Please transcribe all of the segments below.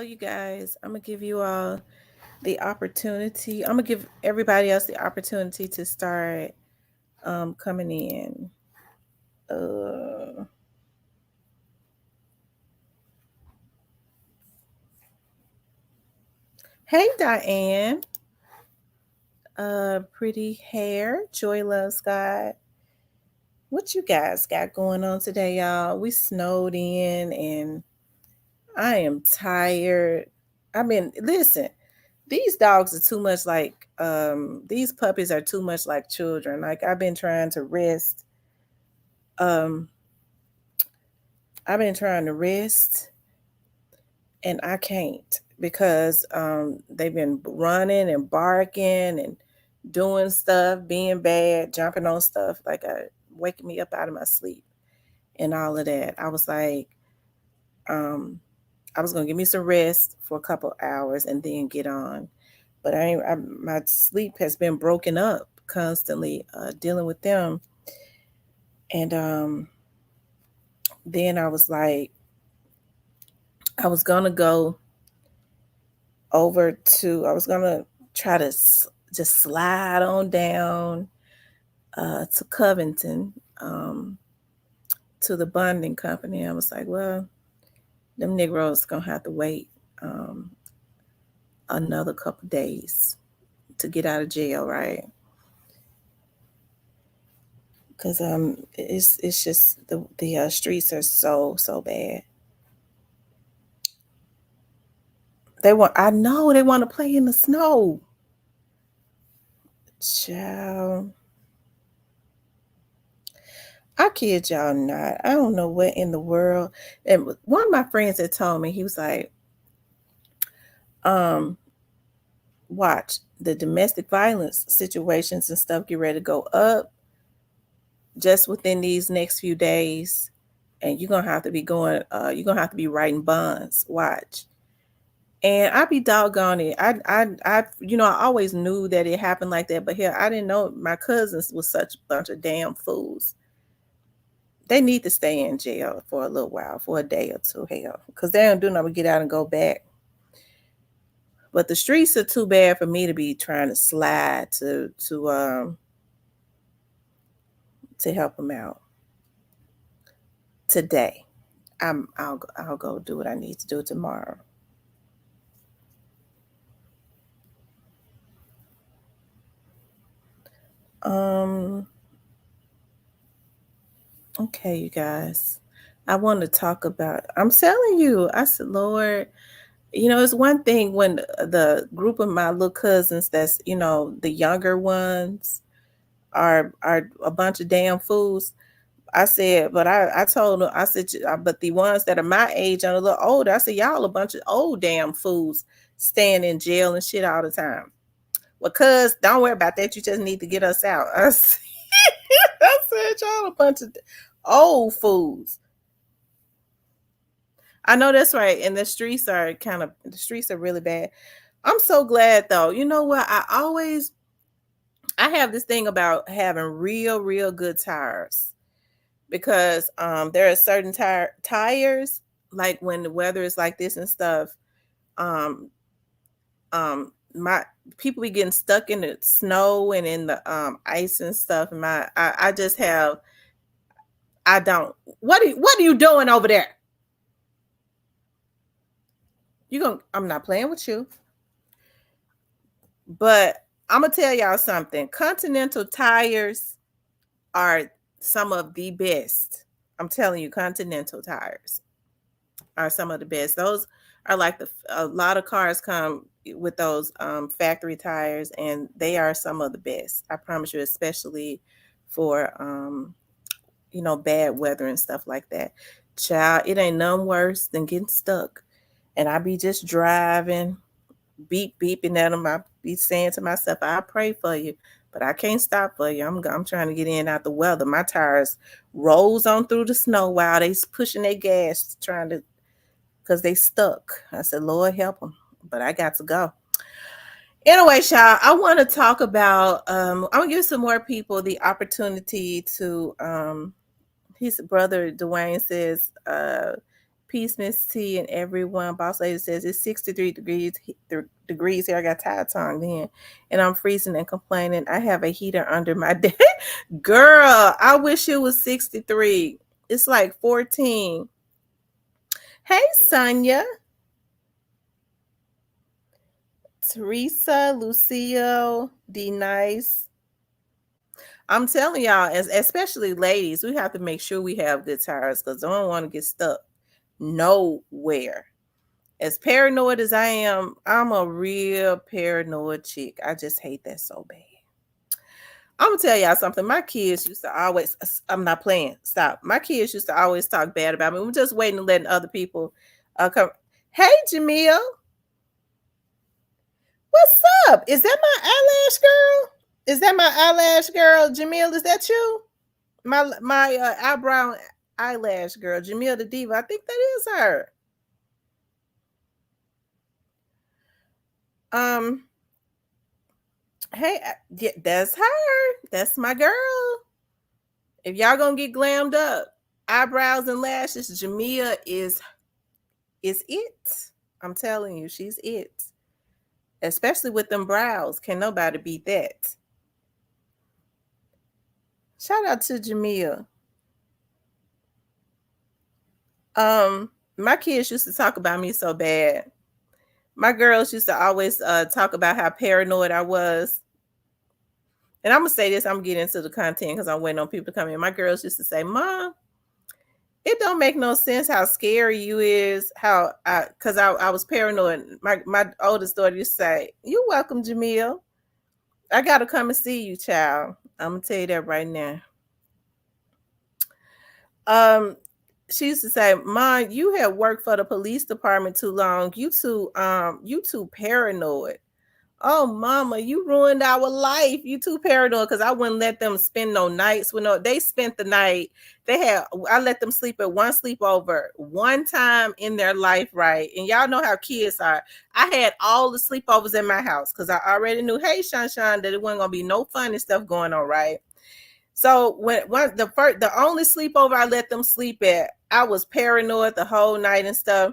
Well, you guys, I'm gonna give you all the opportunity. I'm gonna give everybody else the opportunity to start coming in. Uh, hey, Diane. Pretty hair. Joy loves God. What you guys got going on today, y'all? We snowed in, and I am tired. I mean, listen. These dogs are too much like these puppies are too much like children. Like um I've been trying to rest and I can't because they've been running and barking and doing stuff, being bad, jumping on stuff, like waking me up out of my sleep and all of that. I was like, um, I was gonna give me some rest for a couple hours and then get on, but my sleep has been broken up constantly dealing with them, and then I was gonna go I was gonna try to just slide on down to Covington, to the bonding company. I was like, well, them Negroes gonna have to wait um, another couple days to get out of jail, right? Because it's just the streets are so bad. I know they want to play in the snow. Child, I kid y'all not. I don't know what in the world. And one of my friends had told me, he was like, um, watch the domestic violence situations and stuff get ready to go up just within these next few days. And you're gonna have to be writing bonds. Watch. And I be doggone it. I always knew that it happened like that, but here I didn't know my cousins was such a bunch of damn fools. They need to stay in jail for a little while, for a day or two, hell, because they don't do nothing but get out and go back. But the streets are too bad for me to be trying to slide to help them out today. I'll go do what I need to do tomorrow. Um. Okay, you guys. I want to talk about. I'm telling you. I said, Lord, it's one thing when the group of my little cousins, that's the younger ones, are a bunch of damn fools. I said, but I told them, I said, but the ones that are my age and a little older, I said, y'all a bunch of old damn fools staying in jail and shit all the time. Well, cuz, don't worry about that. You just need to get us out. I said, y'all a bunch of old fools. I know that's right. And the streets are really bad. I'm so glad though. You know what? I have this thing about having real good tires, because there are certain tires, like when the weather is like this and stuff. um my people be getting stuck in the snow and in the ice and stuff, and I just have I don't what are you doing over there? I'm not playing with you, but I'm gonna tell y'all something. Continental tires are some of the best. I'm telling you, Continental tires are some of the best. Those are like a lot of cars come with those factory tires, and they are some of the best. I promise you, especially for bad weather and stuff like that. Child, it ain't none worse than getting stuck. And I be just driving, beeping at them. I be saying to myself, I pray for you, but I can't stop for you. I'm trying to get in out the weather. My tires rolls on through the snow while they pushing their gas, trying to, because they stuck. I said, Lord help them, but I got to go. Anyway, y'all, I want to talk about. I'm gonna give some more people the opportunity to. His brother Dwayne says, Peace, Miss T, and everyone. Boss Lady says it's 63 degrees here. I got tired tongue then, and I'm freezing and complaining. I have a heater under my desk. Girl, I wish it was 63. It's like 14. Hey, Sonia, Teresa, Lucille, D Nice. I'm telling y'all, especially ladies, we have to make sure we have good tires because I don't want to get stuck nowhere. As paranoid as I am, I'm a real paranoid chick. I just hate that so bad. I'm gonna tell y'all something. My kids used to always, I'm not playing, stop. My kids used to always talk bad about me. We're just waiting and letting other people come. Hey, Jamil, what's up? Is that my eyelash girl? Is that my eyelash girl? Jamil, is that you? My eyebrow eyelash girl, Jamil the Diva. I think that is her. Hey, yeah, that's her. That's my girl. If y'all gonna get glammed up, eyebrows and lashes, Jamia is it. I'm telling you, she's it. Especially with them brows. Can nobody beat that? Shout out to Jamia. My kids used to talk about me so bad. My girls used to always talk about how paranoid I was. And I'm gonna say this, I'm gonna get into the content because I'm waiting on people to come in. My girls used to say, Mom, it don't make no sense how scary you is, how I was paranoid. My oldest daughter used to say, You're welcome, Jamil. I gotta come and see you, child. I'm gonna tell you that right now. She used to say, Mom, you have worked for the police department too long. You too paranoid. Oh, mama, you ruined our life. You too paranoid because I wouldn't let them spend no nights with no. They spent the night. I let them sleep at one sleepover one time in their life, right? And y'all know how kids are. I had all the sleepovers in my house because I already knew, hey, Shanshan, that it wasn't gonna be no funny stuff going on, right? So the only sleepover I let them sleep at, I was paranoid the whole night and stuff.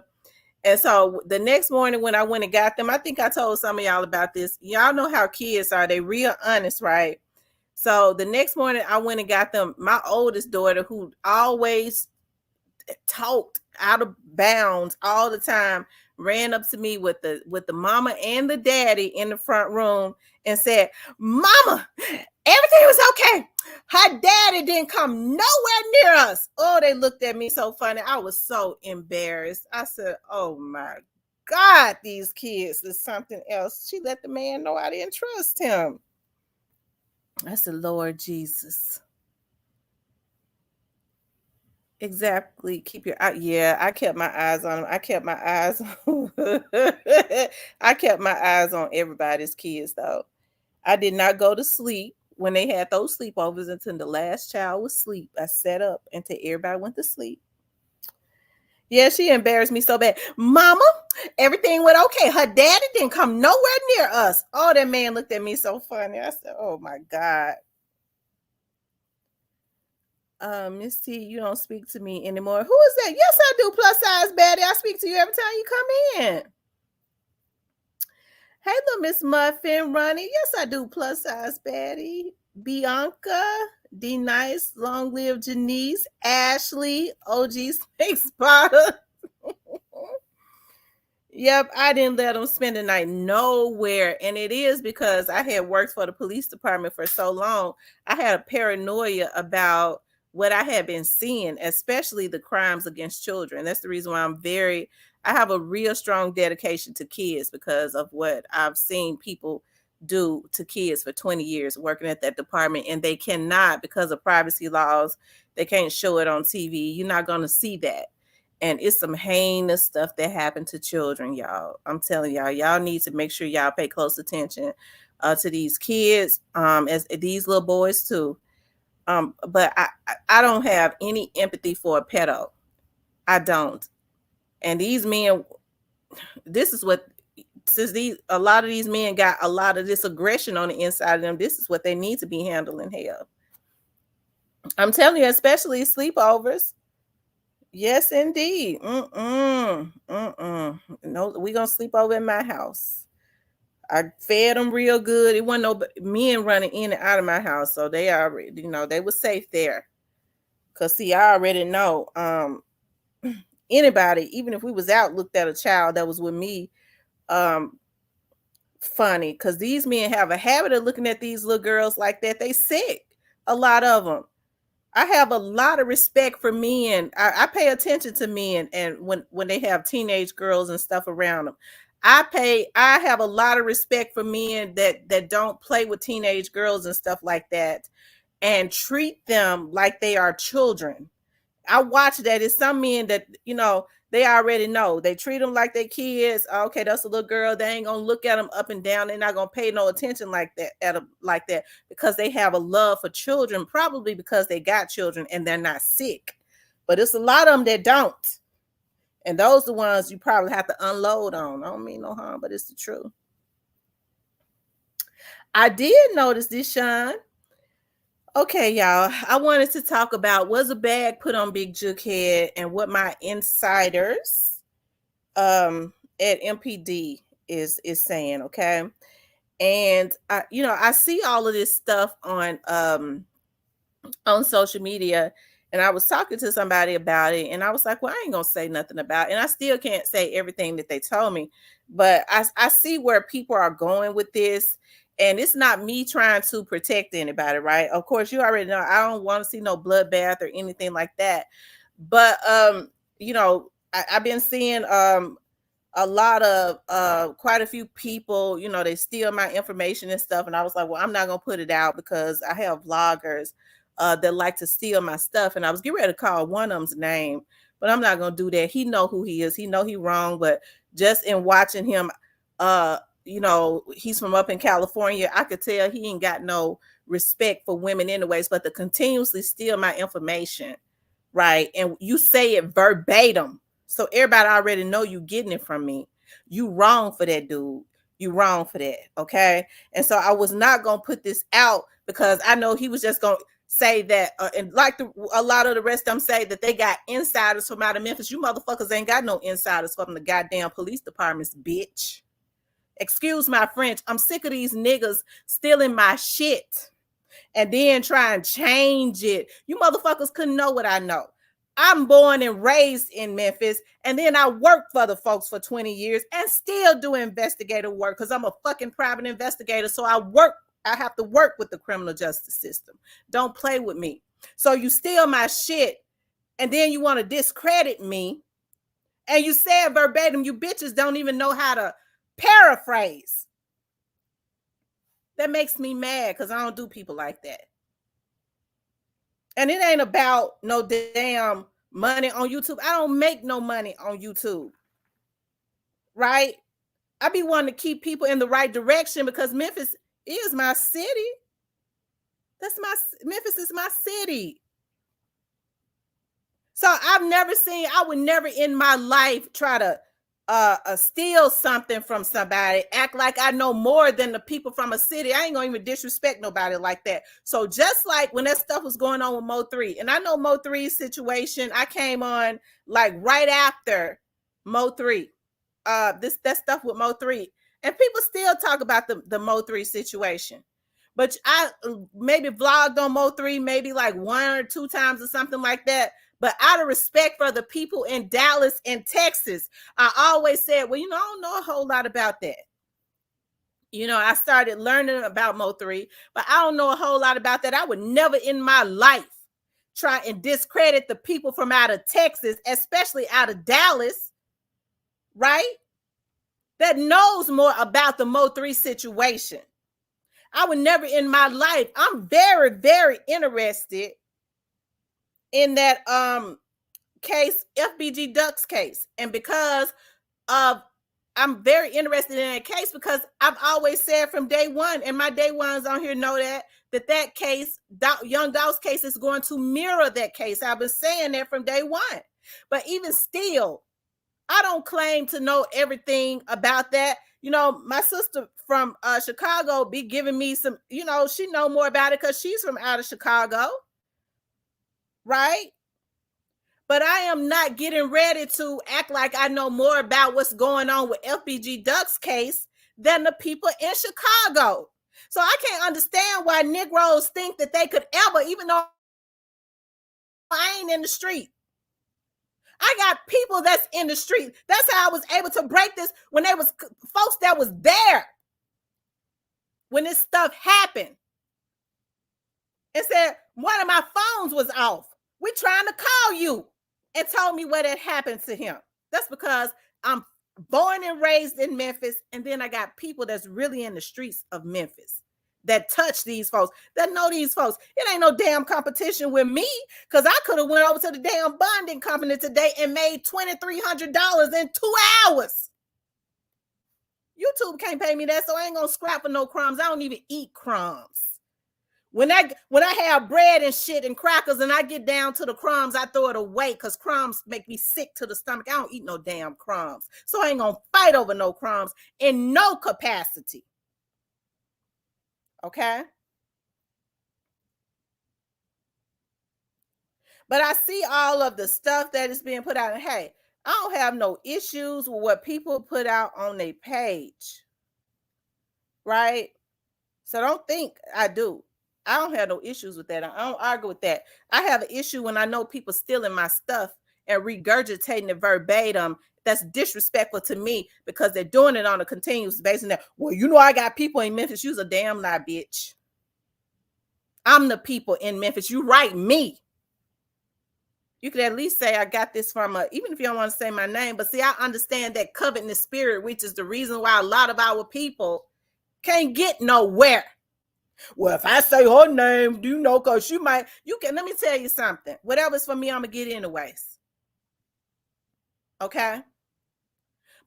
And so the next morning when I went and got them, I think I told some of y'all about this. Y'all know how kids are. They real honest, right? So the next morning I went and got them. My oldest daughter, who always talked out of bounds all the time, ran up to me with the mama and the daddy in the front room and said, Mama, everything was okay. Her daddy didn't come nowhere near us. Oh, they looked at me so funny. I was so embarrassed. I said, oh my God, these kids is something else. She let the man know I didn't trust him. I said, Lord Jesus. Exactly. Keep your eye. Yeah, I kept my eyes on him. I kept my eyes on I kept my eyes on everybody's kids though. I did not go to sleep when they had those sleepovers until the last child was asleep. I sat up until everybody went to sleep. Yeah, she embarrassed me so bad. Mama, everything went okay. Her daddy didn't come nowhere near us. Oh, that man looked at me so funny. I said, oh my God. Miss T, you don't speak to me anymore. Who is that? Yes, I do. Plus size baddie. I speak to you every time you come in. Hey, little Miss Muffin, Ronnie. Yes, I do. Plus size baddie. Bianca, D Nice, Long Live Janice, Ashley, OG Snake Spotter. Yep, I didn't let them spend the night nowhere. And it is because I had worked for the police department for so long. I had a paranoia about what I had been seeing, especially the crimes against children. That's the reason why I have a real strong dedication to kids because of what I've seen people do to kids for 20 years working at that department. And they cannot, because of privacy laws, they can't show it on TV. You're not going to see that. And it's some heinous stuff that happened to children, y'all. I'm telling y'all need to make sure y'all pay close attention to these kids, as these little boys too. But I don't have any empathy for a pedo. I don't. And these men, this is what, since a lot of these men got a lot of this aggression on the inside of them, this is what they need to be handling. Hell, I'm telling you, especially sleepovers. Yes, indeed. Mm-mm. Mm-mm. No, we gonna sleep over in my house. I fed them real good. It wasn't no men running in and out of my house, so they already, they were safe there. Cause see, I already know. Anybody, even if we was out, looked at a child that was with me. Um, Funny, cause these men have a habit of looking at these little girls like that. They sick. A lot of them. I have a lot of respect for men. I pay attention to men, and when they have teenage girls and stuff around them, I have a lot of respect for men that don't play with teenage girls and stuff like that, and treat them like they are children. I watch that. It's some men that they already know. They treat them like they kids. Okay, that's a little girl. They ain't gonna look at them up and down. They're not gonna pay no attention like that at them like that because they have a love for children. Probably because they got children and they're not sick. But it's a lot of them that don't, and those are the ones you probably have to unload on. I don't mean no harm, but it's the truth. I did notice this, Sean. Okay, y'all. I wanted to talk about was a bag put on Big Jook head and what my insiders at MPD is saying, okay? And I see all of this stuff on social media, and I was talking to somebody about it, and I was like, well, I ain't gonna say nothing about it. And I still can't say everything that they told me, but I see where people are going with this, and it's not me trying to protect anybody, right? Of course, you already know I don't want to see no bloodbath or anything like that. But I've been seeing a lot of quite a few people, they steal my information and stuff. And I was like, well, I'm not gonna put it out because I have vloggers that like to steal my stuff. And I was getting ready to call one of them's name, but I'm not gonna do that. He know who he is. He know he wrong, but just in watching him, he's from up in California. I could tell he ain't got no respect for women anyways, but to continuously steal my information, right? And you say it verbatim. So everybody already know you getting it from me. You wrong for that, dude. You wrong for that. Okay. And so I was not gonna put this out because I know he was just gonna say that, and like a lot of the rest of them say that they got insiders from out of Memphis. You motherfuckers ain't got no insiders from the goddamn police departments, bitch. Excuse my French. I'm sick of these niggas stealing my shit and then try and change it. You motherfuckers couldn't know what I know. I'm born and raised in Memphis, and then I worked for the folks for 20 years and still do investigative work because I'm a fucking private investigator. So I have to work with the criminal justice system. Don't play with me. So you steal my shit, and then you want to discredit me, and you said verbatim, you bitches don't even know how to paraphrase. That makes me mad because I don't do people like that. And it ain't about no damn money on YouTube. I don't make no money on YouTube. Right? I be wanting to keep people in the right direction because Memphis is my city. Memphis is my city. So I would never in my life try to steal something from somebody, act like I know more than the people from a city. I ain't gonna even disrespect nobody like that. So just like when that stuff was going on with Mo3, and I know Mo3's situation, I came on like right after Mo3, that stuff with Mo3, and people still talk about the Mo3 situation. But I maybe vlogged on Mo3 maybe like 1 or 2 times or something like that. But out of respect for the people in Dallas and Texas, I always said, well, I don't know a whole lot about that. I started learning about Mo3, but I don't know a whole lot about that. I would never in my life try and discredit the people from out of Texas, especially out of Dallas, right? That knows more about the Mo3 situation. I would never in my life. I'm very, very interested in that case, FBG Ducks case. And because of I'm very interested in that case because I've always said from day one, and my day ones on here know that case, Young Dog's case, is going to mirror that case. I've been saying that from day one. But even still, I don't claim to know everything about that. My sister from Chicago be giving me some, she know more about it because she's from out of Chicago. Right? But I am not getting ready to act like I know more about what's going on with FBG Duck's case than the people in Chicago. So I can't understand why Negroes think that they could ever, even though I ain't in the street. I got people that's in the street. That's how I was able to break this when there was folks that was there when this stuff happened. And said one of my phones was off. We trying to call you, and told me what had happened to him. That's because I'm born and raised in Memphis, and then I got people that's really in the streets of Memphis that touch these folks, that know these folks. It ain't no damn competition with me, because I could have went over to the damn bonding company today and made $2,300 in 2 hours. YouTube can't pay me that, so I ain't gonna scrap for no crumbs. I don't even eat crumbs. When I have bread and shit and crackers and I get down to the crumbs, I throw it away because crumbs make me sick to the stomach. I don't eat no damn crumbs. So I ain't gonna fight over no crumbs in no capacity. Okay? But I see all of the stuff that is being put out. And hey, I don't have no issues with what people put out on their page. Right? So don't think I do. I don't have no issues with that. I don't argue with that. I have an issue when I know people stealing my stuff and regurgitating it verbatim. That's disrespectful to me because they're doing it on a continuous basis. That, well, you know, I got people in Memphis. You's a damn lie, bitch. I'm the people in Memphis. You write me. You could at least say I got this from even if you don't want to say my name. But see, I understand that covetous spirit, which is the reason why a lot of our people can't get nowhere. Well, if I say her name, you know, because you can, let me tell you something. Whatever's for me, I'm going to get anyways. Okay?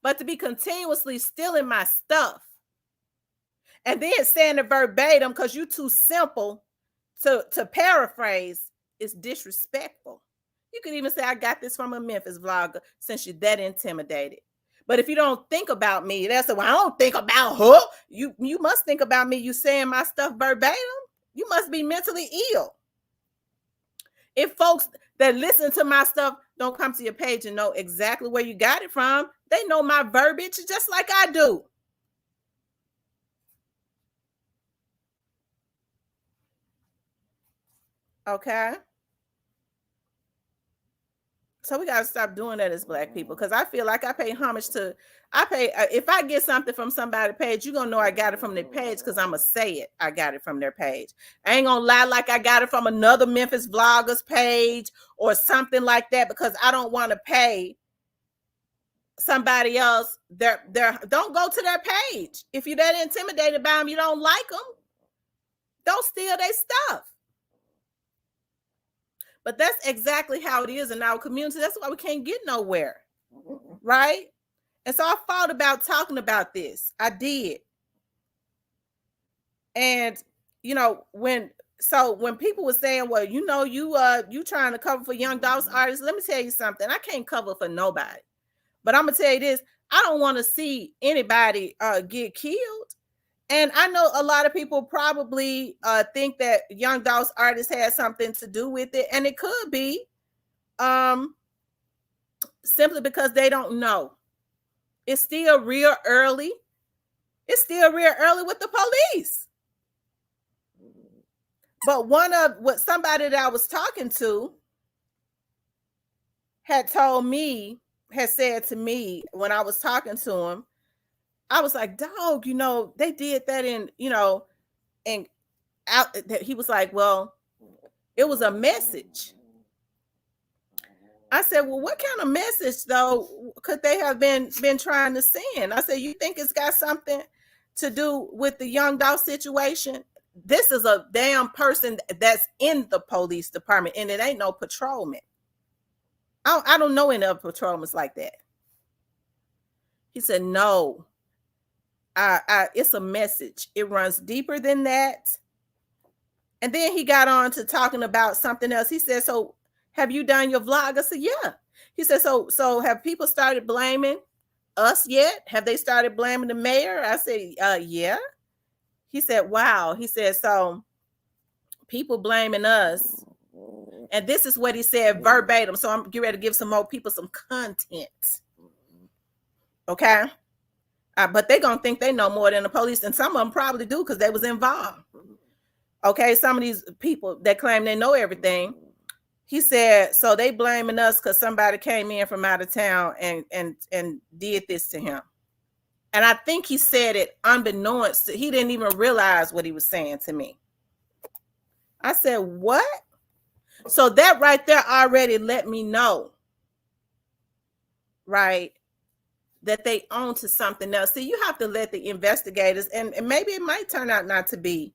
But to be continuously stealing my stuff and then saying it verbatim because you're too simple to paraphrase is disrespectful. You could even say, I got this from a Memphis vlogger since you're that intimidated. But if you don't think about me, that's well, I don't think about her. You must think about me. You saying my stuff verbatim. You must be mentally ill. If folks that listen to my stuff don't come to your page and know exactly where you got it from, they know my verbiage just like I do. Okay. So we got to stop doing that as Black people, because I feel like I pay homage to, if I get something from somebody's page, you're going to know I got it from their page because I'm going to say it. I got it from their page. I ain't going to lie like I got it from another Memphis vlogger's page or something like that, because I don't want to pay somebody else. Don't go to their page. If you're that intimidated by them, you don't like them, don't steal their stuff. But that's exactly how it is in our community. That's why we can't get nowhere, right? And so I thought about talking about this. I did. And, you know, when people were saying, well, you know, you trying to cover for Young Dolls artists, let me tell you something. I can't cover for nobody. But I'm going to tell you this. I don't want to see anybody get killed. And I know a lot of people probably think that Young Dolls artists had something to do with it. And it could be simply because they don't know. It's still real early. It's still real early with the police. But somebody that I was talking to had said to me when I was talking to him, I was like, dog, you know, they did that he was like, well, it was a message. I said, well, what kind of message though could they have been trying to send? I said, you think it's got something to do with the Young Doll situation? This is a damn person that's in the police department, and it ain't no patrolman. I don't know any other patrolmen like that. He said, no, it's a message. It runs deeper than that. And then he got on to talking about something else. He said, so have you done your vlog? I said, yeah. He said, so have people started blaming us yet? Have they started blaming the mayor? I said, yeah. He said, wow. He said, so people blaming us And this is what he said verbatim. So I'm getting ready to give some more people some content. Okay? But they're going to think they know more than the police. And some of them probably do because they was involved. Okay? Some of these people that claim they know everything. He said, so they blaming us because somebody came in from out of town and did this to him. And I think he said it unbeknownst. He didn't even realize what he was saying to me. I said, what? So that right there already let me know, right, that they own to something else. See, you have to let the investigators, and maybe it might turn out not to be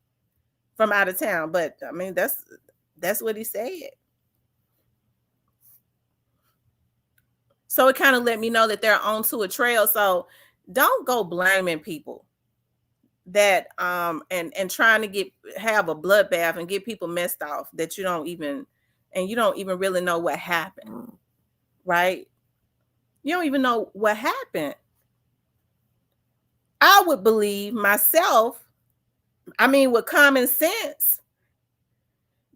from out of town, but I mean, that's what he said. So it kind of let me know that they're on to a trail. So don't go blaming people that and trying to have a bloodbath and get people messed off that you don't even really know what happened, right? You don't even know what happened. I would believe myself, I mean, with common sense,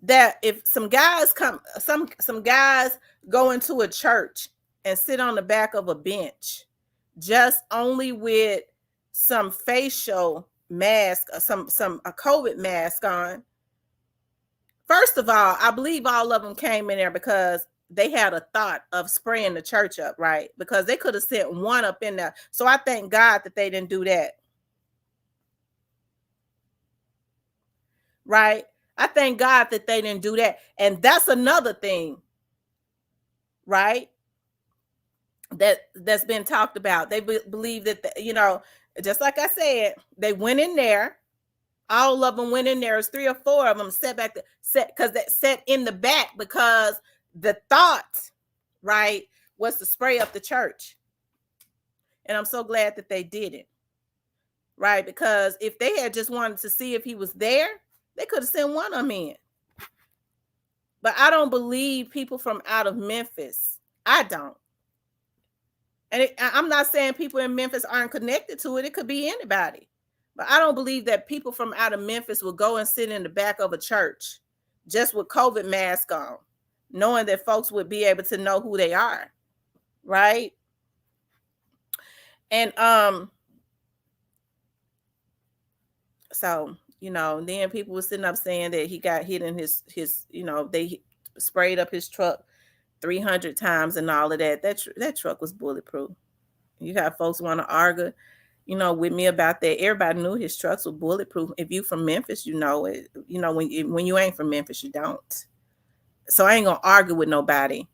that if some guys go into a church and sit on the back of a bench just only with some facial mask or a COVID mask on, first of all, I believe all of them came in there because they had a thought of spraying the church up, right? Because they could have sent one up in there. So I thank God that they didn't do that. Right? I thank God that they didn't do that. And that's another thing, right? That's been talked about. They believe that, just like I said, they went in there. All of them went in there. It was 3 or 4 of them set in the back because the thought, right, was to spray up the church. And I'm so glad that they did it, right? Because if they had just wanted to see if he was there, they could have sent one of them in. But I don't believe people from out of Memphis. I don't. And I'm not saying people in Memphis aren't connected to it. It could be anybody. But I don't believe that people from out of Memphis will go and sit in the back of a church just with COVID mask on, knowing that folks would be able to know who they are. Right? And so, then people were sitting up saying that he got hit in his they sprayed up his truck 300 times and all of that. That truck was bulletproof. You got folks want to argue, with me about that. Everybody knew his trucks were bulletproof. If you from Memphis, you know it. When you ain't from Memphis, you don't. So I ain't gonna argue with nobody,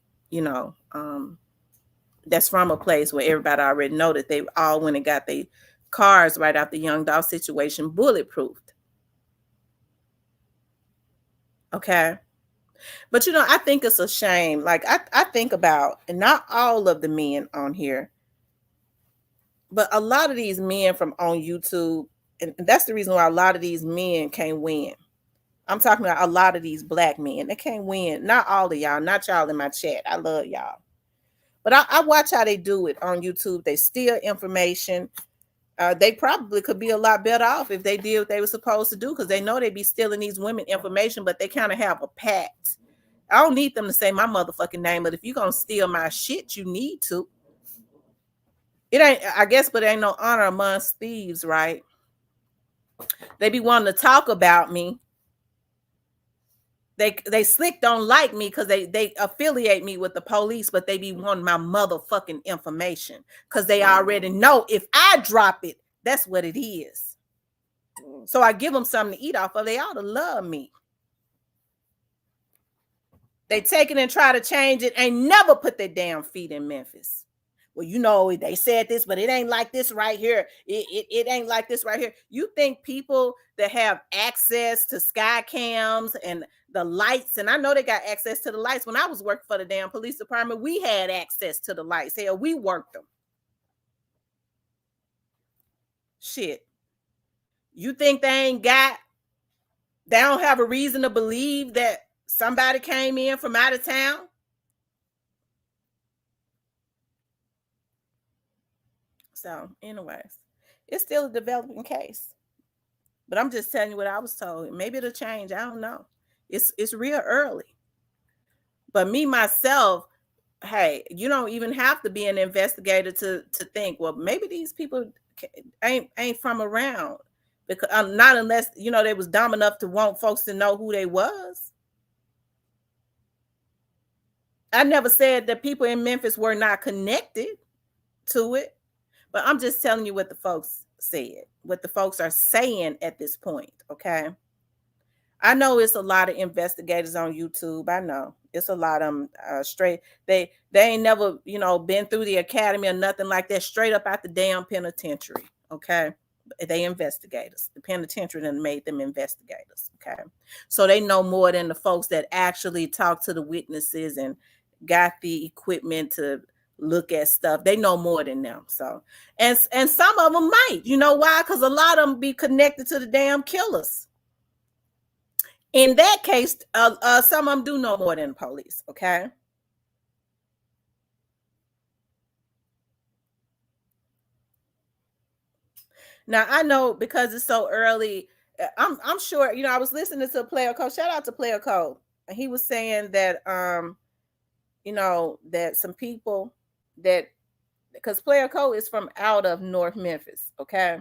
that's from a place where everybody already know that they all went and got their cars right out the Young Dog situation bulletproofed. Okay. But I think it's a shame. Like I think about, and not all of the men on here, but a lot of these men from on YouTube, and that's the reason why a lot of these men can't win. I'm talking about a lot of these black men. They can't win. Not all of y'all, not y'all in my chat. I love y'all. But I watch how they do it on YouTube. They steal information. They probably could be a lot better off if they did what they were supposed to do, because they know they'd be stealing these women information, but they kind of have a pact. I don't need them to say my motherfucking name, but if you're going to steal my shit, you need to. It ain't, I guess, but it ain't no honor amongst thieves, right? They be wanting to talk about me. They slick don't like me because they affiliate me with the police, but they be wanting my motherfucking information because they already know if I drop it, that's what it is. So I give them something to eat off of. They ought to love me. They take it and try to change it. Ain't never put their damn feet in Memphis. Well, they said this, but it ain't like this right here. It ain't like this right here. You think people that have access to sky cams and the lights, and I know they got access to the lights. When I was working for the damn police department, we had access to the lights. Hell, we worked them. Shit. You think they don't have a reason to believe that somebody came in from out of town? So, anyways, it's still a developing case. But I'm just telling you what I was told. Maybe it'll change. I don't know. It's real early. But me myself, hey, you don't even have to be an investigator to think, well, maybe these people ain't from around, because not unless they was dumb enough to want folks to know who they was. I never said that people in Memphis were not connected to it, but I'm just telling you what the folks said, what the folks are saying at this point. Okay. I know it's a lot of investigators on YouTube. I know it's a lot of them straight. They ain't never been through the academy or nothing like that. Straight up out the damn penitentiary. Okay, they investigators. The penitentiary done made them investigators. Okay, so they know more than the folks that actually talk to the witnesses and got the equipment to look at stuff. They know more than them. So and some of them might. You know why? Because a lot of them be connected to the damn killers. In that case, some of them do know more than the police. Okay. Now I know because it's so early. I'm sure. I was listening to Player Code. Shout out to Player Code. And he was saying that that some people that because Player Code is from out of North Memphis. Okay.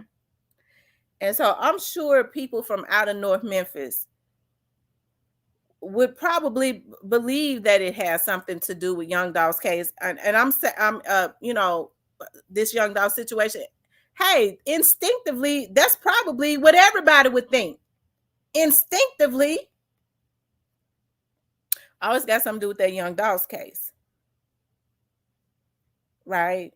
And so I'm sure people from out of North Memphis would probably believe that it has something to do with Young Dog's case, and I'm this Young Dog situation. Hey, instinctively, that's probably what everybody would think. Instinctively, always got something to do with that Young Dog's case, right?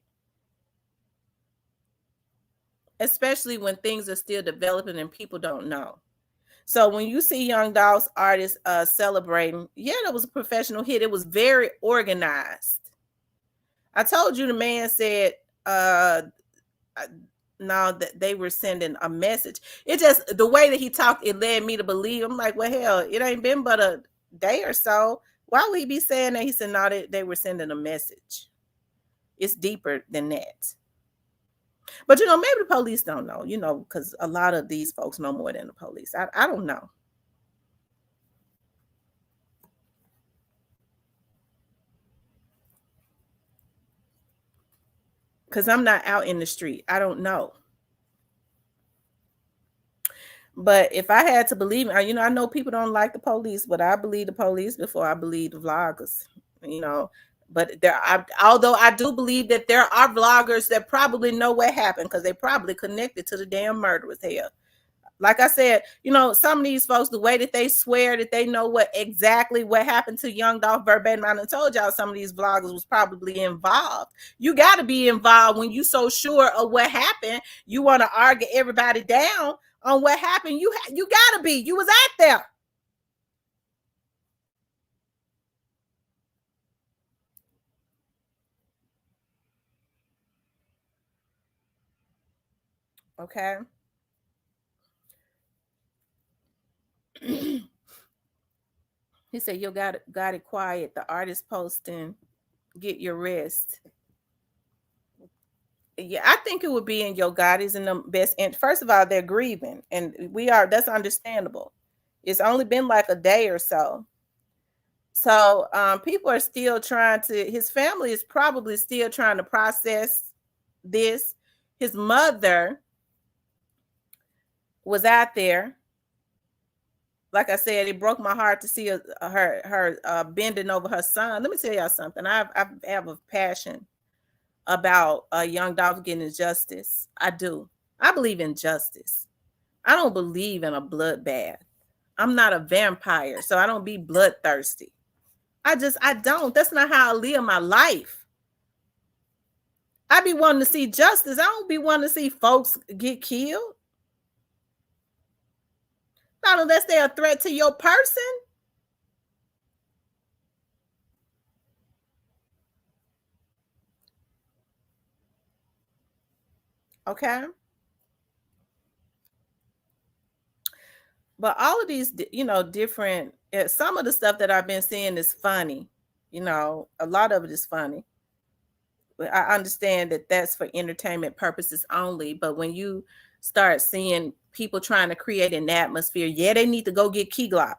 Especially when things are still developing and people don't know. So when you see Young Dog's artists celebrating, yeah, that was a professional hit. It was very organized. I told you the man said now that they were sending a message. It just the way that he talked, it led me to believe. I'm like, well, hell, it ain't been but a day or so. Why would he be saying that? He said, no, they were sending a message. It's deeper than that. But maybe the police don't know, because a lot of these folks know more than the police. I don't know. Because I'm not out in the street. I don't know. But if I had to believe, I know people don't like the police, but I believe the police before I believe the vloggers, you know. But although I do believe that there are vloggers that probably know what happened because they probably connected to the damn murderers here. Like I said, some of these folks, the way that they swear that they know exactly what happened to Young Dolph verbatim. I done told y'all some of these vloggers was probably involved. You got to be involved when you so sure of what happened. You want to argue everybody down on what happened. You got to be. You was out there. Okay. He said, you got it quiet. The artist posting, get your rest. Yeah, I think it would be in your Gotti's in the best. And first of all, they're grieving, and that's understandable. It's only been like a day or so. So people are still trying to, his family is probably still trying to process this. His mother was out there. Like I said, it broke my heart to see her bending over her son. Let me tell y'all something. I have a passion about Young Dolph getting justice. I do. I believe in justice. I don't believe in a bloodbath. I'm not a vampire, so I don't be bloodthirsty. I don't. That's not how I live my life. I be wanting to see justice. I don't be wanting to see folks get killed. Not unless they're a threat to your person. Okay. But all of these, different, some of the stuff that I've been seeing is funny. A lot of it is funny. I understand that that's for entertainment purposes only. But when you start seeing people trying to create an atmosphere, yeah, they need to go get Key Glock.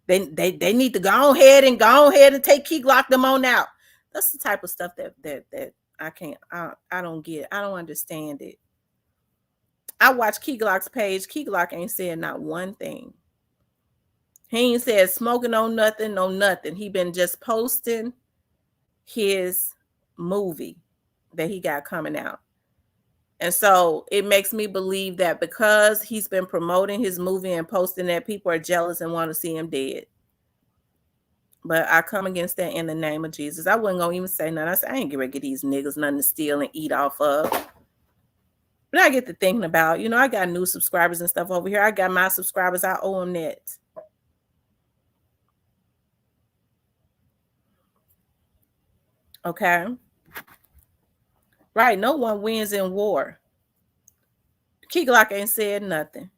They need to go ahead and take Key Glock them on out. That's the type of stuff that I can't I don't get. I don't understand it. I watch Key Glock's page. Key Glock ain't said not one thing. He ain't said smoking on nothing, no nothing. He been just posting his movie that he got coming out. And so it makes me believe that because he's been promoting his movie and posting that, people are jealous and want to see him dead. But I come against that in the name of Jesus. I wasn't gonna even say nothing. I said, I ain't gonna get these niggas nothing to steal and eat off of. But I get to thinking about, I got new subscribers and stuff over here. I got my subscribers. I owe them that. Okay. Right. No one wins in war. Key Glock ain't said nothing.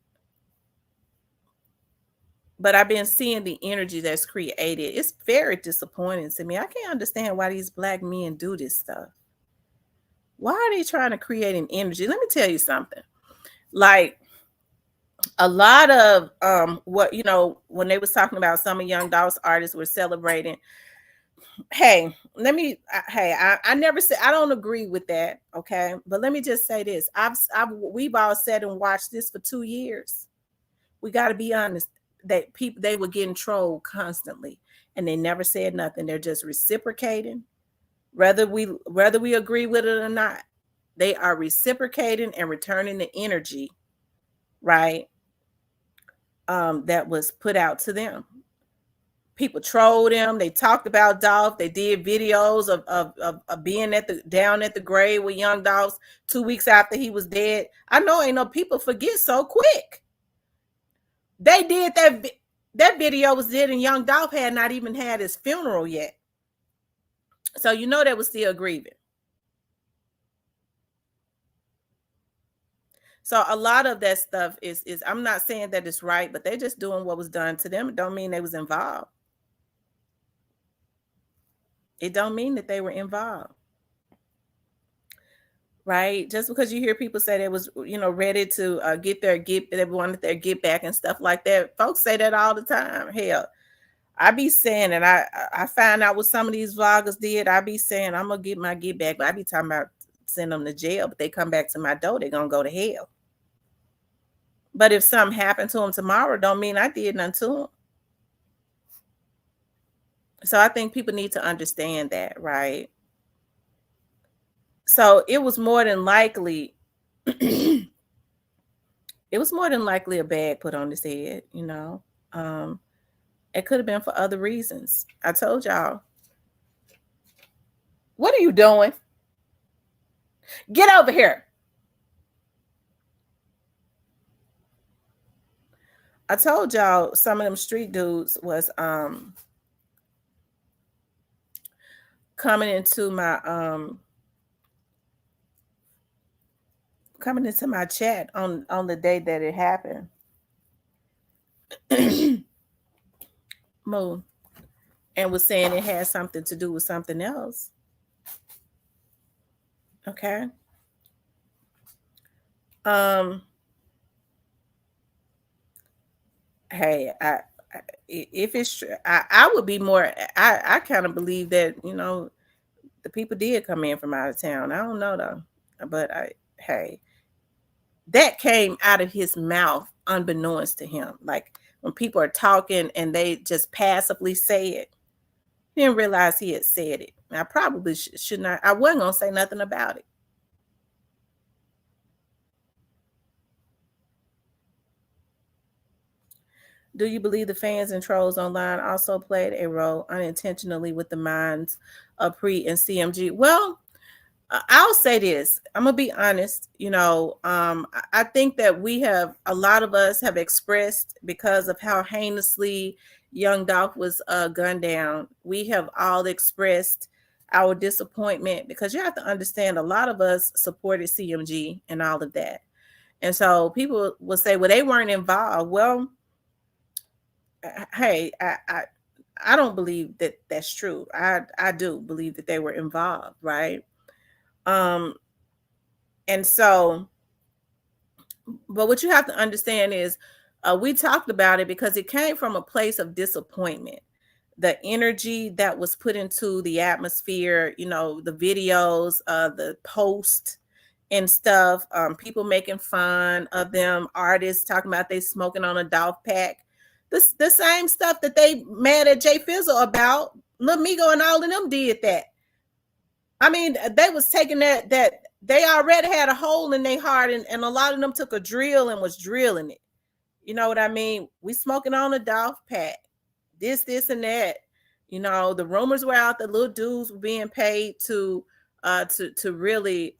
But I've been seeing the energy that's created. It's very disappointing to me. I can't understand why these black men do this stuff. Why are they trying to create an energy? Let me tell you something. Like a lot of what when they was talking about some of Young Dolph's artists were celebrating. Hey, I never said I don't agree with that. Okay, but let me just say this: we've all sat and watched this for 2 years. We got to be honest. That people they were getting trolled constantly, and they never said nothing. They're just reciprocating, whether we agree with it or not. They are reciprocating and returning the energy, right? That was put out to them. People trolled him. They talked about Dolph. They did videos of being down at the grave with Young Dolph 2 weeks after he was dead. I know ain't no people forget so quick. They did that video was did, and Young Dolph had not even had his funeral yet. So they was still grieving. So a lot of that stuff is I'm not saying that it's right, but they're just doing what was done to them. It don't mean they was involved. It don't mean that they were involved. Right? Just because you hear people say they was, ready to they wanted their get back and stuff like that. Folks say that all the time. Hell, I be saying, and I find out what some of these vloggers did. I be saying I'm gonna get my get back, but I be talking about send them to jail. But they come back to my door, they're gonna go to hell. But if something happened to them tomorrow, don't mean I did nothing to them. So I think people need to understand that, right? So it was more than likely, it was more than likely a bag put on his head, It could have been for other reasons. I told y'all. What are you doing? Get over here. I told y'all some of them street dudes was coming into my chat on the day that it happened. Moo. And was saying it had something to do with something else. Okay. Hey, if it's true, I would be more. I kind of believe that the people did come in from out of town. I don't know though, but that came out of his mouth unbeknownst to him. Like when people are talking and they just passively say it, he didn't realize he had said it. I probably should not. I wasn't gonna say nothing about it. Do you believe the fans and trolls online also played a role unintentionally with the minds of Pre and CMG? Well, I'll say this. I'm gonna be honest. I think that a lot of us have expressed, because of how heinously Young Dolph was gunned down. We have all expressed our disappointment, because you have to understand a lot of us supported CMG and all of that. And so people will say, well, they weren't involved. Well, hey, I don't believe that that's true. I do believe that they were involved, right? And so, but what you have to understand is We talked about it because it came from a place of disappointment. The energy that was put into the atmosphere, the videos, the post and stuff, people making fun of them, artists talking about they smoking on a Dolph pack. The same stuff that they mad at Jay Fizzle about. Lil Migo and all of them did that. I mean, they was taking that they already had a hole in their heart, and a lot of them took a drill and was drilling it. You know what I mean? We smoking on a Dolph pack. This, and that. The rumors were out that little dudes were being paid to really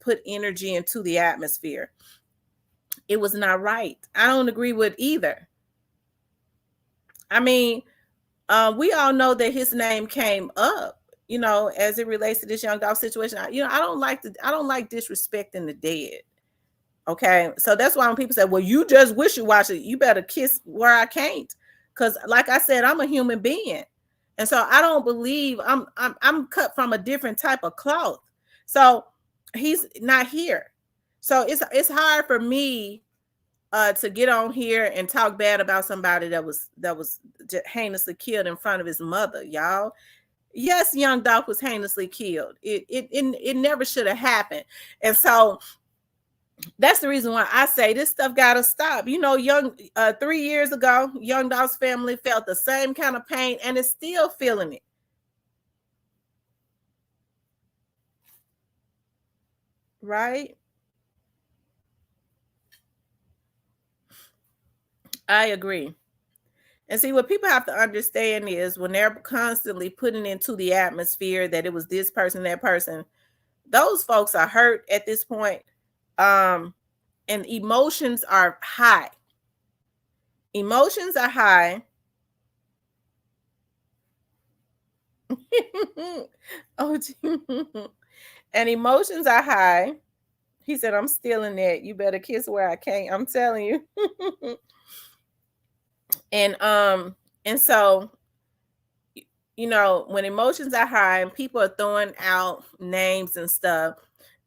put energy into the atmosphere. It was not right. I don't agree with either. I mean, we all know that his name came up, as it relates to this Young Dolph situation. I don't like disrespecting the dead. Okay, so that's why when people say, "Well, you just wishy-washy," you better kiss where I can't, because, like I said, I'm a human being, and so I don't believe I'm cut from a different type of cloth. So he's not here, so it's hard for me to get on here and talk bad about somebody that was heinously killed in front of his mother, y'all. Yes, Young Dolph was heinously killed. It never should have happened, and so that's the reason why I say this stuff gotta stop. 3 years ago, Young Dolph's family felt the same kind of pain and is still feeling it. Right? I agree. And see, what people have to understand is when they're constantly putting into the atmosphere that it was this person, that person, those folks are hurt at this point. And emotions are high. Emotions are high. Oh, and emotions are high. He said, "I'm stealing that. You better kiss where I can't." I'm telling you. And so, when emotions are high and people are throwing out names and stuff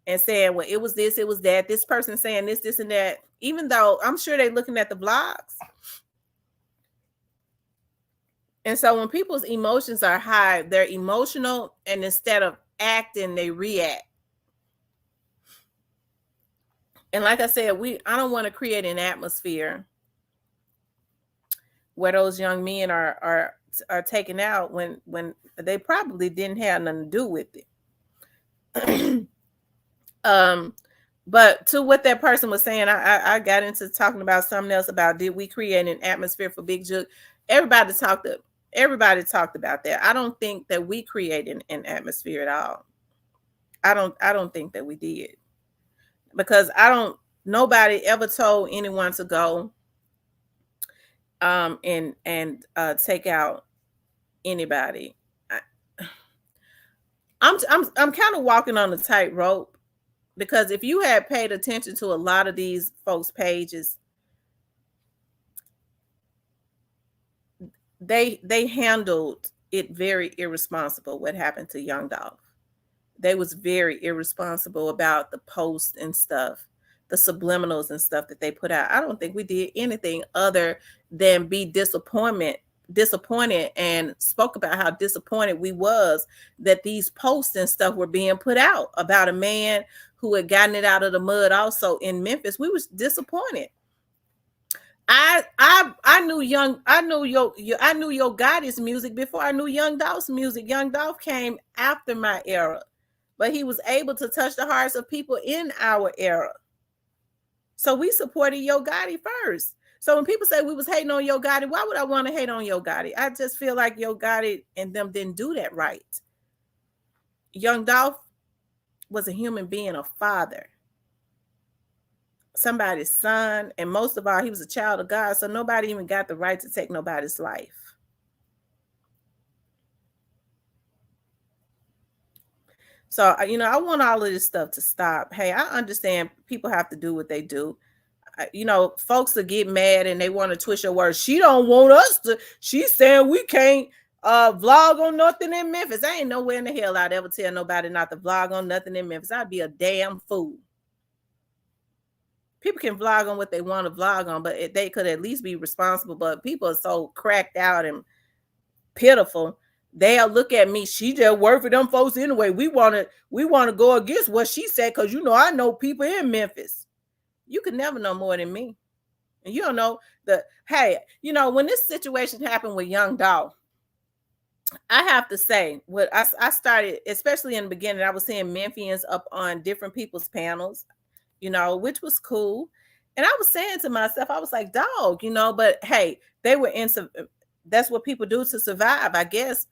and saying, "Well, it was this, it was that," this person saying this, and that, even though I'm sure they're looking at the vlogs. And so when people's emotions are high, they're emotional, and instead of acting, they react. And like I said, I don't want to create an atmosphere where those young men are taken out when they probably didn't have nothing to do with it. But to what that person was saying, I got into talking about something else about, did we create an atmosphere for Big Jook? Everybody talked about that. I don't think that we created an atmosphere at all. I don't think that we did, because nobody ever told anyone to go and take out anybody. I'm kind of walking on a tightrope, because if you had paid attention to a lot of these folks' pages, they handled it very irresponsible. What happened to Young Dolph? They was very irresponsible about the post and stuff, the subliminals and stuff that they put out. I don't think we did anything other than be disappointed and spoke about how disappointed we was that these posts and stuff were being put out about a man who had gotten it out of the mud also in Memphis. We was disappointed. I knew Yo Gotti's music before I knew Young Dolph's music. Young Dolph came after my era, but he was able to touch the hearts of people in our era. So we supported Yo Gotti first. So when people say we was hating on Yo Gotti, why would I want to hate on Yo Gotti? I just feel like Yo Gotti and them didn't do that right. Young Dolph was a human being, a father, somebody's son, and most of all, he was a child of God. So nobody even got the right to take nobody's life. So, I want all of this stuff to stop. Hey, I understand people have to do what they do. Folks will get mad and they want to twist your words. She don't want us to. She's saying we can't vlog on nothing in Memphis. I ain't nowhere in the hell I'd ever tell nobody not to vlog on nothing in Memphis. I'd be a damn fool. People can vlog on what they want to vlog on, but they could at least be responsible. But people are so cracked out and pitiful. They'll look at me. She just work for them folks anyway. We want to go against what she said because I know people in Memphis. You can never know more than me, and you don't know the. Hey, when this situation happened with Young Dog, I have to say what I started, especially in the beginning. I was seeing Memphians up on different people's panels, which was cool. And I was saying to myself, I was like, dog, but hey, they were in some, that's what people do to survive, I guess.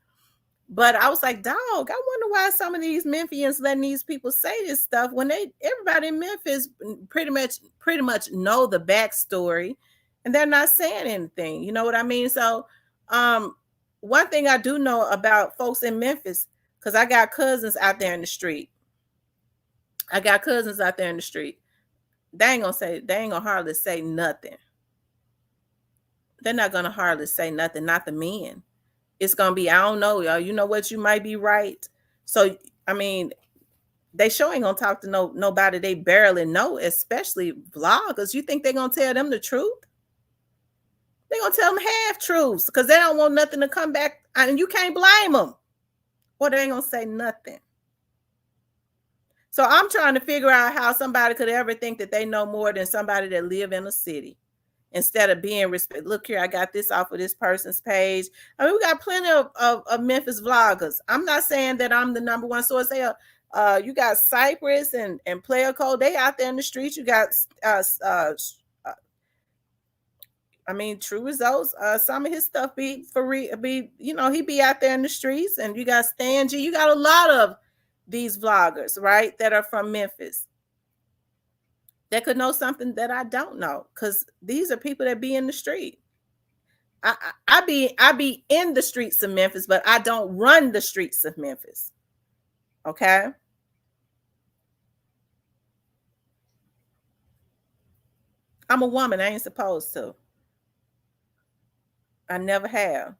But I was like, dog, I wonder why some of these Memphians letting these people say this stuff when everybody in Memphis pretty much know the backstory and they're not saying anything. You know what I mean? So one thing I do know about folks in Memphis, because I got cousins out there in the street. I got cousins out there in the street. They ain't gonna hardly say nothing. They're not gonna hardly say nothing, not the men. It's gonna be, I don't know, y'all. You know what? You might be right. So I mean, they sure ain't gonna talk to nobody they barely know, especially vloggers. You think they're gonna tell them the truth? They're gonna tell them half truths because they don't want nothing to come back, and you can't blame them. Or they ain't gonna say nothing. So I'm trying to figure out how somebody could ever think that they know more than somebody that live in a city. Instead of being respect, look here, I got this off of this person's page. I mean, we got plenty of Memphis vloggers. I'm not saying that I'm the number one source. You got Cypress and Player Code. They out there in the streets. You got True Results. Some of his stuff be for real. He be out there in the streets. And you got Stan G. You got a lot of these vloggers, right, that are from Memphis. That could know something that I don't know, because these are people that be in the street. I be in the streets of Memphis, but I don't run the streets of Memphis. Okay. I'm a woman. I ain't supposed to. I never have.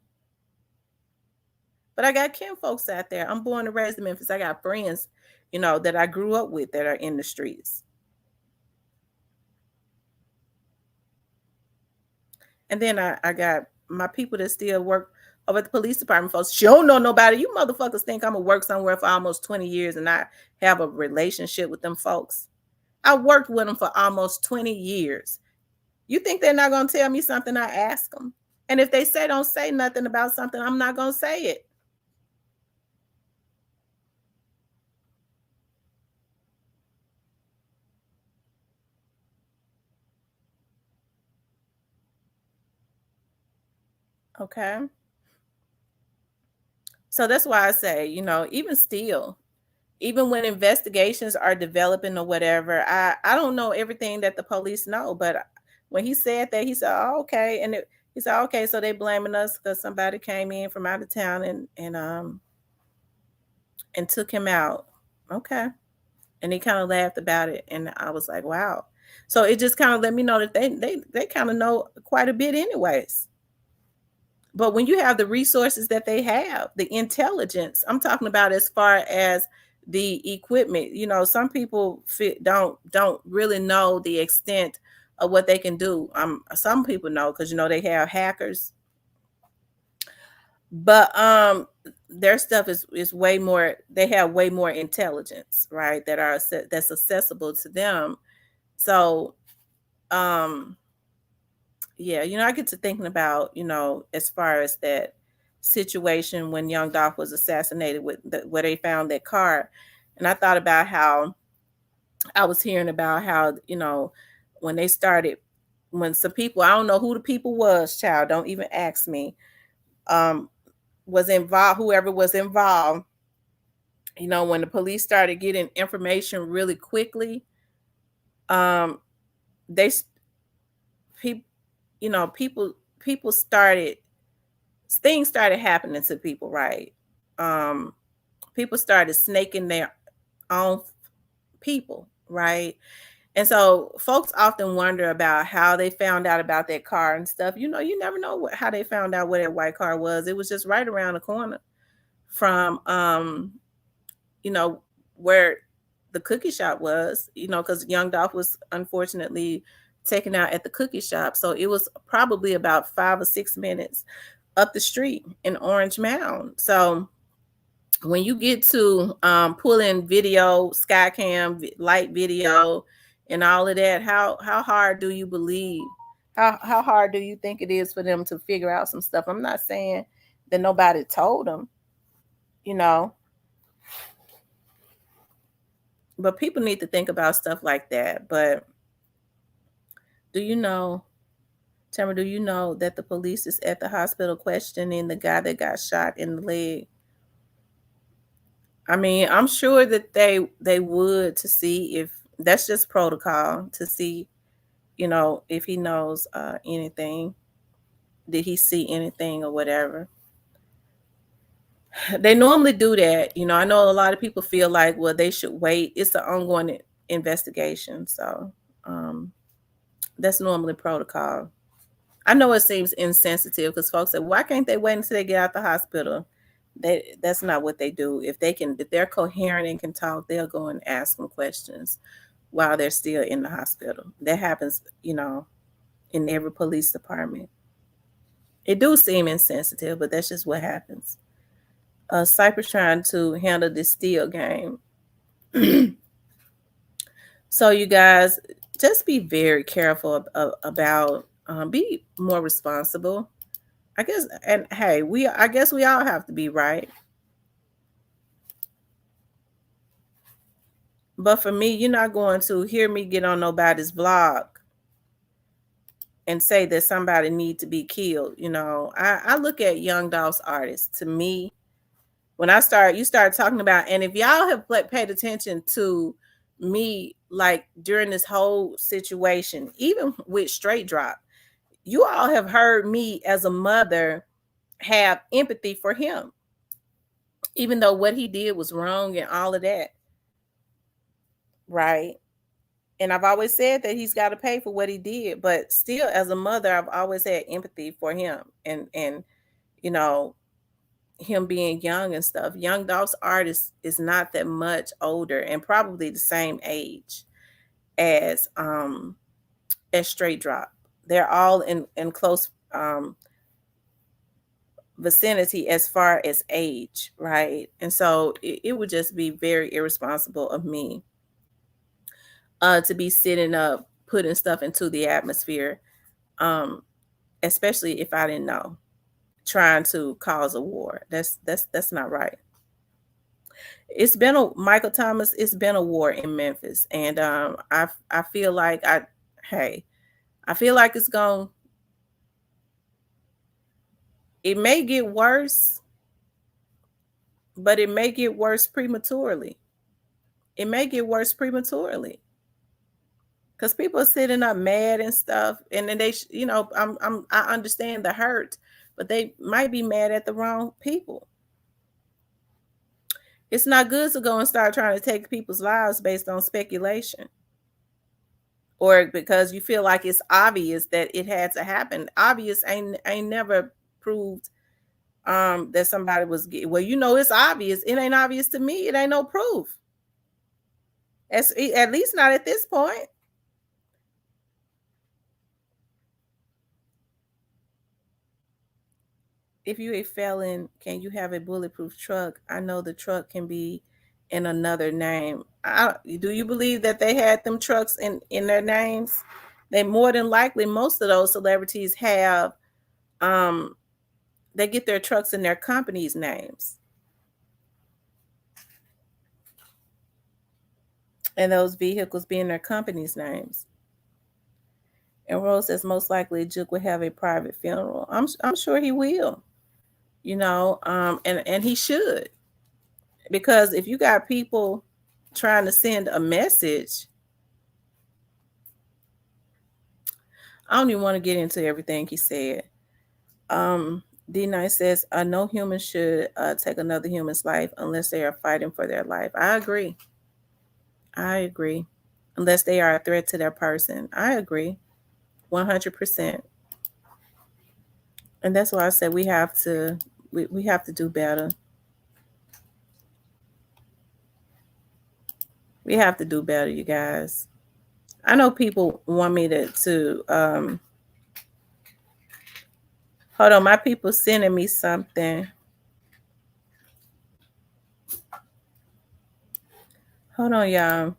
But I got kin folks out there. I'm born and raised in Memphis. I got friends, that I grew up with that are in the streets. And then I got my people that still work over at the police department. Folks, she don't know nobody. You motherfuckers think I'm gonna work somewhere for almost 20 years and I have a relationship with them folks. I worked with them for almost 20 years. You think they're not gonna tell me something? I ask them. And if they say don't say nothing about something, I'm not gonna say it. Okay. So that's why I say, even still, even when investigations are developing or whatever, I don't know everything that the police know. But when he said that, he said, oh, okay. And he said, okay, so they blaming us because somebody came in from out of town and took him out. Okay. And he kind of laughed about it. And I was like, wow. So it just kind of let me know that they kind of know quite a bit anyways. But when you have the resources that they have, the intelligence, I'm talking about as far as the equipment, some people don't really know the extent of what they can do. Some people know because they have hackers, but their stuff is way more. They have way more intelligence, right? That's accessible to them. So yeah, I get to thinking about, as far as that situation when Young Dolph was assassinated where they found that car. And I thought about how I was hearing about how, when they started, when some people, I don't know who the people was, child, don't even ask me, was involved, whoever was involved, when the police started getting information really quickly, they people people started, things started happening to people, right? um People started snaking their own people, right? And so folks often wonder about how they found out about that car and stuff. You never know how they found out where that white car was. It was just right around the corner from you know where the cookie shop was, because Young Dolph was unfortunately taken out at the cookie shop. So it was probably about 5 or 6 minutes up the street in Orange Mound. So when you get to pull in video, Skycam, light video, and all of that, how hard do you believe? How hard do you think it is for them to figure out some stuff? I'm not saying that nobody told them, you know, but people need to think about stuff like that. But do you know, Tamara, do you know that the police is at the hospital questioning the guy that got shot in the leg? I mean, I'm sure that they would, to see if that's just protocol, to see, if he knows anything. Did he see anything or whatever? They normally do that. I know a lot of people feel like, well, they should wait. It's an ongoing investigation. So that's normally protocol. I know it seems insensitive because folks say, why can't they wait until they get out the hospital? That's not what they do. If they're coherent and can talk, they'll go and ask them questions while they're still in the hospital. That happens, in every police department. It do seem insensitive, but that's just what happens. Cypress trying to handle this steal game. So you guys, just be very careful about, be more responsible. I guess, and hey, I guess we all have to be right. But for me, you're not going to hear me get on nobody's vlog and say that somebody need to be killed. I look at Young Dolph's artists. To me, when you start talking about, and if y'all have paid attention to me, like during this whole situation, even with Straight Drop, you all have heard me as a mother have empathy for him, even though what he did was wrong and all of that, right? And I've always said that he's got to pay for what he did, but still, as a mother, I've always had empathy for him, and you know him being young and stuff. Young Dolph's artist is not that much older and probably the same age as Straight Drop. They're all in close vicinity as far as age, right? And so it would just be very irresponsible of me to be sitting up putting stuff into the atmosphere, especially if I didn't know, trying to cause a war. That's not right. It's been Michael Thomas. It's been a war in Memphis, and I feel like I feel like it's going. It may get worse, but it may get worse prematurely. It may get worse prematurely because people are sitting up mad and stuff, and then I understand the hurt, but they might be mad at the wrong people. It's not good to go and start trying to take people's lives based on speculation, or because you feel like it's obvious that it had to happen. Obvious ain't never proved that somebody was, well, it's obvious. It ain't obvious to me. It ain't no proof. At least not at this point. If you a felon, can you have a bulletproof truck? I know the truck can be in another name. Do you believe that they had them trucks in their names? They more than likely, most of those celebrities have, they get their trucks in their companies' names. And those vehicles be in their companies' names. And Rose says most likely Jook will have a private funeral. I'm sure he will. And he should, because if you got people trying to send a message, I don't even want to get into everything he said. D9 says, no human should take another human's life unless they are fighting for their life. I agree. Unless they are a threat to their person. I agree 100%. And that's why I said we have to do better. We have to do better, you guys. I know people want me to hold on, my people sending me something. Hold on, y'all.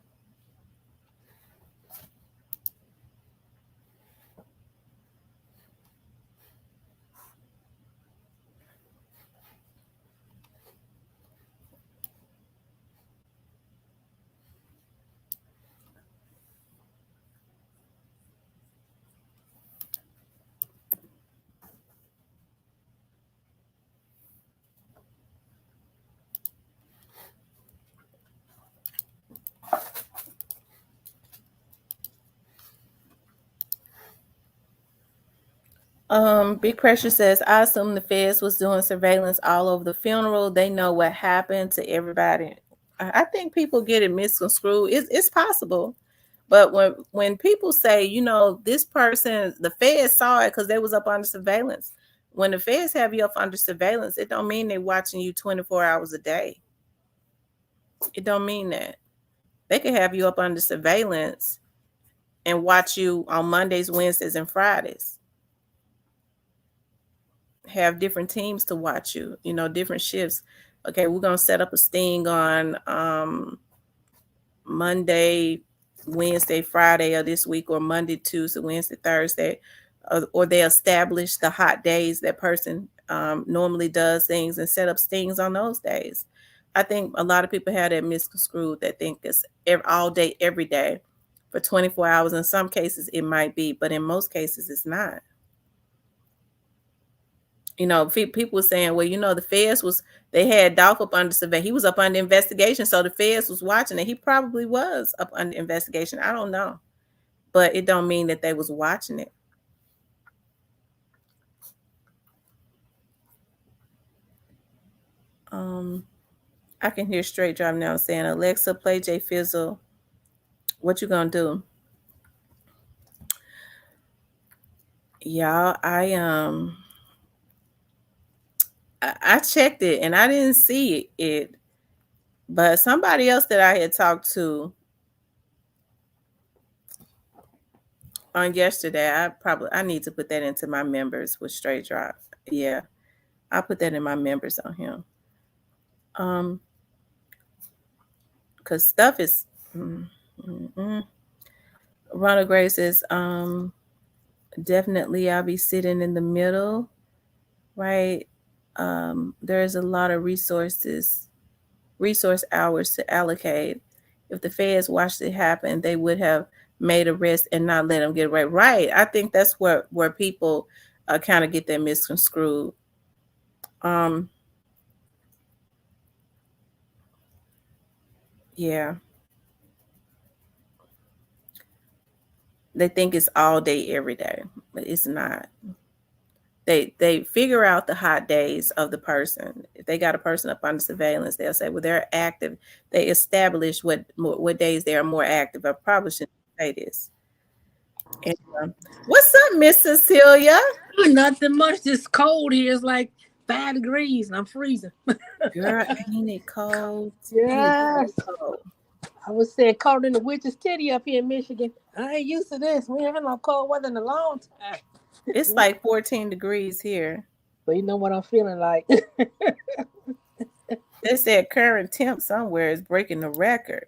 Big Pressure says, I assume the feds was doing surveillance all over the funeral. They know what happened to everybody. I think people get it misconstrued. It's possible. But when people say, this person, the feds saw it because they was up under surveillance. When the feds have you up under surveillance, it don't mean they're watching you 24 hours a day. It don't mean that. They could have you up under surveillance and watch you on Mondays, Wednesdays, and Fridays. Have different teams to watch you, different shifts. Okay, we're gonna set up a sting on Monday, Wednesday, Friday of this week, or Monday, Tuesday, Wednesday, Thursday, or they establish the hot days that person normally does things and set up stings on those days. I think a lot of people have that misconstrued, that think it's all day, every day for 24 hours. In some cases, it might be, but in most cases, it's not. People were saying, well, the feds they had Dolph up under surveillance. He was up under investigation, so the feds was watching it. He probably was up under investigation. I don't know, but it don't mean that they was watching it. I can hear Straight Drive now saying, Alexa, play J Fizzle. What you gonna do? Y'all, I checked it and I didn't see it, but somebody else that I had talked to on yesterday, I need to put that into my members with Straight Drop. Yeah, I'll put that in my members on him. Because stuff is. Ronald Gray says, definitely I'll be sitting in the middle, right? There's a lot of resource hours to allocate. If the feds watched it happen, they would have made arrests and not let them get away. Right. I think that's where people kind of get that misconstrued. Yeah. They think it's all day, every day, but it's not. They figure out the hot days of the person. If they got a person up under surveillance, they'll say, well, they're active. They establish what days they are more active. I probably shouldn't say this. And, what's up, Miss Cecilia? Nothing much. It's cold here. It's like 5 degrees and I'm freezing. Girl, ain't it cold? Yes. So cold. I was saying cold in the witch's titty up here in Michigan. I ain't used to this. We haven't had no cold weather in a long time. It's like 14 degrees here. But you know what I'm feeling like. They said current temp somewhere is breaking the record.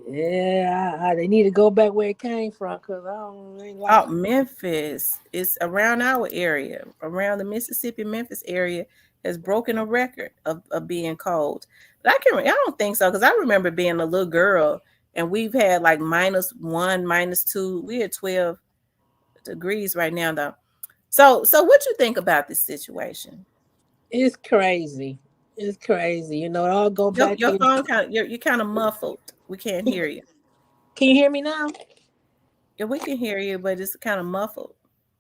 Yeah, they need to go back where it came from because I ain't like it. Memphis. It's around our area, around the Mississippi, Memphis area, has broken a record of being cold. But I don't think so, because I remember being a little girl and we've had like -1, -2. We're at 12 degrees right now, though. So what you think about this situation? It's crazy. It's crazy. It all go back Your to phone you're kind of muffled. We can't hear you. Can you hear me now? Yeah, we can hear you, but it's kind of muffled.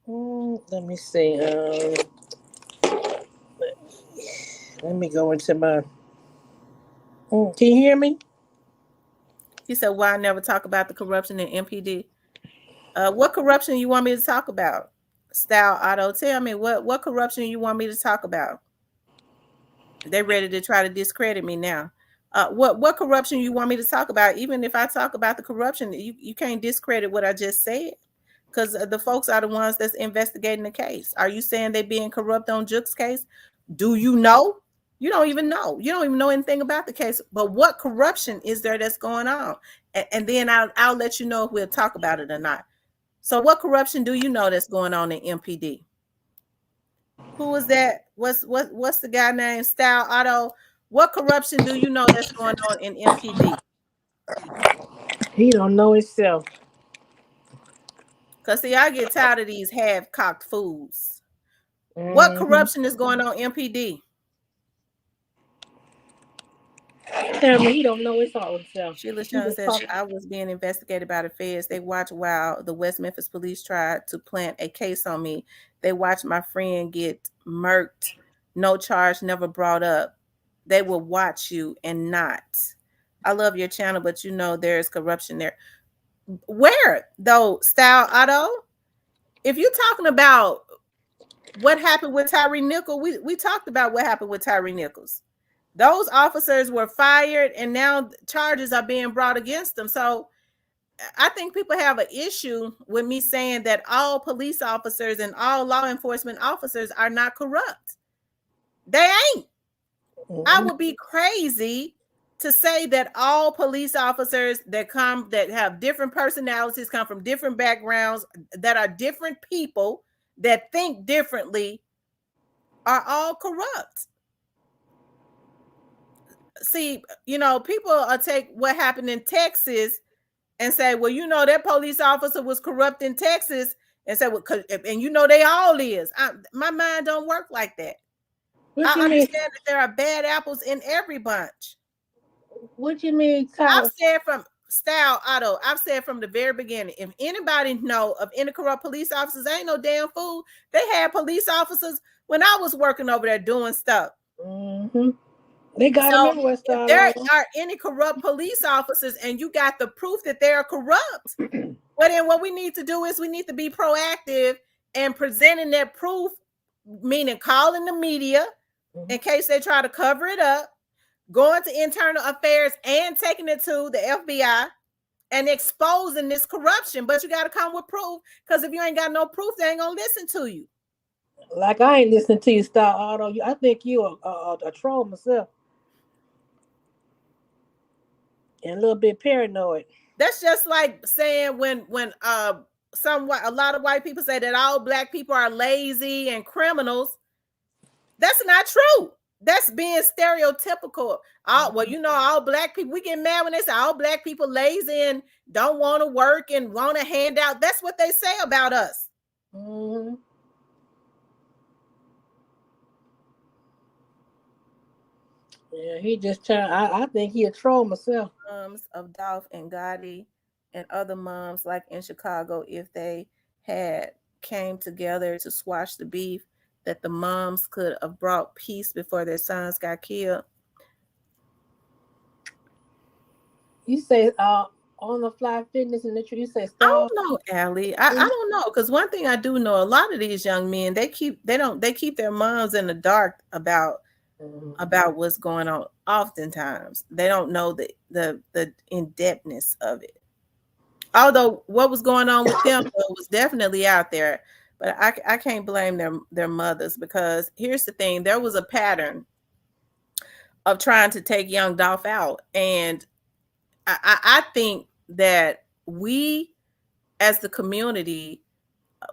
Let me see. Let me go into my. Can you hear me? He said, "Why I never talk about the corruption in MPD? What corruption you want me to talk about? Style Auto, tell me what corruption you want me to talk about? They ready to try to discredit me now. What corruption you want me to talk about? Even if I talk about the corruption, you can't discredit what I just said, because the folks are the ones that's investigating the case. Are you saying they being corrupt on Jook's case? Do you know? You don't even know. You don't even know anything about the case. But what corruption is there that's going on? And then I'll let you know if we'll talk about it or not. So what corruption do you know that's going on in MPD? Who is that? What's the guy named Style Otto? What corruption do you know that's going on in MPD? He don't know himself. Cause see, I get tired of these half-cocked fools. What Mm-hmm. corruption is going on MPD? Tell me he don't know his own self. Sheila He Sean just says talking. I was being investigated by the feds. They watched while the West Memphis police tried to plant a case on me. They watched my friend get murked. No charge never brought up. They will watch you and not. I love your channel, but you know there's corruption there. Where though, Style Otto? If you're talking about what happened with Tyree Nichols, we talked about what happened with Tyree Nichols. Those officers were fired and now charges are being brought against them. So I think people have an issue with me saying that all police officers and all law enforcement officers are not corrupt. They ain't. I Mm-hmm. would be crazy to say that all police officers that have different personalities, come from different backgrounds, that are different people, that think differently, are all corrupt. See, people take what happened in Texas and say, well, that police officer was corrupt in Texas, and say, well, and they all is. My mind don't work like that. What I you mean? understand that there are bad apples in every bunch. What you mean? I've said from Style Otto, I've said from the very beginning, if anybody know of any corrupt police officers, ain't no damn fool. They had police officers when I was working over there doing stuff. Mm-hmm. They got him So in West if there Alabama. are any corrupt police officers and you got the proof that they are corrupt, well, then what we need to do is we need to be proactive and presenting that proof, meaning calling the media in case they try to cover it up, going to internal affairs and taking it to the FBI and exposing this corruption. But you got to come with proof, because if you ain't got no proof, they ain't going to listen to you. Like, I ain't listening to you, Star Auto. I think you a troll myself. And a little bit paranoid. That's just like saying when a lot of white people say that all black people are lazy and criminals. That's not true. That's being stereotypical. All black people, we get mad when they say all black people lazy and don't want to work and want a handout. That's what they say about us. Mm-hmm. Yeah, he just trying. I think he a troll myself. Moms of Dolph and Gotti and other moms like in Chicago, if they had came together to squash the beef, that the moms could have brought peace before their sons got killed. You say on the fly fitness and the you say I Star. don't know, Allie. I don't know, because one thing I do know, a lot of these young men, they keep their moms in the dark about what's going on. Oftentimes, they don't know the in-depthness of it. Although what was going on with them was definitely out there, but I can't blame their mothers, because here's the thing: there was a pattern of trying to take young Dolph out, and I think that we, as the community,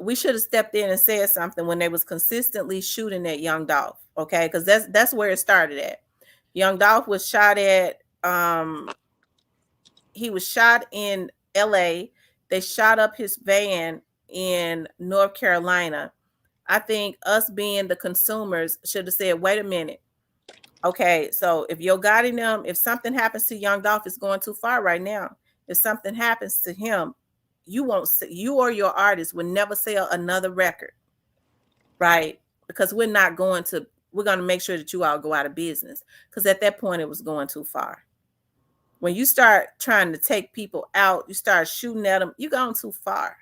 we should have stepped in and said something when they was consistently shooting at young Dolph. Okay, because that's where it started at. Young Dolph was shot at. He was shot in L.A. They shot up his van in North Carolina. I think us being the consumers should have said, "Wait a minute. Okay, so if you're guiding them, if something happens to young Dolph, it's going too far right now. If something happens to him, you or your artist will never sell another record, right? Because we're going to make sure that you all go out of business, because at that point it was going too far. When you start trying to take people out, you start shooting at them, you're going too far.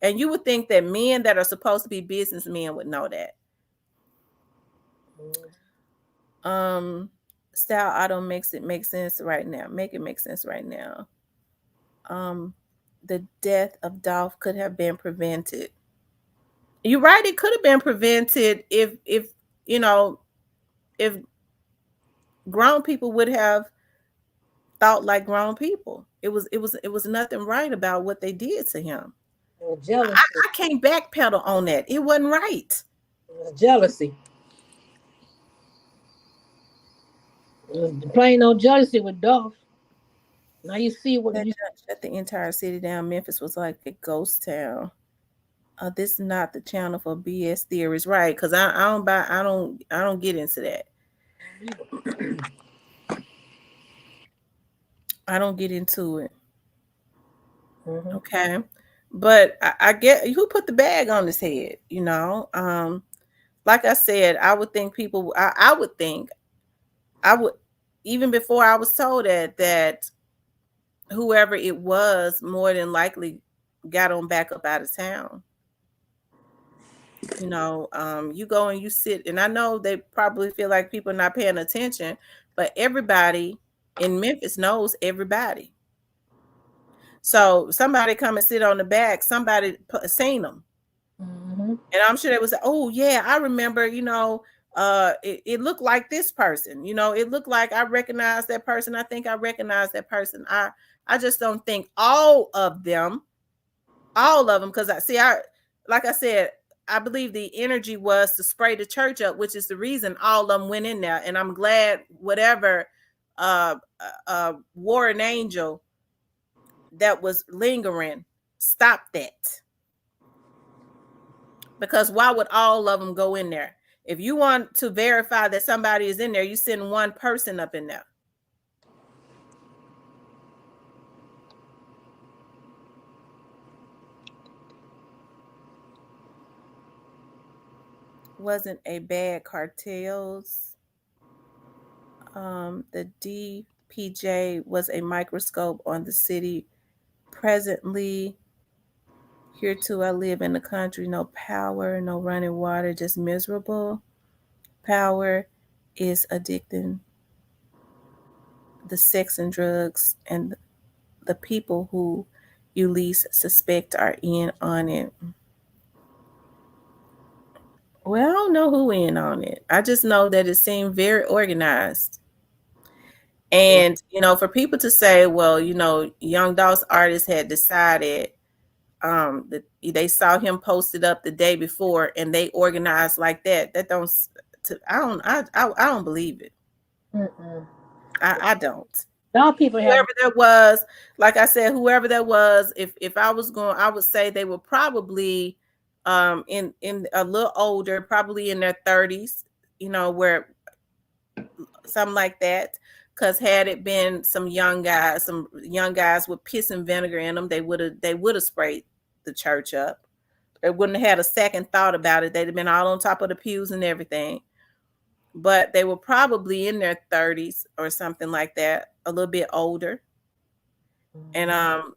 And you would think that men that are supposed to be businessmen would know that. Style auto makes it make sense right now. Make it make sense right now. Um, the death of Dolph could have been prevented. You're right. It could have been prevented if you know if grown people would have thought like grown people. It was nothing right about what they did to him. It was I, jealousy. I can't backpedal on that. It wasn't right. It was jealousy. It was plain old jealousy with Dolph. Now you see what That you. shut the entire city down. Memphis was like a ghost town. This is not the channel for BS theories, right? Because I don't buy. I don't get into that. I don't get into it. Mm-hmm. Okay. But I get who put the bag on his head, you know. Like I said, I would think people I would think I would even before I was told that whoever it was more than likely got on back up out of town. You go and you sit, and I know they probably feel like people are not paying attention, but everybody in Memphis knows everybody. So somebody come and sit on the back, somebody seen them. Mm-hmm. And I'm sure they would say, "Oh yeah, I remember. It looked like this person. It looked like I recognize that person. I think I recognize that person. I just don't think all of them, because like I said, I believe the energy was to spray the church up, which is the reason all of them went in there. And I'm glad whatever warring angel that was lingering stopped that. Because why would all of them go in there? If you want to verify that somebody is in there, you send one person up in there. Wasn't a bad cartels. The DPJ was a microscope on the city. Presently, here too, I live in the country. No power, no running water, just miserable. Power is addicting the sex and drugs, and the people who you least suspect are in on it. Well, I don't know who in on it. I just know that it seemed very organized. And, for people to say, well, Young Dolph's artist had decided that they saw him posted up the day before and they organized like that. That don't, I don't believe it. Mm-mm. I don't. Y'all people have. Whoever that was, like I said, whoever that was, if I was going, I would say they were probably in a little older, probably in their 30s, where something like that. Because had it been some young guys with piss and vinegar in them, they would have sprayed the church up. They wouldn't have had a second thought about it. They'd have been all on top of the pews and everything. But they were probably in their 30s or something like that, a little bit older, and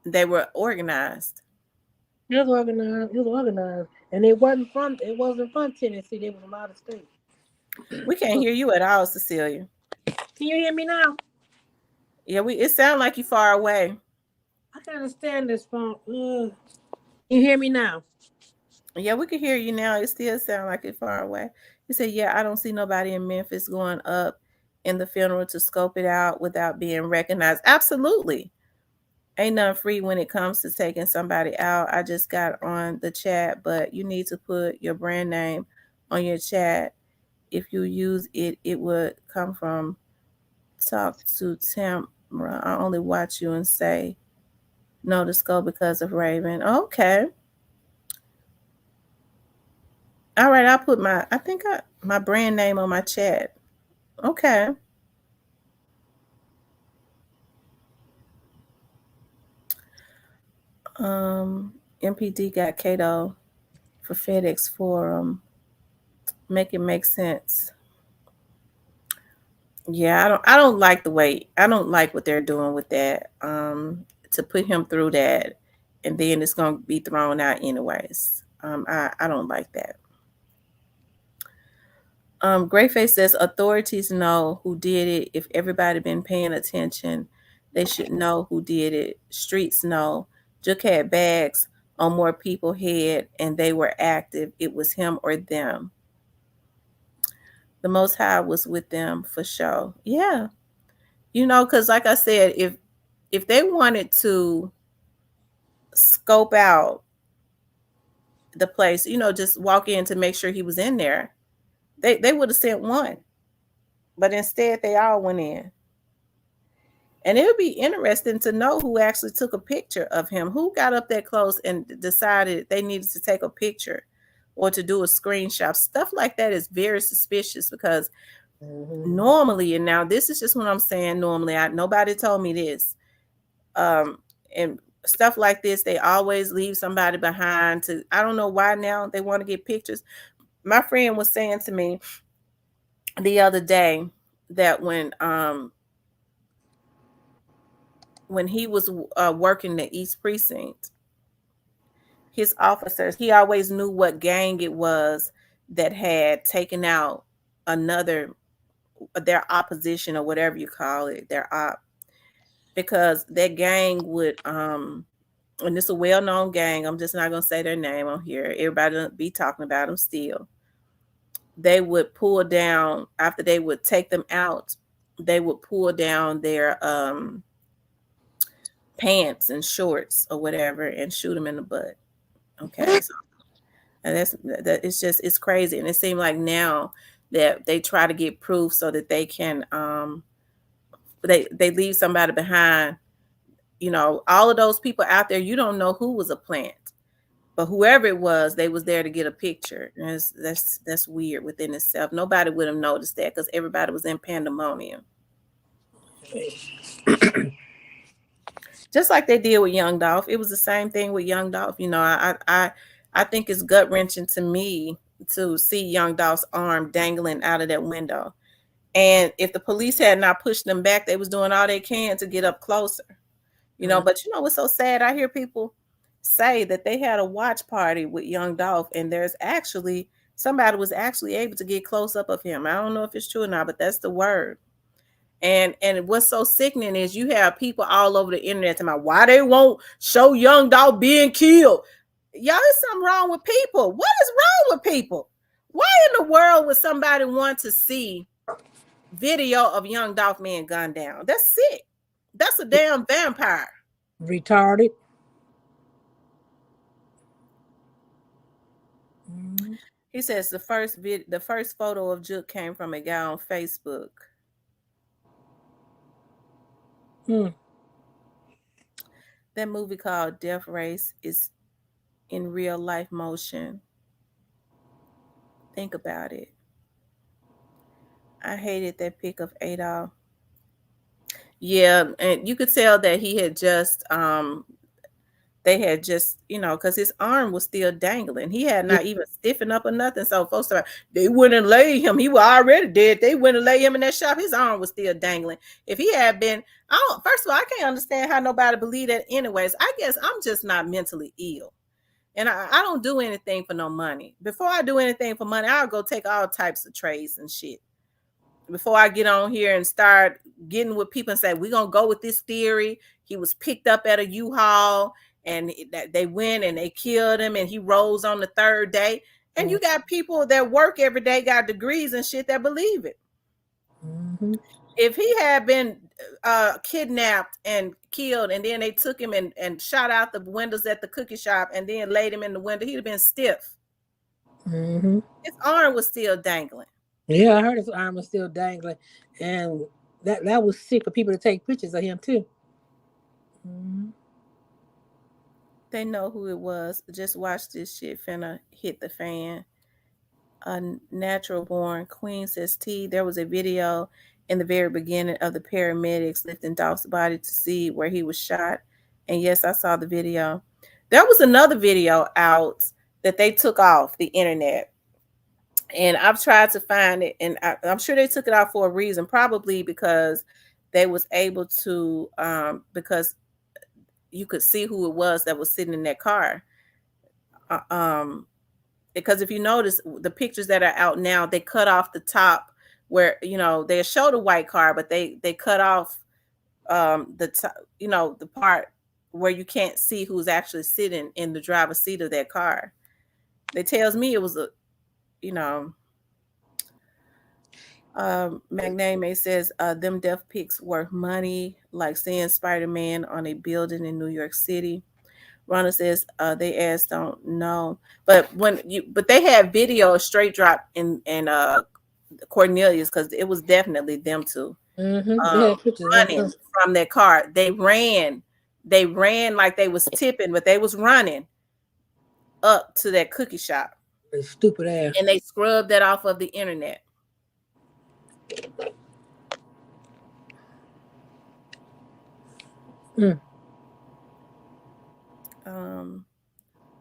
they were organized. It was organized. It was organized, and it wasn't from. It wasn't from Tennessee. They was from out of state. We can't hear you at all, Cecilia. Can you hear me now? Yeah, it sounds like you far away. I can't understand this phone. You hear me now? Yeah, we can hear you now. It still sounds like it far away. You said, "Yeah, I don't see nobody in Memphis going up in the funeral to scope it out without being recognized." Absolutely. Ain't nothing free when it comes to taking somebody out. I just got on the chat, but you need to put your brand name on your chat. If you use it, it would come from talk to Tamra. I only watch you and say no to scope because of Raven. Okay. All right, I'll put my brand name on my chat. Okay. Um, MPD got Cato for FedEx Forum. Make it make sense. Yeah, I don't like what they're doing with that. To put him through that, and then it's gonna be thrown out anyways. I don't like that. Greyface says authorities know who did it. If everybody been paying attention, they should know who did it. Streets know. Jook had bags on more people head and they were active. It was him or them. The Most High was with them for sure. Yeah, because like I said, if they wanted to scope out the place, just walk in to make sure he was in there, they would have sent one. But instead, they all went in. And it would be interesting to know who actually took a picture of him, who got up that close and decided they needed to take a picture or to do a screenshot. Stuff like that is very suspicious because normally, and now this is just what I'm saying, normally, nobody told me this. And stuff like this, they always leave somebody behind to, I don't know why now they want to get pictures. My friend was saying to me the other day that when he was working the East Precinct, his officers, he always knew what gang it was that had taken out another, their opposition or whatever you call it, their op, because that gang would and it's a well-known gang. I'm just not gonna say their name on here. Everybody be talking about them still. They would pull down after they would take them out. They would pull down their pants and shorts or whatever and shoot them in the butt. Okay, so and it's crazy, and it seems like now that they try to get proof so that they can they leave somebody behind. All of those people out there, you don't know who was a plant, but whoever it was, they was there to get a picture. And that's weird within itself. Nobody would have noticed that because everybody was in pandemonium. Just like they did with Young Dolph. It was the same thing with Young Dolph. I think it's gut wrenching to me to see Young Dolph's arm dangling out of that window. And if the police had not pushed them back, they was doing all they can to get up closer. But what's so sad? I hear people say that they had a watch party with Young Dolph, and somebody was actually able to get close up of him. I don't know if it's true or not, but that's the word. And what's so sickening is you have people all over the internet talking about why they won't show Young Dolph being killed. Y'all, there's something wrong with people. What is wrong with people? Why in the world would somebody want to see video of Young Dolph being gunned down? That's sick. That's a damn vampire. Retarded. He says the first photo of Jook came from a guy on Facebook. That movie called Death Race is in real life motion. Think about it. I hated that pic of Adolf. Yeah, and you could tell that he had just they had just, because his arm was still dangling. He had not even stiffened up or nothing. So folks are, they wouldn't lay him. He was already dead. They wouldn't lay him in that shop. His arm was still dangling. If he had been, first of all, I can't understand how nobody believe that anyways. I guess I'm just not mentally ill. And I don't do anything for no money. Before I do anything for money, I'll go take all types of trades and shit. Before I get on here and start getting with people and say, we're going to go with this theory. He was picked up at a U-Haul and they went and they killed him and he rose on the third day. And you got people that work every day, got degrees and shit that believe it. If he had been kidnapped and killed and then they took him and shot out the windows at the cookie shop and then laid him in the window, he'd have been stiff. His arm was still dangling. Yeah, I heard his arm was still dangling. And that was sick for people to take pictures of him too. They know who it was. Just watch this shit finna hit the fan. A natural born queen says T. There was a video in the very beginning of the paramedics lifting Dolph's body to see where he was shot. And yes, I saw the video. There was another video out that they took off the internet. And I've tried to find it, and I'm sure they took it out for a reason, probably because they was able to, because you could see who it was that was sitting in that car. because if you notice the pictures that are out now, they cut off the top where they show the white car, but they cut off the top, the part where you can't see who's actually sitting in the driver's seat of that car. It tells me it was a, you know, Magname says, them death pics worth money, like seeing Spider-Man on a building in New York City. Rhonda says, they asked, don't know. But they had video straight drop in Cornelius, because it was definitely them two They had pictures of running them. from their car. They ran like they was tipping, but they was running up to that cookie shop. They stupid ass. And they scrubbed that off of the internet. They're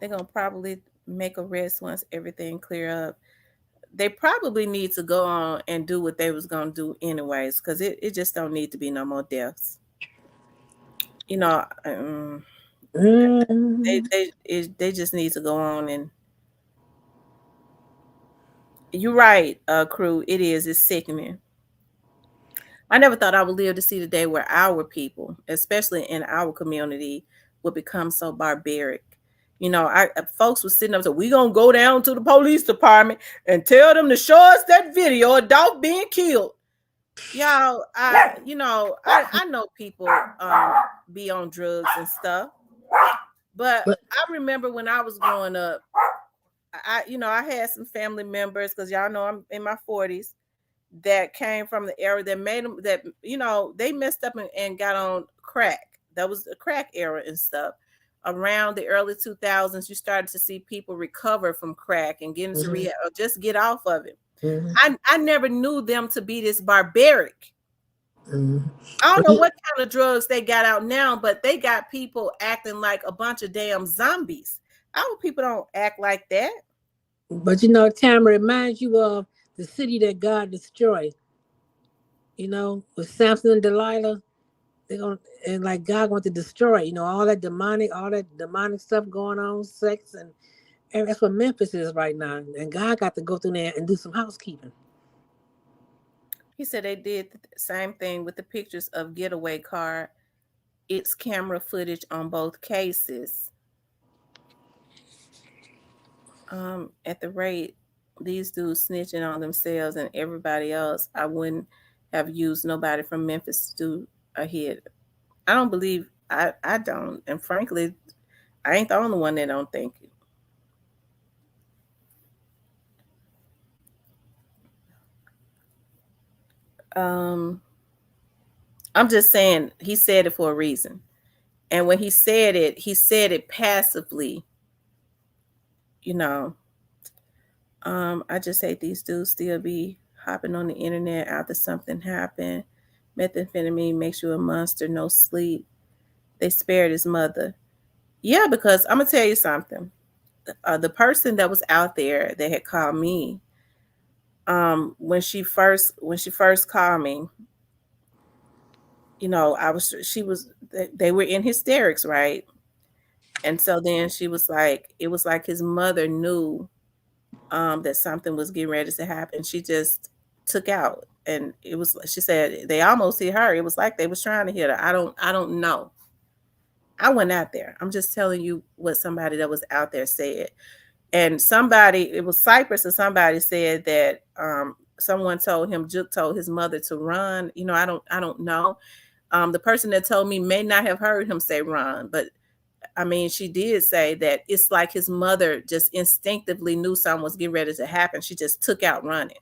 gonna probably make arrests once everything clear up. They probably need to go on and do what they was gonna do anyways, because it just don't need to be no more deaths. They just need to go on. And you're right, crew. It's sickening. I never thought I would live to see the day where our people, especially in our community, would become so barbaric. Folks were sitting up and said, we gonna go down to the police department and tell them to show us that video of dog being killed. Y'all, I know people be on drugs and stuff, but I remember when I was growing up, I had some family members, because y'all know I'm in my 40s, that came from the era that made them, that they messed up and got on crack. That was the crack era and stuff. Around the early 2000s, you started to see people recover from crack and get into rehab, or just get off of it. I never knew them to be this barbaric. I don't know what kind of drugs they got out now, but they got people acting like a bunch of damn zombies. Our people don't act like that. But Tamara, reminds you of the city that God destroyed. With Samson and Delilah, and like God wants to destroy. All that demonic stuff going on, sex and that's what Memphis is right now. And God got to go through there and do some housekeeping. He said they did the same thing with the pictures of getaway car. It's camera footage on both cases. At the rate these dudes snitching on themselves and everybody else, I wouldn't have used nobody from Memphis to do a hit. I don't believe, I don't. And frankly, I ain't the only one that don't think it. I'm just saying, he said it for a reason. And when he said it passively. I just hate these dudes still be hopping on the internet after something happened. Methamphetamine makes you a monster, no sleep. They spared his mother. Yeah, because I'm gonna tell you something. The person that was out there that had called me, when she first called me, they were in hysterics, right? And so then she was like, it was like his mother knew that something was getting ready to happen. She just took out, and she said they almost hit her. It was like they was trying to hit her. I don't know. I went out there. I'm just telling you what somebody that was out there said. And it was Cypress, or somebody said that someone told him, Jook told his mother to run. I don't know. The person that told me may not have heard him say run, but I mean, she did say that it's like his mother just instinctively knew something was getting ready to happen. She just took out running.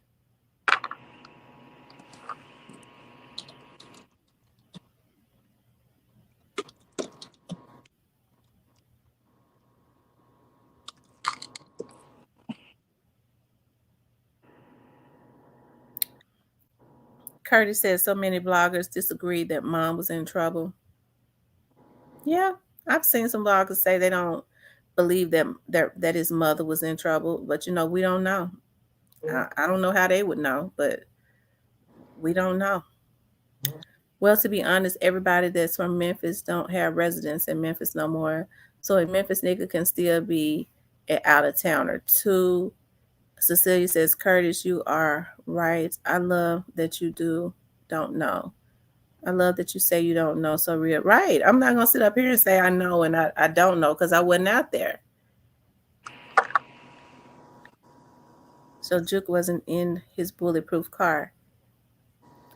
Curtis says so many bloggers disagree that mom was in trouble. Yeah, I've seen some bloggers say they don't believe that his mother was in trouble, but we don't know. I don't know how they would know, but we don't know. Well, to be honest, everybody that's from Memphis don't have residence in Memphis no more. So a Memphis nigga can still be an out of towner. Two, Cecilia says, Curtis, you are right. I love that you don't know. I love that you say you don't know. So real. Right. I'm not going to sit up here and say I know and I don't know because I wasn't out there. So Jook wasn't in his bulletproof car.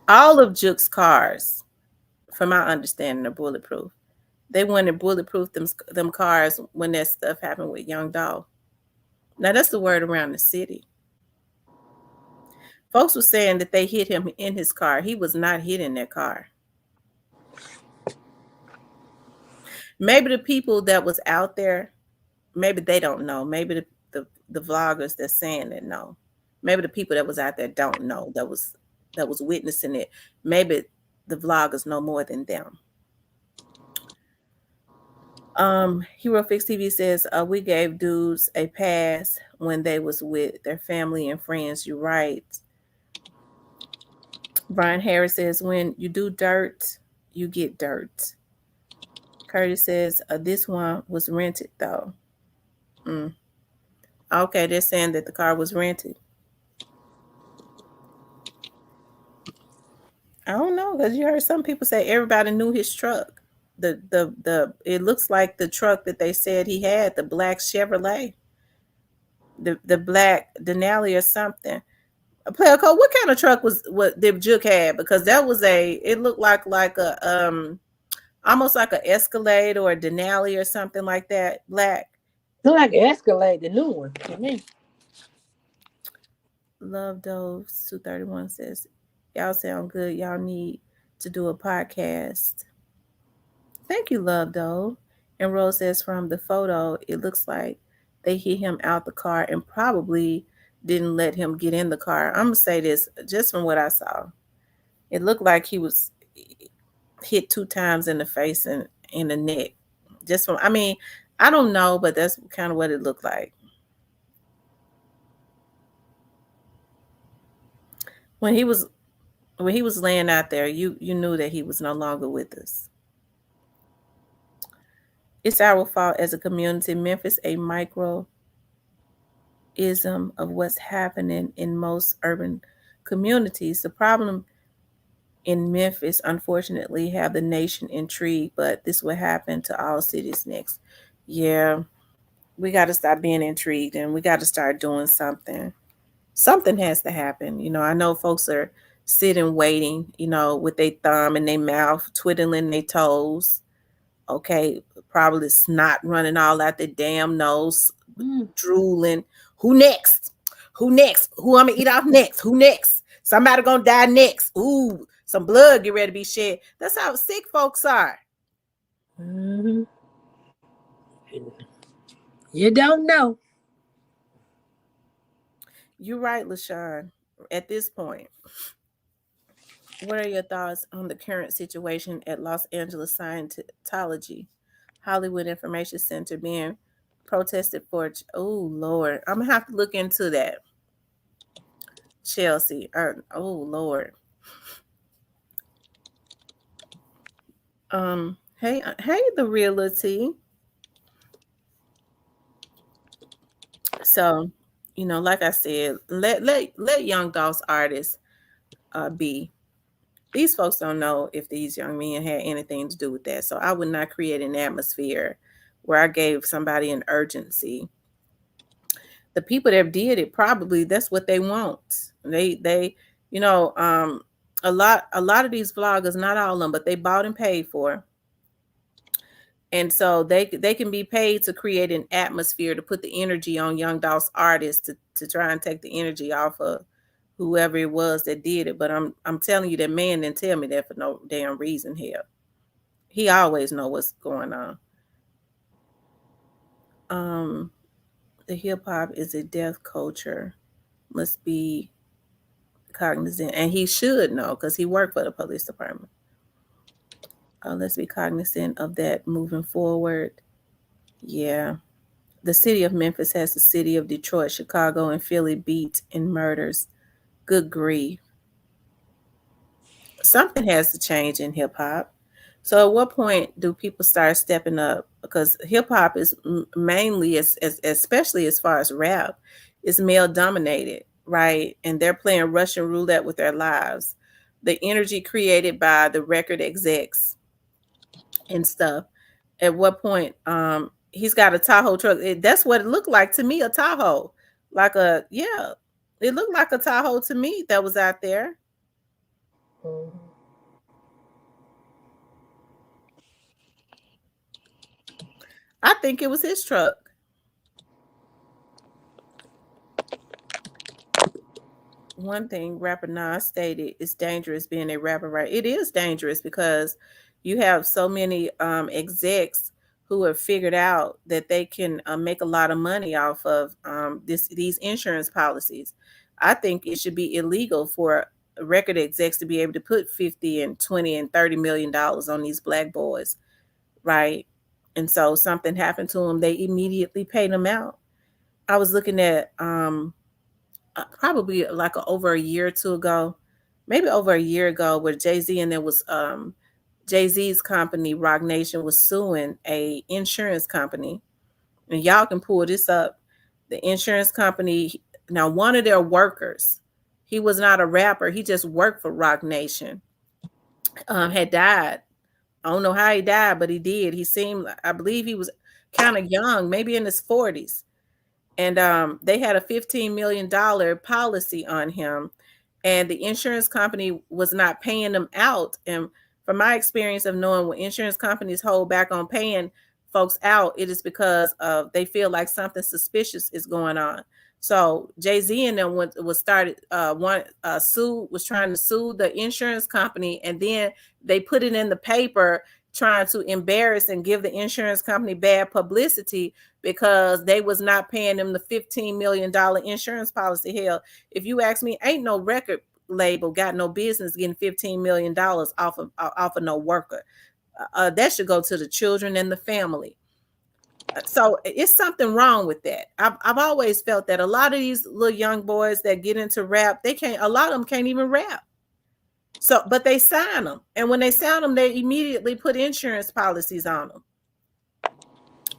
All of Jook's cars, from my understanding, are bulletproof. They wanted to bulletproof them cars when that stuff happened with Young Dog. Now that's the word around the city. Folks were saying that they hit him in his car. He was not hit in that car. Maybe the people that was out there, maybe they don't know. Maybe the vloggers that's saying that know. Maybe the people that was out there don't know that was witnessing it. Maybe the vloggers know more than them. Hero Fix TV says, we gave dudes a pass when they was with their family and friends. You're right. Brian Harris says, when you do dirt, you get dirt. Curtis says, this one was rented though. Okay, they're saying that the car was rented. I don't know, because you heard some people say everybody knew his truck. The it looks like the truck that they said he had, the black Chevrolet, the black Denali or something. A player code. What kind of truck was what did Jook had? Because that was it looked like a almost like a Escalade or a Denali or something like that. Black. Look like Escalade, the new one to me. Love Doves 231 says, y'all sound good. Y'all need to do a podcast. Thank you, Love Dove. And Rose says, from the photo, it looks like they hit him out the car and probably didn't let him get in the car. I'm gonna say this just from what I saw. It looked like he was hit 2 times in the face and in the neck. Just from, I mean, I don't know, but that's kind of what it looked like. When he was laying out there, you knew that he was no longer with us. It's our fault as a community. Memphis, a microism of what's happening in most urban communities. The problem in Memphis, unfortunately, have the nation intrigued, but this will happen to all cities next. Yeah, we got to stop being intrigued and we got to start doing something. Something has to happen. I know folks are sitting waiting, with their thumb in their mouth, twiddling their toes. Okay, probably snot running all out their damn nose, drooling. Who next? Who next? Who I'm gonna eat off next? Who next? Somebody gonna die next. Ooh, some blood get ready to be shed. That's how sick folks are. Mm-hmm. You don't know. You're right, LaShawn. At this point, what are your thoughts on the current situation at Los Angeles Scientology Hollywood Information Center being protested for? Oh Lord, I'm gonna have to look into that. Chelsea. Oh Lord. Hey, the realty. So, like I said, let Young Dolph's artists be. These folks don't know if these young men had anything to do with that. So I would not create an atmosphere where I gave somebody an urgency. The people that did it, probably that's what they want. They a lot of these vloggers, not all of them, but they bought and paid for. And so they can be paid to create an atmosphere to put the energy on Young Dolph's artists to try and take the energy off of whoever it was that did it. But I'm telling you, that man didn't tell me that for no damn reason. Here, he always know what's going on. The hip hop is a death culture. Must be cognizant, and he should know because he worked for the police department. Let's be cognizant of that moving forward. Yeah. The city of Memphis has the city of Detroit, Chicago, and Philly beat in murders. Good grief. Something has to change in hip hop. So, at what point do people start stepping up? Because hip hop is mainly, especially as far as rap, is male dominated, right? And they're playing Russian roulette with their lives. The energy created by the record execs and stuff. At what point, he's got a Tahoe truck. That's what it looked like to me, a Tahoe, like a yeah, it looked like a Tahoe to me that was out there. Mhm. I think it was his truck. One thing rapper Nas stated, it's dangerous being a rapper, right? It is dangerous because you have so many execs who have figured out that they can make a lot of money off of these insurance policies. I think it should be illegal for record execs to be able to put 50 and 20 and 30 million dollars on these black boys, right? And so something happened to them, they immediately paid them out. I was looking at probably like over a year or two ago, maybe over a year ago, where Jay Z and there was Jay Z's company Rock Nation was suing a insurance company, and y'all can pull this up. The insurance company, now one of their workers, he was not a rapper, he just worked for Rock Nation, had died. I don't know how he died, but he did. He seemed, I believe he was kind of young, maybe in his 40s, and they had a $15 million policy on him, and the insurance company was not paying them out. And from my experience of knowing, when insurance companies hold back on paying folks out, it is because of they feel like something suspicious is going on. So Jay-Z and them was started one sue was trying to sue the insurance company, and then they put it in the paper trying to embarrass and give the insurance company bad publicity because they was not paying them the $15 million insurance policy. Hell, if you ask me, ain't no record label got no business getting $15 million off of no worker. That should go to the children and the family. So it's something wrong with that. I've always felt that a lot of these little young boys that get into rap, they can't. A lot of them can't even rap. So, but they sign them, and when they sign them, they immediately put insurance policies on them,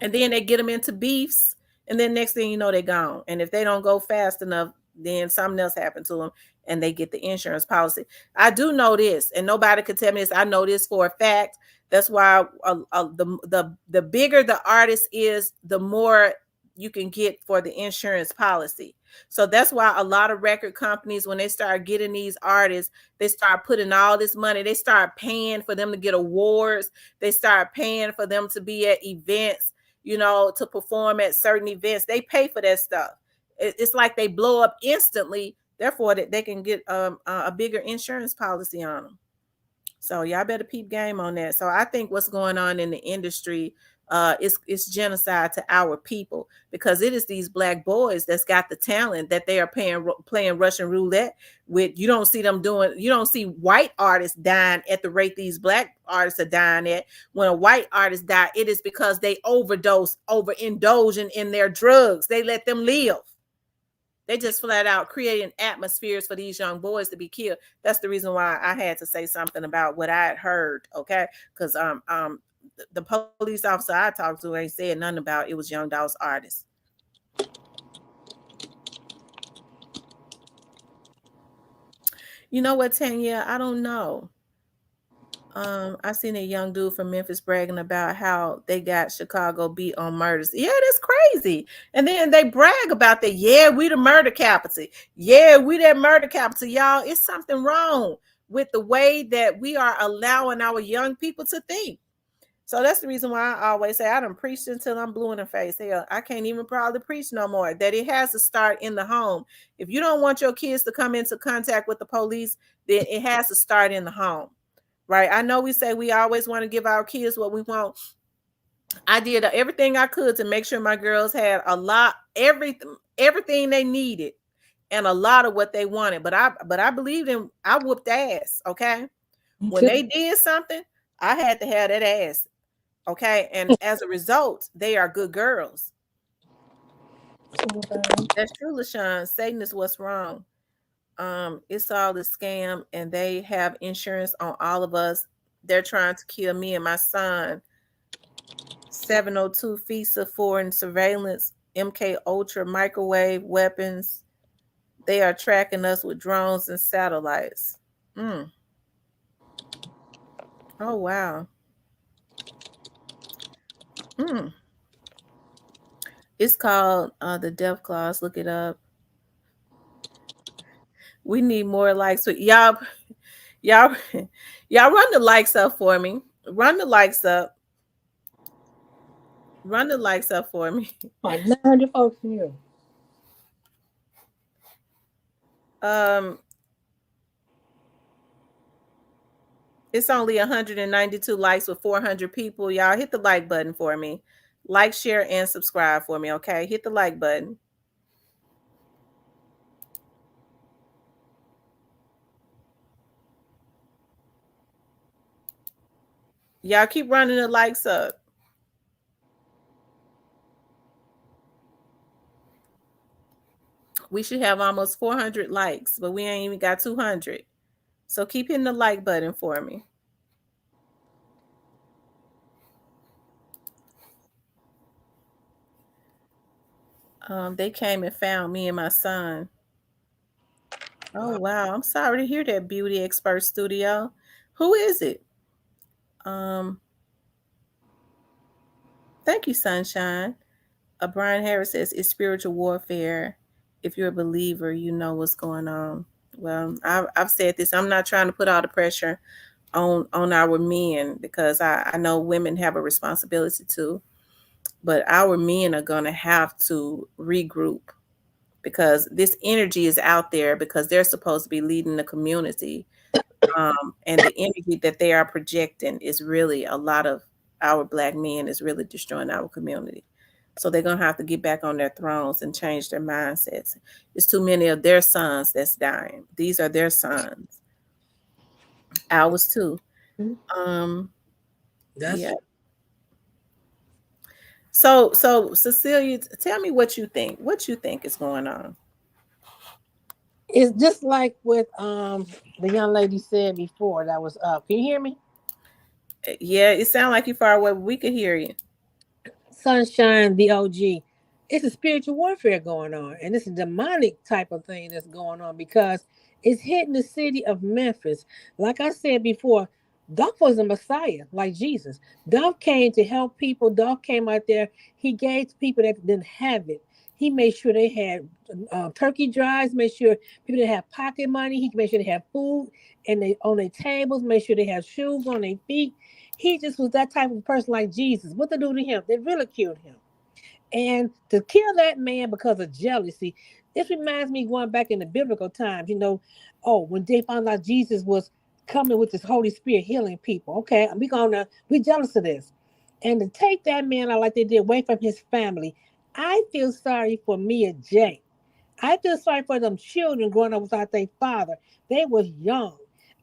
and then they get them into beefs, and then next thing you know, they're gone. And if they don't go fast enough, then something else happened to them, and they get the insurance policy. I do know this, and nobody could tell me this. I know this for a fact. That's why the bigger the artist is, the more you can get for the insurance policy. So that's why a lot of record companies, when they start getting these artists, they start putting all this money. They start paying for them to get awards. They start paying for them to be at events, to perform at certain events. They pay for that stuff. It's like they blow up instantly. Therefore, that they can get a bigger insurance policy on them. So y'all better peep game on that. So I think what's going on in the industry is genocide to our people, because it is these black boys that's got the talent that they are playing Russian roulette with. You don't see them doing. You don't see white artists dying at the rate these black artists are dying at. When a white artist die, it is because they overindulge in their drugs. They let them live. They just flat out creating atmospheres for these young boys to be killed. That's the reason why I had to say something about what I had heard, okay? Because the police officer I talked to ain't said nothing about it was Young Dolph's artist. You know what, Tanya? I don't know. I seen a young dude from Memphis bragging about how they got Chicago beat on murders. Yeah, that's crazy. And then they brag about that. Yeah, we the murder capital. Yeah, we that murder capital, y'all. It's something wrong with the way that we are allowing our young people to think. So that's the reason why I always say I done preached until I'm blue in the face. Hell, I can't even probably preach no more. That it has to start in the home. If you don't want your kids to come into contact with the police, then it has to start in the home. Right? I know we say we always want to give our kids what we want. I did everything I could to make sure my girls had everything they needed, and a lot of what they wanted. But I believed in, I whooped ass. Okay, Me when too. they did something, I had to have that ass. Okay, and as a result, they are good girls. That's true, LaShawn. Satan is what's wrong. It's all a scam, and they have insurance on all of us. They're trying to kill me and my son. 702 FISA foreign surveillance, MK Ultra microwave weapons. They are tracking us with drones and satellites. Mm. Oh wow. Mm. It's called the Death Clause. Look it up. We need more likes. So y'all, y'all run the likes up for me. Run the likes up. Run the likes up for me. Like 900 folks here. Um, it's only 192 likes with 400 people. Y'all hit the like button for me. Like, share, and subscribe for me. Okay, hit the like button. Y'all keep running the likes up. We should have almost 400 likes, but we ain't even got 200. So keep hitting the like button for me. They came and found me and my son. Oh wow, I'm sorry to hear that, Beauty Expert Studio. Who is it? Um, Thank you, Sunshine. Brian Harris says it's spiritual warfare. If you're a believer, you know what's going on. Well, I've said this. I'm not trying to put all the pressure on our men because I know women have a responsibility too, but our men are gonna have to regroup because this energy is out there because they're supposed to be leading the community. And the energy that they are projecting is really a lot of our black men is really destroying our community. So they're gonna have to get back on their thrones and change their mindsets. It's too many of their sons that's dying. These are their sons. Ours too. Um, That's yeah. So Cecilia, tell me what you think. What you think is going on? it's just like what the young lady said before that was up. Can you hear me? Yeah, it sounds like you far away, but we could hear you. Sunshine, the OG. It's a spiritual warfare going on, and it's a demonic type of thing that's going on because it's hitting the city of Memphis. Like I said before, Dolph was a Messiah, like Jesus. Dolph came to help people. Dolph came out there. He gave to people that didn't have it. He made sure they had turkey drives. Made sure people that had pocket money. He made sure they had food and they on their tables. Made sure they had shoes on their feet. He just was that type of person like Jesus. What they do to him? They ridiculed him. And to kill that man because of jealousy, this reminds me going back in the biblical times, oh, when they found out Jesus was coming with his Holy Spirit healing people. Okay, we jealous of this. And to take that man out like they did away from his family, I feel sorry for Mia J. I feel sorry for them children growing up without their father. They was young.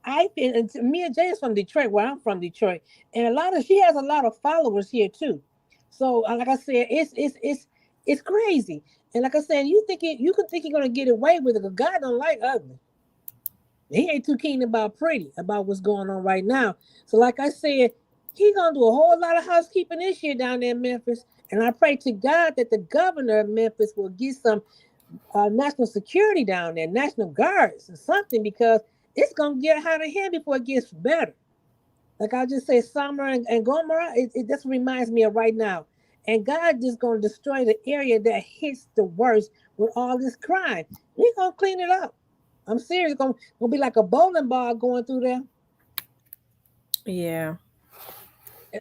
I feel, and Mia J is from Detroit, where I'm from, Detroit, and she has a lot of followers here too. So, like I said, it's crazy. And like I said, you could think you're gonna get away with it, but God don't like ugly. He ain't too keen about pretty, about what's going on right now. So, like I said, he gonna do a whole lot of housekeeping this year down there in Memphis. And I pray to God that the governor of Memphis will get some national security down there, national guards or something, because it's gonna get out of hand before it gets better. Like I just said, Summer and Gomorrah, it just reminds me of right now. And God just gonna destroy the area that hits the worst with all this crime. We gonna clean it up. I'm serious. It's gonna be like a bowling ball going through there. Yeah.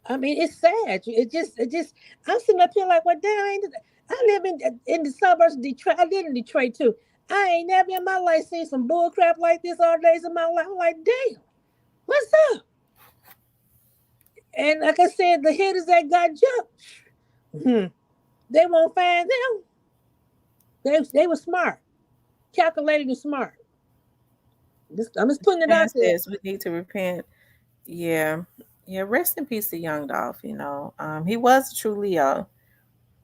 I mean, it's sad. It just. I'm sitting up here like, well, damn, I live in the suburbs of Detroit. I live in Detroit too. I ain't never in my life seen some bull crap like this all days of my life. I'm like, damn, what's up? And like I said, the hitters that got jumped, they won't find them. They were smart, calculated and smart. I'm just putting it Man out there. says we need to repent. Yeah. Yeah. Rest in peace to Young Dolph. He was a true Leo.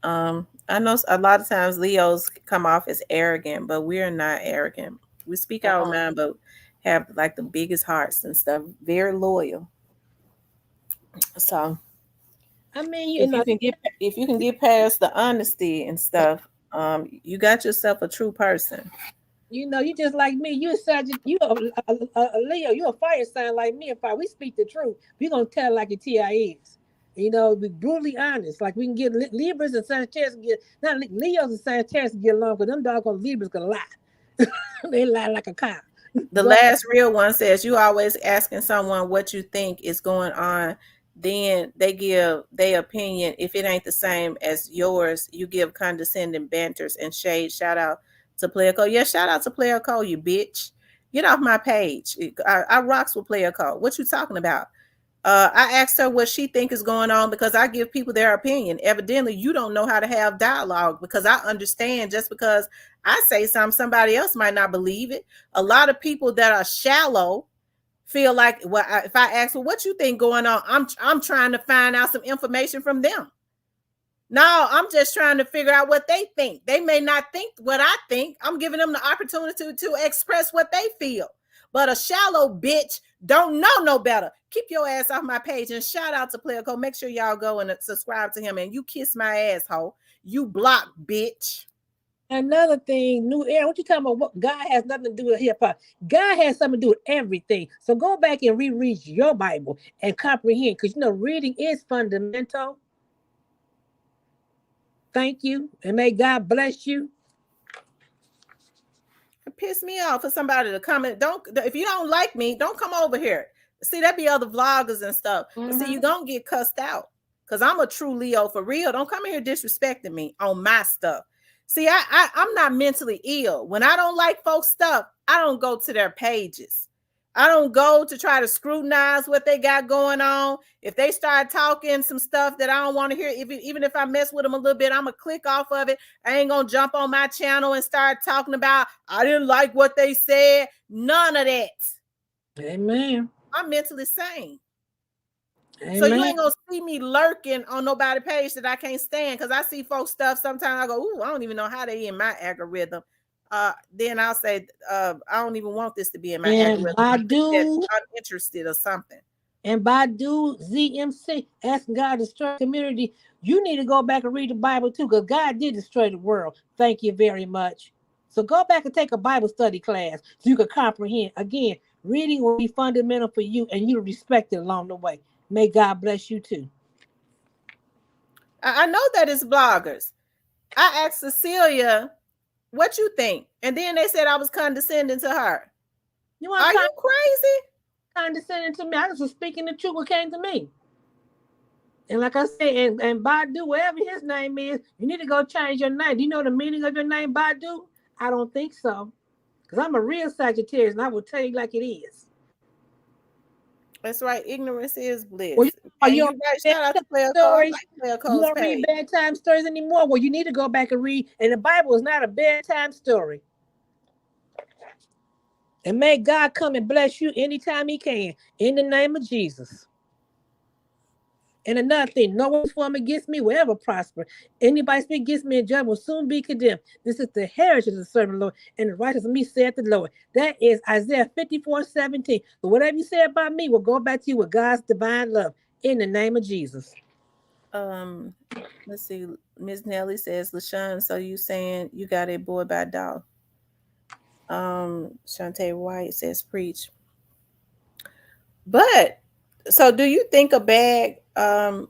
I know a lot of times Leos come off as arrogant, but we're not arrogant. We speak our Uh-uh. mind, but have like the biggest hearts and stuff. Very loyal. So I mean, you know, if you can get past the honesty and stuff, you got yourself a true person. you just like me. You a Sagittarius, you a Leo. You a fire sign like me. If we speak the truth, we gonna tell like it is. You know, be brutally honest. Like we can get Libras and Sagittarius get not Leos and Sagittarius get along, because them doggone Libras can lie. They lie like a cow. The But last real one says you always asking someone what you think is going on, then they give their opinion. If it ain't the same as yours, you give condescending banters and shade. Shout out to Player Code. Yeah, shout out to Player Code, you bitch. Get off my page. I rocks with Player Code. What you talking about? I asked her what she think is going on because I give people their opinion. Evidently, you don't know how to have dialogue, because I understand just because I say something, somebody else might not believe it. A lot of people that are shallow feel like, well, if I ask, well, what you think going on, I'm trying to find out some information from them. No, I'm just trying to figure out what they think. They may not think what I think. I'm giving them the opportunity to express what they feel. But a shallow bitch don't know no better. Keep your ass off my page, and shout out to Player Code. Make sure y'all go and subscribe to him, and you kiss my asshole. You block, bitch. another thing, new era. What you talking about? What God has nothing to do with hip hop. God has something to do with everything. So go back and reread your Bible and comprehend, because you know reading is fundamental. Thank you, and may God bless you. It pissed me off for somebody to comment. Don't, if you don't like me, don't come over here. See, that be other vloggers and stuff. But see, you don't get cussed out, because I'm a true Leo for real. Don't come in here disrespecting me on my stuff. See, I'm not mentally ill. When I don't like folks' stuff, I don't go to their pages. I don't go to try to scrutinize what they got going on. If they start talking some stuff that I don't want to hear, even if I mess with them a little bit, I'm going to click off of it. I ain't going to jump on my channel and start talking about, I didn't like what they said. None of that. Amen. I'm mentally sane. Amen. So you ain't gonna see me lurking on nobody page that I can't stand, because I see folks stuff sometimes. I go, ooh, I don't even know how they in my algorithm. Then I'll say, I don't even want this to be in my And algorithm. Badu, I'm interested or something. and Badu, ZMC, asking God to destroy the community. You need to go back and read the Bible too, because God did destroy the world. Thank you very much. So go back and take a Bible study class so you can comprehend. Again, reading will be fundamental for you, and you respect it along the way. May God bless you too. I know that it's bloggers. I asked Cecilia, what you think? And then they said I was condescending to her. You want Are you crazy? condescending to me? I was speaking the truth what came to me. And like I said, and Badu, whatever his name is, you need to go change your name. Do you know the meaning of your name, Badu? I don't think so. Because I'm a real Sagittarius, and I will tell you like it is. That's right. Ignorance is Well, bliss. are And you you right. Shout out to Player Code. I stories? like Player You Code's don't read page. bedtime stories anymore? Well, you need to go back and read. And the Bible is not a bedtime story. And may God come and bless you anytime He can. In the name of Jesus. And another thing, no one form against me will ever prosper. Anybody speak against me in judgment will soon be condemned. This is the heritage of the servant of the Lord, and the righteous of me saith the Lord. That is Isaiah 54:17. But whatever you say about me will go back to you with God's divine love. In the name of Jesus. Um, let's see. Miss Nelly says, LaShawn, so you saying you got a boy by dog? Shantae White says, preach. But so do you think a bag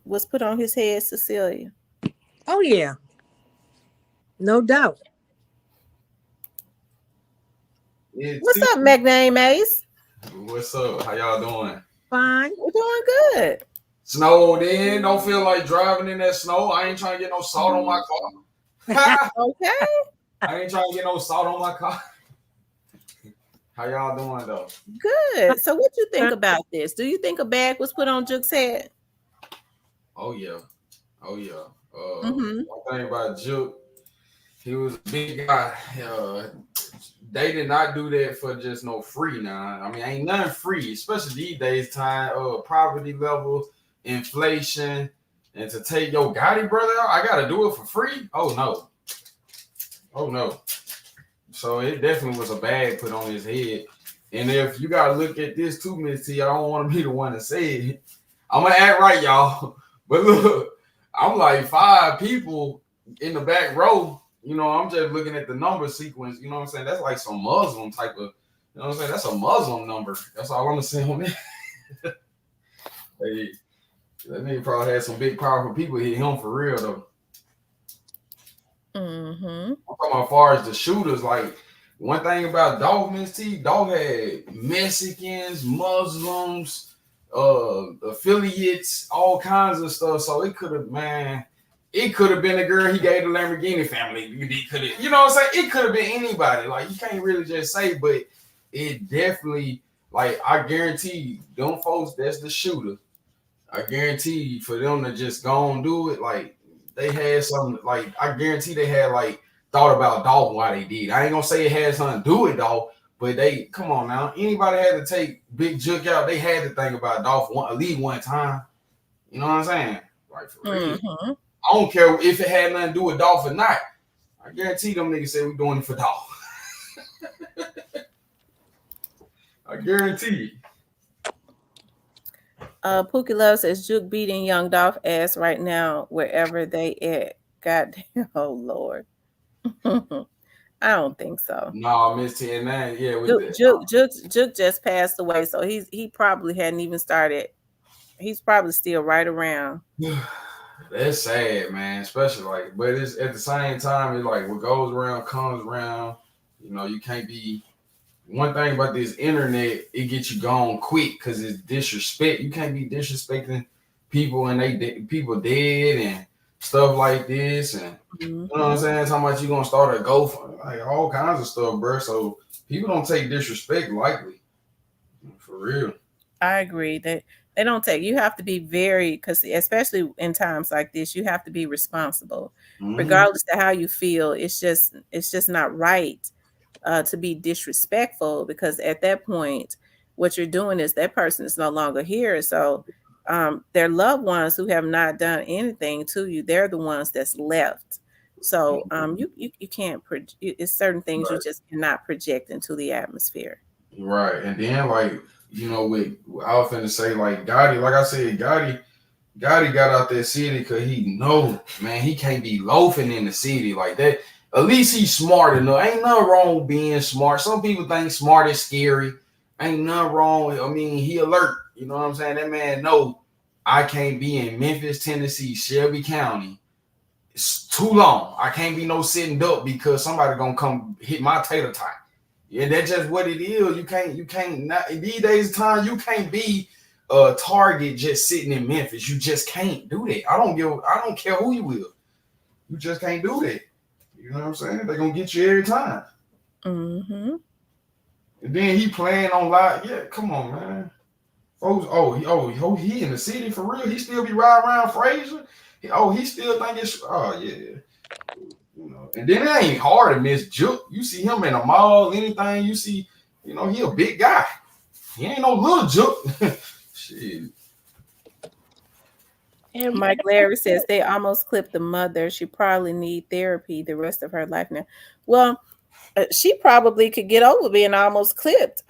was put on his head, Cecilia? Oh yeah, no doubt. What's up, McName Ace? What's up? How y'all doing? Fine. We're doing good. Snowed in. Don't feel like driving in that snow. I ain't trying to get no salt on my car. Okay. I ain't trying to get no salt on my car. How y'all doing though? Good. So what you think about this? Do you think a bag was put on Jook's head? Oh yeah. Oh yeah. Mm-hmm. One thing about Jook, he was a big guy. They did not do that for just no free now. I mean, ain't nothing free, especially these days time, poverty level, inflation, and to take your Gotti brother out, I gotta do it for free. Oh no. Oh no. So it definitely was a bag put on his head. And if you gotta look at this too, Miss T, I don't want to be the one to say it. I'm gonna act right, y'all. But look, I'm like 5 people in the back row. You know, I'm just looking at the number sequence. You know what I'm saying? That's like some Muslim type of. You know what I'm saying? That's a Muslim number. That's all I'm gonna say on that. Hey, that nigga probably had some big powerful people hit him for real though. Mm-hmm. I'm talking about as far as the shooters, like one thing about Dog Miss T, Dog had Mexicans, Muslims, affiliates, all kinds of stuff. So it could have, man, it could have been the girl he gave the Lamborghini family. It could have, you know what I'm saying? It could have been anybody. Like you can't really just say, but it definitely, like I guarantee them folks, that's the shooter. I guarantee for them to just go and do it, like they had something, like I guarantee they had like thought about Dolph why they did. I ain't gonna say it had something to do with Dolph, but they come on now. Anybody had to take Big Jook out, they had to think about Dolph at least one time. You know what I'm saying? Like for real. Mm-hmm. I don't care if it had nothing to do with Dolph or not. I guarantee them niggas say we're doing it for Dolph. I guarantee. Pookie Love says Juke beating Young Dolph ass right now wherever they at. Goddamn, oh Lord. I don't think so. No, Miss 10-9, yeah, with Juke just passed away, so he probably hadn't even started. He's probably still right around. That's sad, man. Especially like, but it's at the same time, it's like what goes around comes around. You know, you can't be. One thing about this internet, it gets you gone quick because it's disrespect. You can't be disrespecting people and people dead and stuff like this. And you know what I'm saying? Talking about you gonna start a GoFundMe, like all kinds of stuff, bro. So people don't take disrespect lightly, for real. I agree that they don't take. You have to be very, because especially in times like this, you have to be responsible, regardless of how you feel. It's just not right to be disrespectful, because at that point, what you're doing is that person is no longer here. So their loved ones who have not done anything to you, they're the ones that's left. So you can't. It's certain things you just cannot project into the atmosphere. Right, and then like you know, I was finna say like Gotti, like I said, Gotti got out that city because he know, man, he can't be loafing in the city like that. At least he's smart enough. Ain't nothing wrong with being smart. Some people think smart is scary. Ain't nothing wrong with, I mean, he alert. You know what I'm saying? That man know I can't be in Memphis, Tennessee, Shelby County. It's too long. I can't be no sitting duck because somebody gonna come hit my tater tot. Yeah, that's just what it is. You can't not these days time, you can't be a target just sitting in Memphis. You just can't do that. I don't care who you will. You just can't do that. You know what I'm saying? They're gonna get you every time. Mm-hmm. And then he playing on live. Yeah, come on, man. Folks, he in the city for real. He still be riding around Fraser. He still think it's yeah. You know, and then it ain't hard to miss Jook. You see him in a mall, anything you see, you know, he a big guy. He ain't no little Jook. Shit. And Mike Larry says they almost clipped the mother. She probably need therapy the rest of her life now. Well, she probably could get over being almost clipped.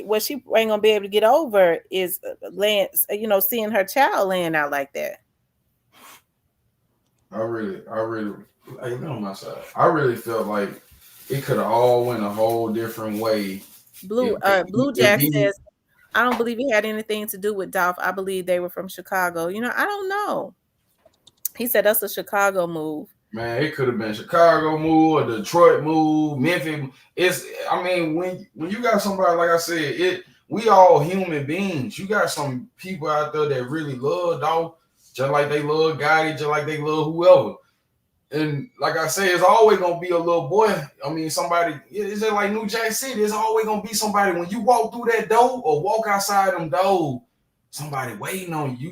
What she ain't gonna be able to get over is seeing her child laying out like that. I really, like, on my side. I really felt like it could have all went a whole different way. Blue Jack says, I don't believe it had anything to do with Dolph. I believe they were from Chicago. You know, I don't know. He said that's a Chicago move. Man, it could have been Chicago move or Detroit move, Memphis. I mean, when you got somebody, like I said, we all human beings. You got some people out there that really love Dolph, just like they love Gotti, just like they love whoever. And like I said, it's always gonna be a little boy. I mean, somebody. It's just like New Jack City. It's always gonna be somebody when you walk through that door or walk outside them door. Somebody waiting on you.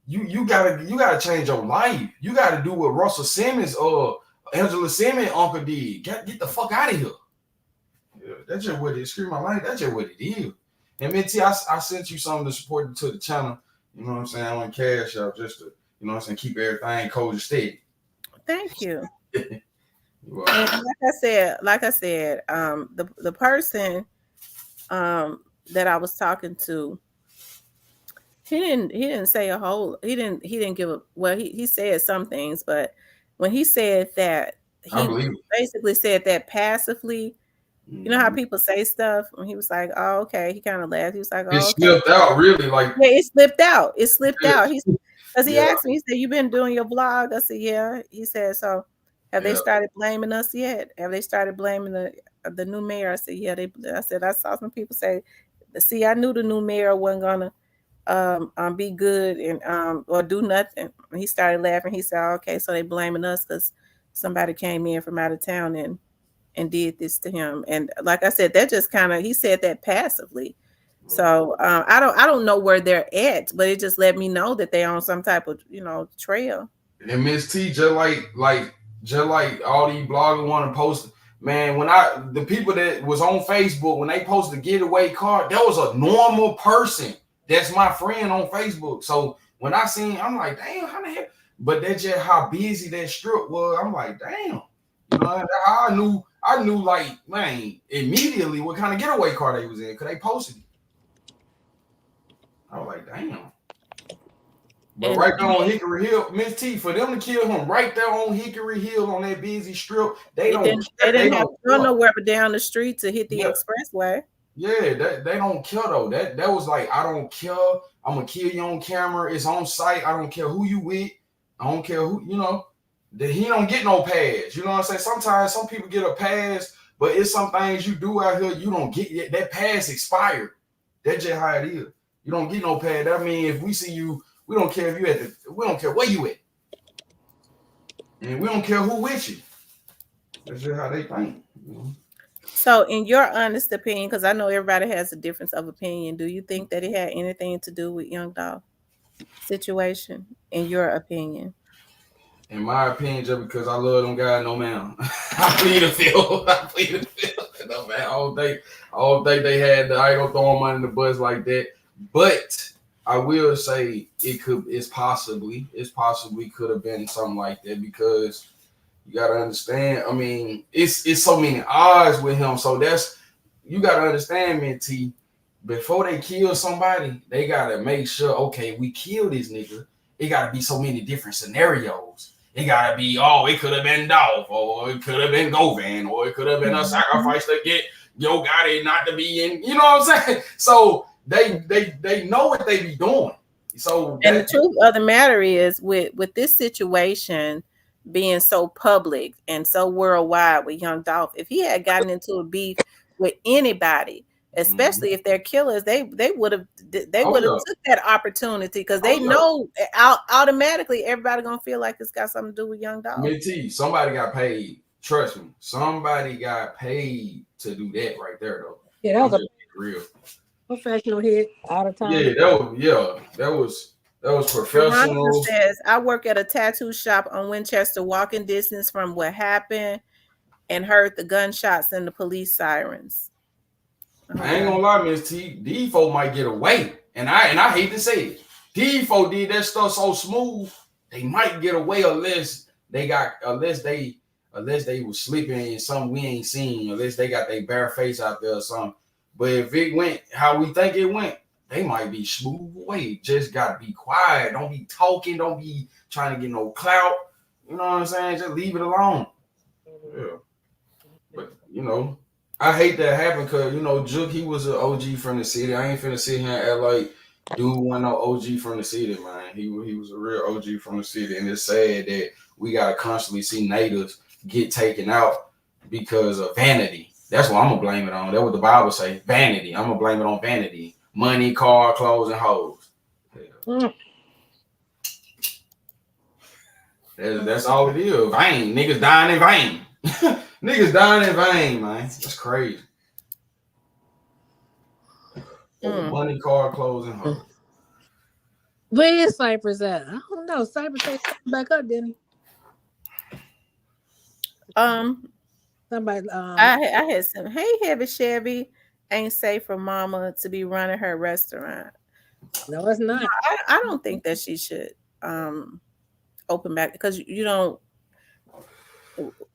You gotta change your life. You gotta do what Russell Simmons or Angela Simmons uncle did. Get the fuck out of here. Yeah, that's just what it. Scream my life. That's just what it is. And Minty, I sent you something to support you to the channel. You know what I'm saying? On Cash App just to, you know what I'm saying, keep everything cold and steady. Thank you. And like I said, the person that I was talking to, He didn't say a whole. He didn't give a. Well, he said some things, but when he said that, I he believe it. basically said that passively. You know how Mhm. people say stuff? When he was like, "Oh, okay," he kind of laughed. He was like, It "Oh, okay." slipped out really like Yeah, it slipped out. It slipped yeah, out. He's because he yeah, asked me. He said, "You been doing your blog?" I said, "Yeah." He said, "So, have they yeah. started blaming us yet? Have they started blaming the new mayor?" I said, "Yeah." I said, "I saw some people say, see, I knew the new mayor wasn't gonna be good and or do nothing." He started laughing. He said, "Okay, so they blaming us because somebody came in from out of town and did this to him." And like I said, that just kind of he said that passively. So I don't know where they're at, but it just let me know that they're on some type of trail. And Miss T, just like all these bloggers want to post, man. The people that was on Facebook when they posted the getaway car, that was a normal person. That's my friend on Facebook. So when I seen, I'm like, damn, how the hell? But that's just how busy that strip was. I'm like, damn. You know, I knew like, man, immediately what kind of getaway car they was in because they posted it. I was like, damn. But And right there on Hickory Hill, Miss T, for them to kill him right there on Hickory Hill on that busy strip, they it don't didn't they care. They didn't have don't to go care. nowhere but down the street to hit the Yeah, expressway. yeah, they don't care though. That was like, I don't care. I'm gonna kill you on camera. It's on site. I don't care who you with. I don't care who, that he don't get no pass. You know what I'm saying? Sometimes some people get a pass, but it's some things you do out here, you don't get that pass expired. That's just how it is. You don't get no pass. That means if we see you, we don't care if you we don't care where you at. And we don't care who with you. That's just how they think. So, in your honest opinion, because I know everybody has a difference of opinion, do you think that it had anything to do with Young Dolph situation? In your opinion, In my opinion, just because I love them guys, no man. I plead the field. I plead the field. No man. I don't think they had. I ain't gonna throw them under the bus like that. But I will say it's possibly could have been something like that because you gotta understand. I mean, it's so many odds with him. So you gotta understand, man. T. Before they kill somebody, they gotta make sure. Okay, we kill this nigga. It gotta be so many different scenarios. It gotta be, it could have been Dolph, or it could have been Govan, or it could have been a sacrifice to get Yo Gotti not to be in. You know what I'm saying? So they know what they be doing. So and the that truth of the matter is, with this situation being so public and so worldwide with Young Dolph, if he had gotten into a beef with anybody, especially if they're killers, they would have oh yeah, took that opportunity because oh they yeah. know automatically everybody gonna feel like it's got something to do with Young Dolph. Me too. Somebody got paid. Trust me. Somebody got paid to do that right there, though. Yeah, that I'm was a just being real. professional hit out of Yeah, time. that was Veronica professional. says, I work at a tattoo shop on Winchester, walking distance from what happened, and heard the gunshots and the police sirens. I ain't Okay. gonna lie, Miss T. These folk might get away, and I hate to say it. These folk did that stuff so smooth. They might get away unless they was sleeping in something we ain't seen, unless they got their bare face out there or something. But if it went how we think it went, they might be smooth away. Just gotta be quiet. Don't be talking. Don't be trying to get no clout. You know what I'm saying? Just leave it alone. Yeah. But I hate that happen because Jook, he was an OG from the city. I ain't finna sit here and act like dude wasn't no OG from the city, man. He was a real OG from the city, and it's sad that we gotta constantly see natives get taken out because of vanity. That's what I'm gonna blame it on. That's what the Bible say, vanity. I'm gonna blame it on vanity, money, car, clothes, and hoes. Mm. That's all it is. Vain. Niggas dying in vain. Niggas dying in vain, man. That's crazy. Over Mm. money, car, clothes, and hoes. Where is Cypress at? I don't know. Cypress ain't back up, didn't he? Um, Somebody I had some. Hey, Heavy Chevy, ain't safe for Mama to be running her restaurant. no, it's not. I don't think that she should um open back because you don't.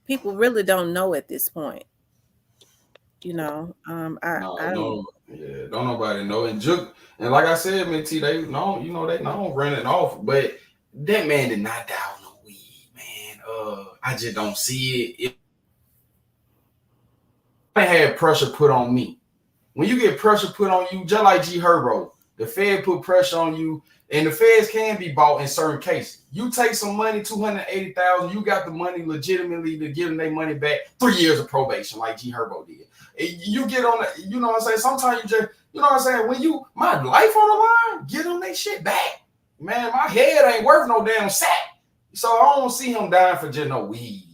People really don't know at this point. No, I don't. no, yeah, don't nobody know. And Jook, and like I said, Minty, they know, they know running off, but that man did not die on no weed, man. I just don't see it. I had pressure put on me. When you get pressure put on you, just like G Herbo, the Fed put pressure on you, and the Feds can be bought in certain cases. You take some money, 280,000, you got the money legitimately to give them their money back. 3 years of probation, like G Herbo did. You get on the, you know what I'm saying? Sometimes you just, you know what I'm saying? When you my life on the line, get them their shit back. Man, my head ain't worth no damn sack. So I don't see him dying for just no weed.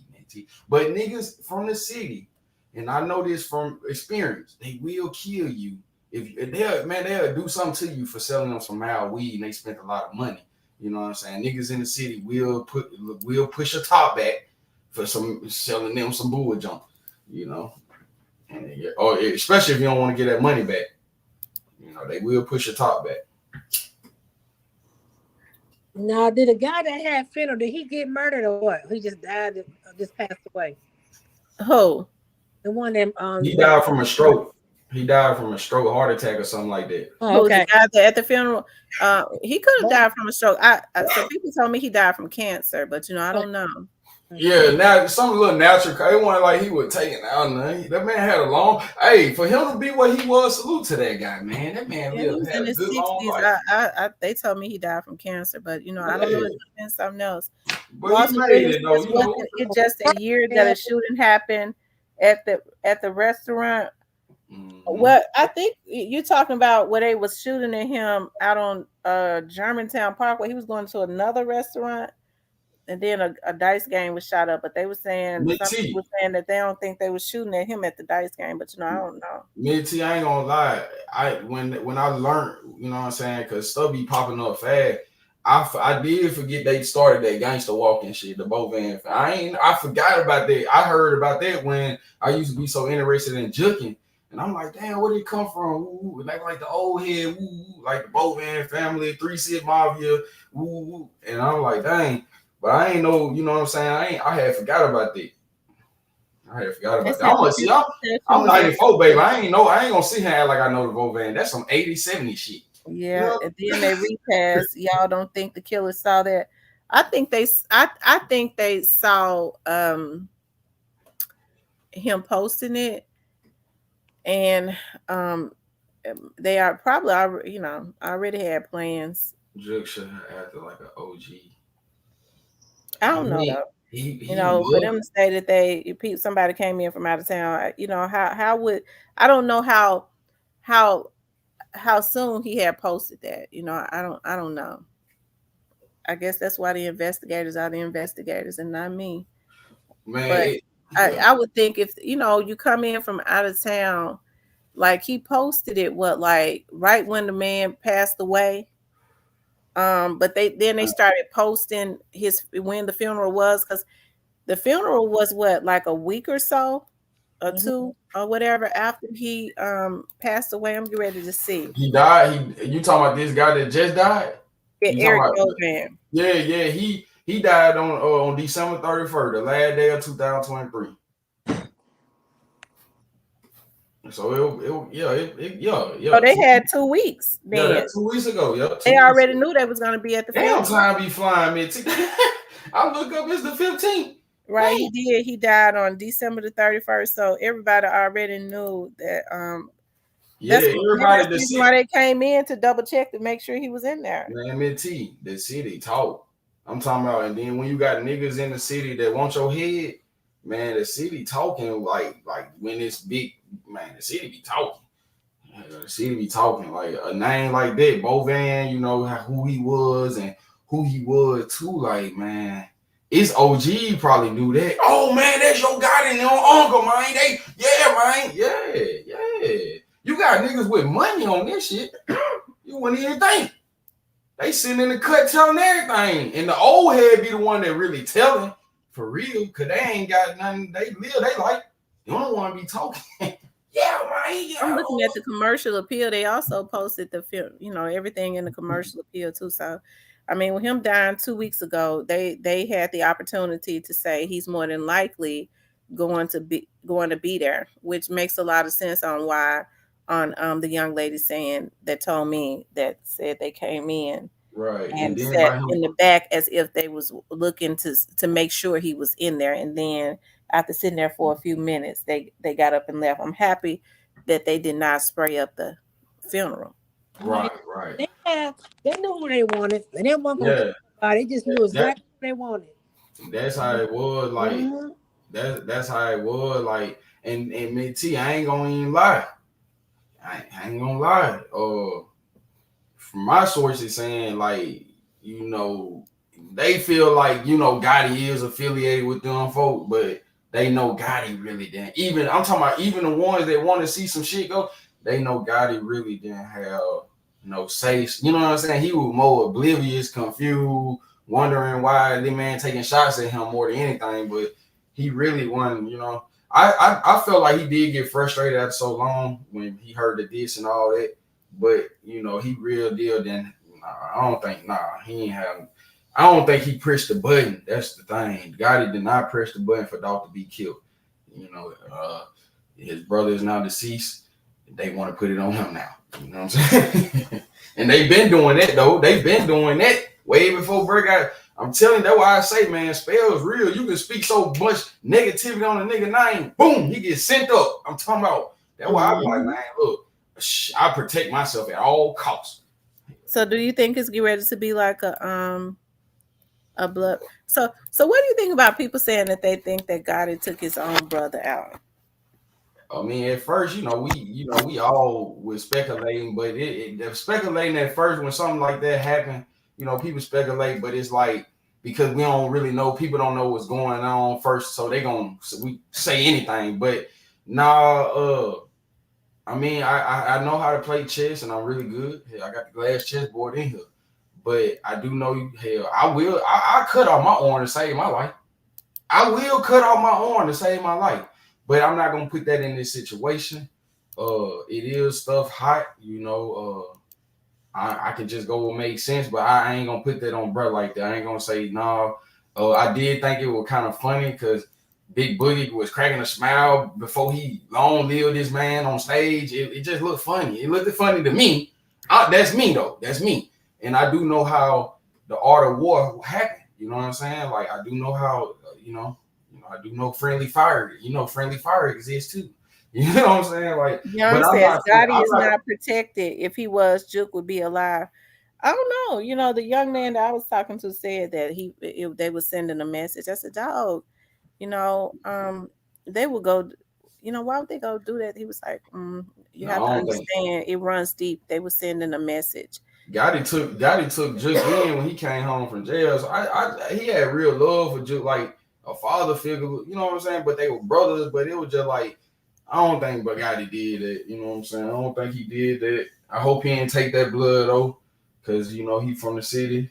But niggas from the city, and I know this from experience, they will kill you if they'll do something to you for selling them some mild weed and they spent a lot of money. You know what I'm saying? Niggas in the city will push a top back for some selling them some bull junk. You know, or especially if you don't want to get that money back. You know, they will push a top back. Now, did a guy that had fentanyl, did he get murdered or what? He just died, just passed away. Who? The one that He died from a stroke. He died from a stroke, heart attack, or something like that. Oh, Who was the okay. guy that at the funeral? He could have died from a stroke. So people told me he died from cancer, but I don't know. Yeah, now some little natural. It wasn't like he was taking out nothing. That man had a long. Hey, for him to be what he was, salute to that guy, man. That man Yeah, he was had in a his good long 60s. life. They told me he died from cancer, but I don't know. It could have been something else. But he Walter made Williams, it though, wasn't it just a year that a shooting happened at the restaurant? Mm-hmm. Well, I think you're talking about where they was shooting at him out on Germantown Parkway. He was going to another restaurant, and then a dice game was shot up. But they were saying some people were saying that they don't think they was shooting at him at the dice game. But I don't know. Me T, I ain't gonna lie. When I learned, you know what I'm saying, because stuff be popping up fast. I did forget they started that gangster walking shit, the Bovan. I forgot about that. I heard about that when I used to be so interested in juking. And I'm like, damn, where did it come from? Ooh, like the old head, like the Bovan family, 3-6 Mafia, woo. And I'm like, dang, but I ain't know, you know what I'm saying? I had forgot about that. I had forgot about that. I'm 94, baby. I ain't gonna sit here like I know the Bovan. That's some 80, 70 shit. Yeah, you know? And then they repass. Y'all don't think the killer saw that? I think they saw him posting it, and they are probably already had plans. Jook should have acted like an OG. I don't know though. For them to say that somebody came in from out of town, how would I don't know how soon he had posted that. I don't know. I guess that's why the investigators are the investigators and not me. Man, but I would think if you come in from out of town, like he posted it like right when the man passed away. But they started posting when the funeral was, because the funeral was like a week or so or two or whatever after he passed away. I'm getting ready to see. He died. You talking about this guy that just died? Yeah, Eric Bovan. Yeah. He died on December 31st, the last day of 2023. So So they had 2 weeks then. Yeah, 2 weeks ago. Yep. They already knew they was gonna be at the funeral. Time be flying, man. I look up, it's the 15th. Right, he did. He died on December the 31st. So everybody already knew that. Yeah, everybody. That's the reason why they came in to double check to make sure he was in there. Man, the city talk. I'm talking about, and then when you got niggas in the city that want your head, man, the city talking like when it's big, man, the city be talking. The city be talking like a name like that, Bovan. You know who he was and who he was too. Like, man, it's OG probably knew that. Oh man, that's your guy and your uncle, man. Yeah. You got niggas with money on this shit. You wouldn't even think. They sitting in the cut telling everything. And the old head be the one that really telling for real. Cause they ain't got nothing. They like, you don't want to be talking. Yeah, man. I'm looking at the commercial appeal. They also posted the film, everything in the commercial appeal too. So I mean, with him dying 2 weeks ago, they had the opportunity to say he's more than likely going to be there, which makes a lot of sense on why on the young lady saying that told me that said they came in Right. And and then by sat him, in the back as if they was looking to make sure he was in there, and then after sitting there for a few minutes they got up and left. I'm happy that they did not spray up the funeral. Right. right, right. They knew who they wanted. They didn't want to Yeah. they just knew That exactly what they wanted. that's how it was. Like Mm-hmm. that's how it was. Like and me T, I ain't gonna even lie. I ain't gonna lie. From my sources saying like, you know, they feel like, you know, Gotti is affiliated with them folk, but they know Gotti really didn't. Even I'm talking about even the ones that want to see some shit go, they know Gotti really didn't have no say. You know what I'm saying? He was more oblivious, confused, wondering why the man taking shots at him more than anything, but he really wasn't, you know. I felt like he did get frustrated after so long when he heard the diss and all that. But you know, he real deal. Then I don't think he ain't have. I don't think he pressed the button. That's the thing. Gotti did not press the button for Dolph to be killed. You know, his brother is now deceased. They want to put it on him now. You know what I'm saying? And they've been doing that though. They've been doing that way before Bray got. I'm telling you, that's why I say, man, spells real. You can speak so much negativity on a nigga name, boom, he gets sent up. I'm talking about. That's why I'm like, Mhm. man, look, I protect myself at all costs. So do you think it's get ready to be like a blood? So what do you think about people saying that they think that Gotti took his own brother out? I mean, at first, we all was speculating, but speculating at first when something like that happened, people speculate, but it's like because we don't really know, people don't know what's going on first, so we say anything. But nah, I mean, I know how to play chess, and I'm really good. Hell, I got the glass chessboard in here, but I do know, hell, I cut off my arm to save my life. I will cut off my arm to save my life, but I'm not gonna put that in this situation. It is stuff hot, I can just go and make sense, but I ain't gonna put that on bro like that. I ain't gonna say no. I did think it was kind of funny because Big Boogie was cracking a smile before he long lived this man on stage. It just looked funny. It looked funny to me. That's me though. That's me, and I do know how the art of war happened. You know what I'm saying? Like I do know how. I do know friendly fire. Friendly fire exists too. You know what I'm saying? Like, Young but I'm says not saying Gotti I'm is not. not protected. If he was, Jook would be alive. I don't know. The young man that I was talking to said that they were sending a message. I said, dog, you know, um, they would go, why would they go do that? He was like, you No, have I to don't think understand it runs deep. They were sending a message. Gotti took Jook in when he came home from jail. So he had real love for Jook, like a father figure. You know what I'm saying? But they were brothers. But it was just like I don't think but Gotti did that. You know what I'm saying? I don't think he did that. I hope he didn't take that blood though, because he from the city.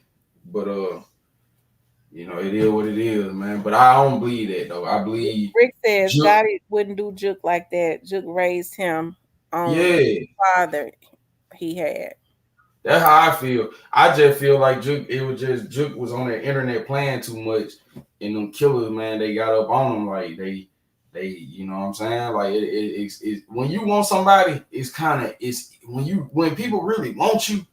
But it is what it is, man. But I don't believe that though. I believe Rick says Jook. Gotti wouldn't do Jook like that. Jook raised him on Yeah. father he had. That's how I feel. I just feel like Juke was on the internet playing too much, and them killers, man, they got up on him like they, you know what I'm saying? Like it's when you want somebody, it's when people really want you,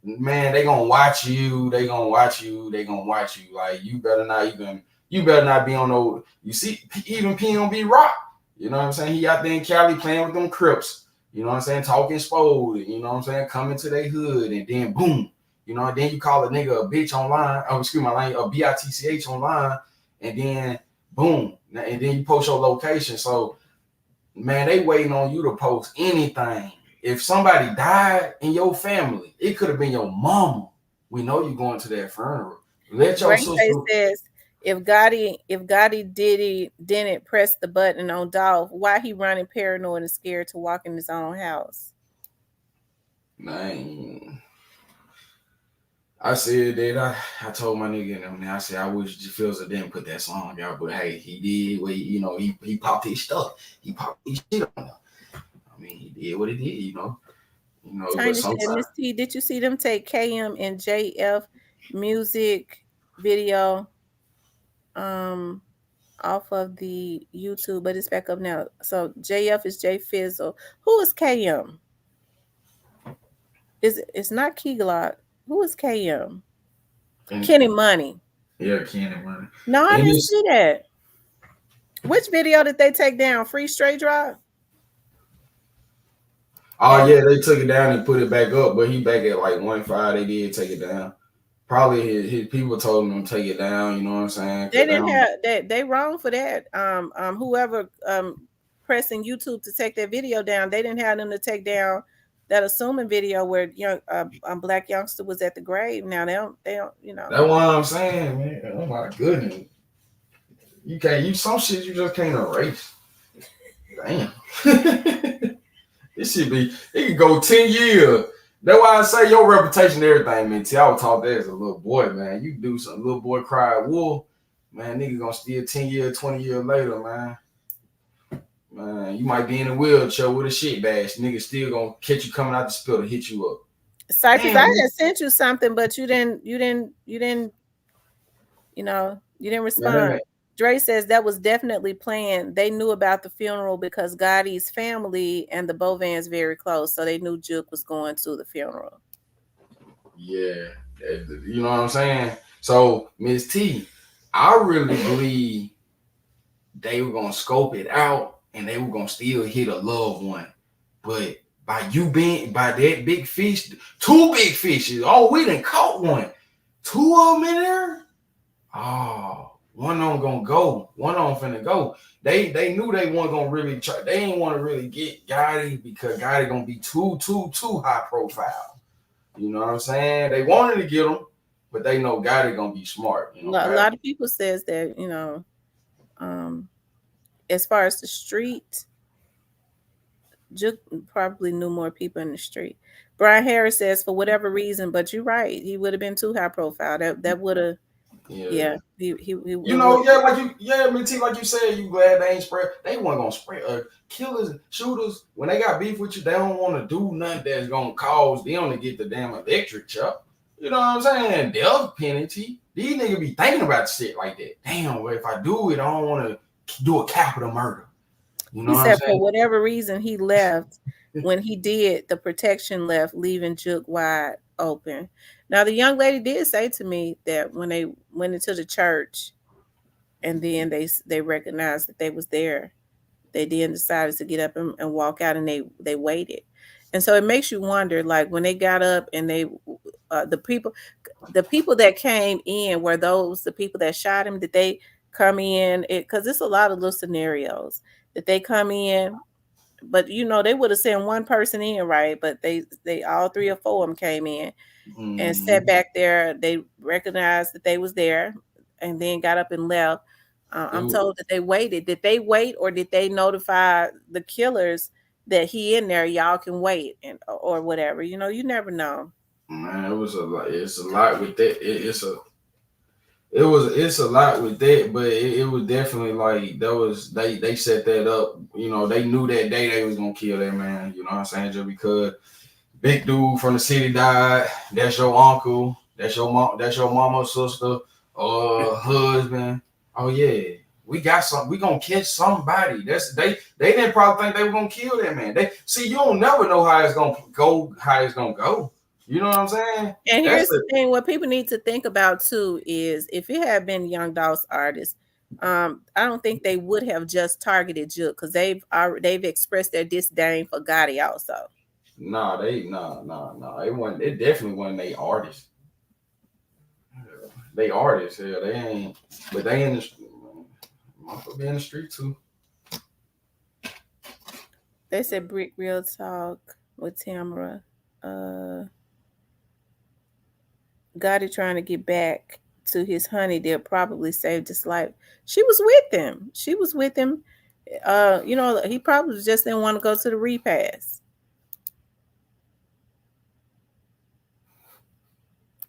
man, they gonna watch you, they gonna watch you, they gonna watch you. Like you better not be on no. You see, even PNB Rock, you know what I'm saying? He out there in Cali playing with them Crips. You know what I'm saying? Talking spode, you know what I'm saying? Coming to their hood, and then boom, then you call a nigga a bitch online. Oh, excuse my line, a bitch online, and then boom, and then you post your location. So man, they waiting on you to post anything. If somebody died in your family, it could have been your mama. We know you going to that funeral. Let your Ray sister. says if Gotti didn't press the button on Dolph, why he running paranoid and scared to walk in his own house? Man, I said that I told my nigga and them. I said I wish Filza didn't put that song out, but hey, he did. Well, he popped his stuff. He popped his shit on there. I mean, he did what he did. But Tiny said, sometimes. Miss T, did you see them take KM and JF music video? Um off of the YouTube, but it's back up now. So JF is J Fizzle. Who is KM? It's not Key Glock. Who is KM? And Kenny Money. yeah, Kenny Money. No, I And didn't it's see that. Which video did they take down? Free Straight Drive? oh yeah, they took it down and put it back up, but he back at like 1.5. They did take it down. Probably his people told him to take it down. You know what I'm saying? They Cause didn't have that. They wrong for that. Whoever pressing YouTube to take that video down, they didn't have them to take down that assuming video where young black youngster was at the grave. Now they don't that's what I'm saying, man. Oh my goodness, you can't. You some shit you just can't erase. Damn. This should be. It could go 10 years. That's why I say your reputation and everything, man. I was taught that as a little boy, man. You do some little boy cry wolf, man. Nigga gonna steal 10 years, 20 years later, man. Man, you might be in a wheelchair with a shit bash. Nigga still gonna catch you coming out the spill to hit you up. Cypress, I had sent you something, but you didn't respond. Man, Dre says that was definitely planned. They knew about the funeral because Gotti's family and the Bovans very close, so they knew Jook was going to the funeral. yeah, you know what I'm saying? So, Miss T, I really believe they were gonna scope it out and they were gonna still hit a loved one. But by that big fish, 2 big fishes. Oh, we done caught one. 2 of them in there. Oh, one of them gonna go. One of them finna go. They knew they weren't gonna really try. They ain't want to really get Gotti because Gotti gonna be too high profile. You know what I'm saying? They wanted to get him, but they know Gotti gonna be smart. You know, a lot of people says that as far as the street, Jook probably knew more people in the street. Brian Harris says for whatever reason, but you're right, he would have been too high profile. That would have. Yeah, he you know, T, like you said, you glad they ain't spread. They weren't gonna spread. Killers, shooters, when they got beef with you, they don't want to do nothing that's gonna cause them to get the damn electric shock. You know what I'm saying? Death penalty. These niggas be thinking about shit like that. Damn, well, if I do it, I don't want to do a capital murder. You know he what said I'm saying? for whatever reason he left. When he did, the protection left, leaving Jook wide open. Now the young lady did say to me that when they went into the church, and then they recognized that they was there, they then decided to get up and walk out, and they waited. And so it makes you wonder, like when they got up and they the people that came in were those the people that shot him. Did they come in? Because it's a lot of little scenarios that they come in, but they would have sent one person in, right? But they all 3 or 4 of them came in and sat back there. They recognized that they was there, and then got up and left. I'm told that they waited. Did they wait, or did they notify the killers that he in there? Y'all can wait, or whatever. You never know. Man, it was a lot. It's a lot with that. It's a lot with that, but it was definitely like that was they set that up. They knew that day they was gonna kill that man. You know what I'm saying? Just because big dude from the city died, that's your uncle, that's your mom, that's your mama's sister, husband. Oh yeah, we got some. We gonna catch somebody. They didn't probably think they were gonna kill that man. You don't never know how it's gonna go. You know what I'm saying? And here's the thing: what people need to think about too is if it had been Young Dolph's artists, I don't think they would have just targeted Jook because they've expressed their disdain for Gotti also. Nah. It definitely wasn't they artists. They artists, yeah. They ain't, but they in the street. Motherfucker be in the street too. They said Brick Real Talk with Tamara. Gotti trying to get back to his honey that probably saved his life. She was with him. He probably just didn't want to go to the repass.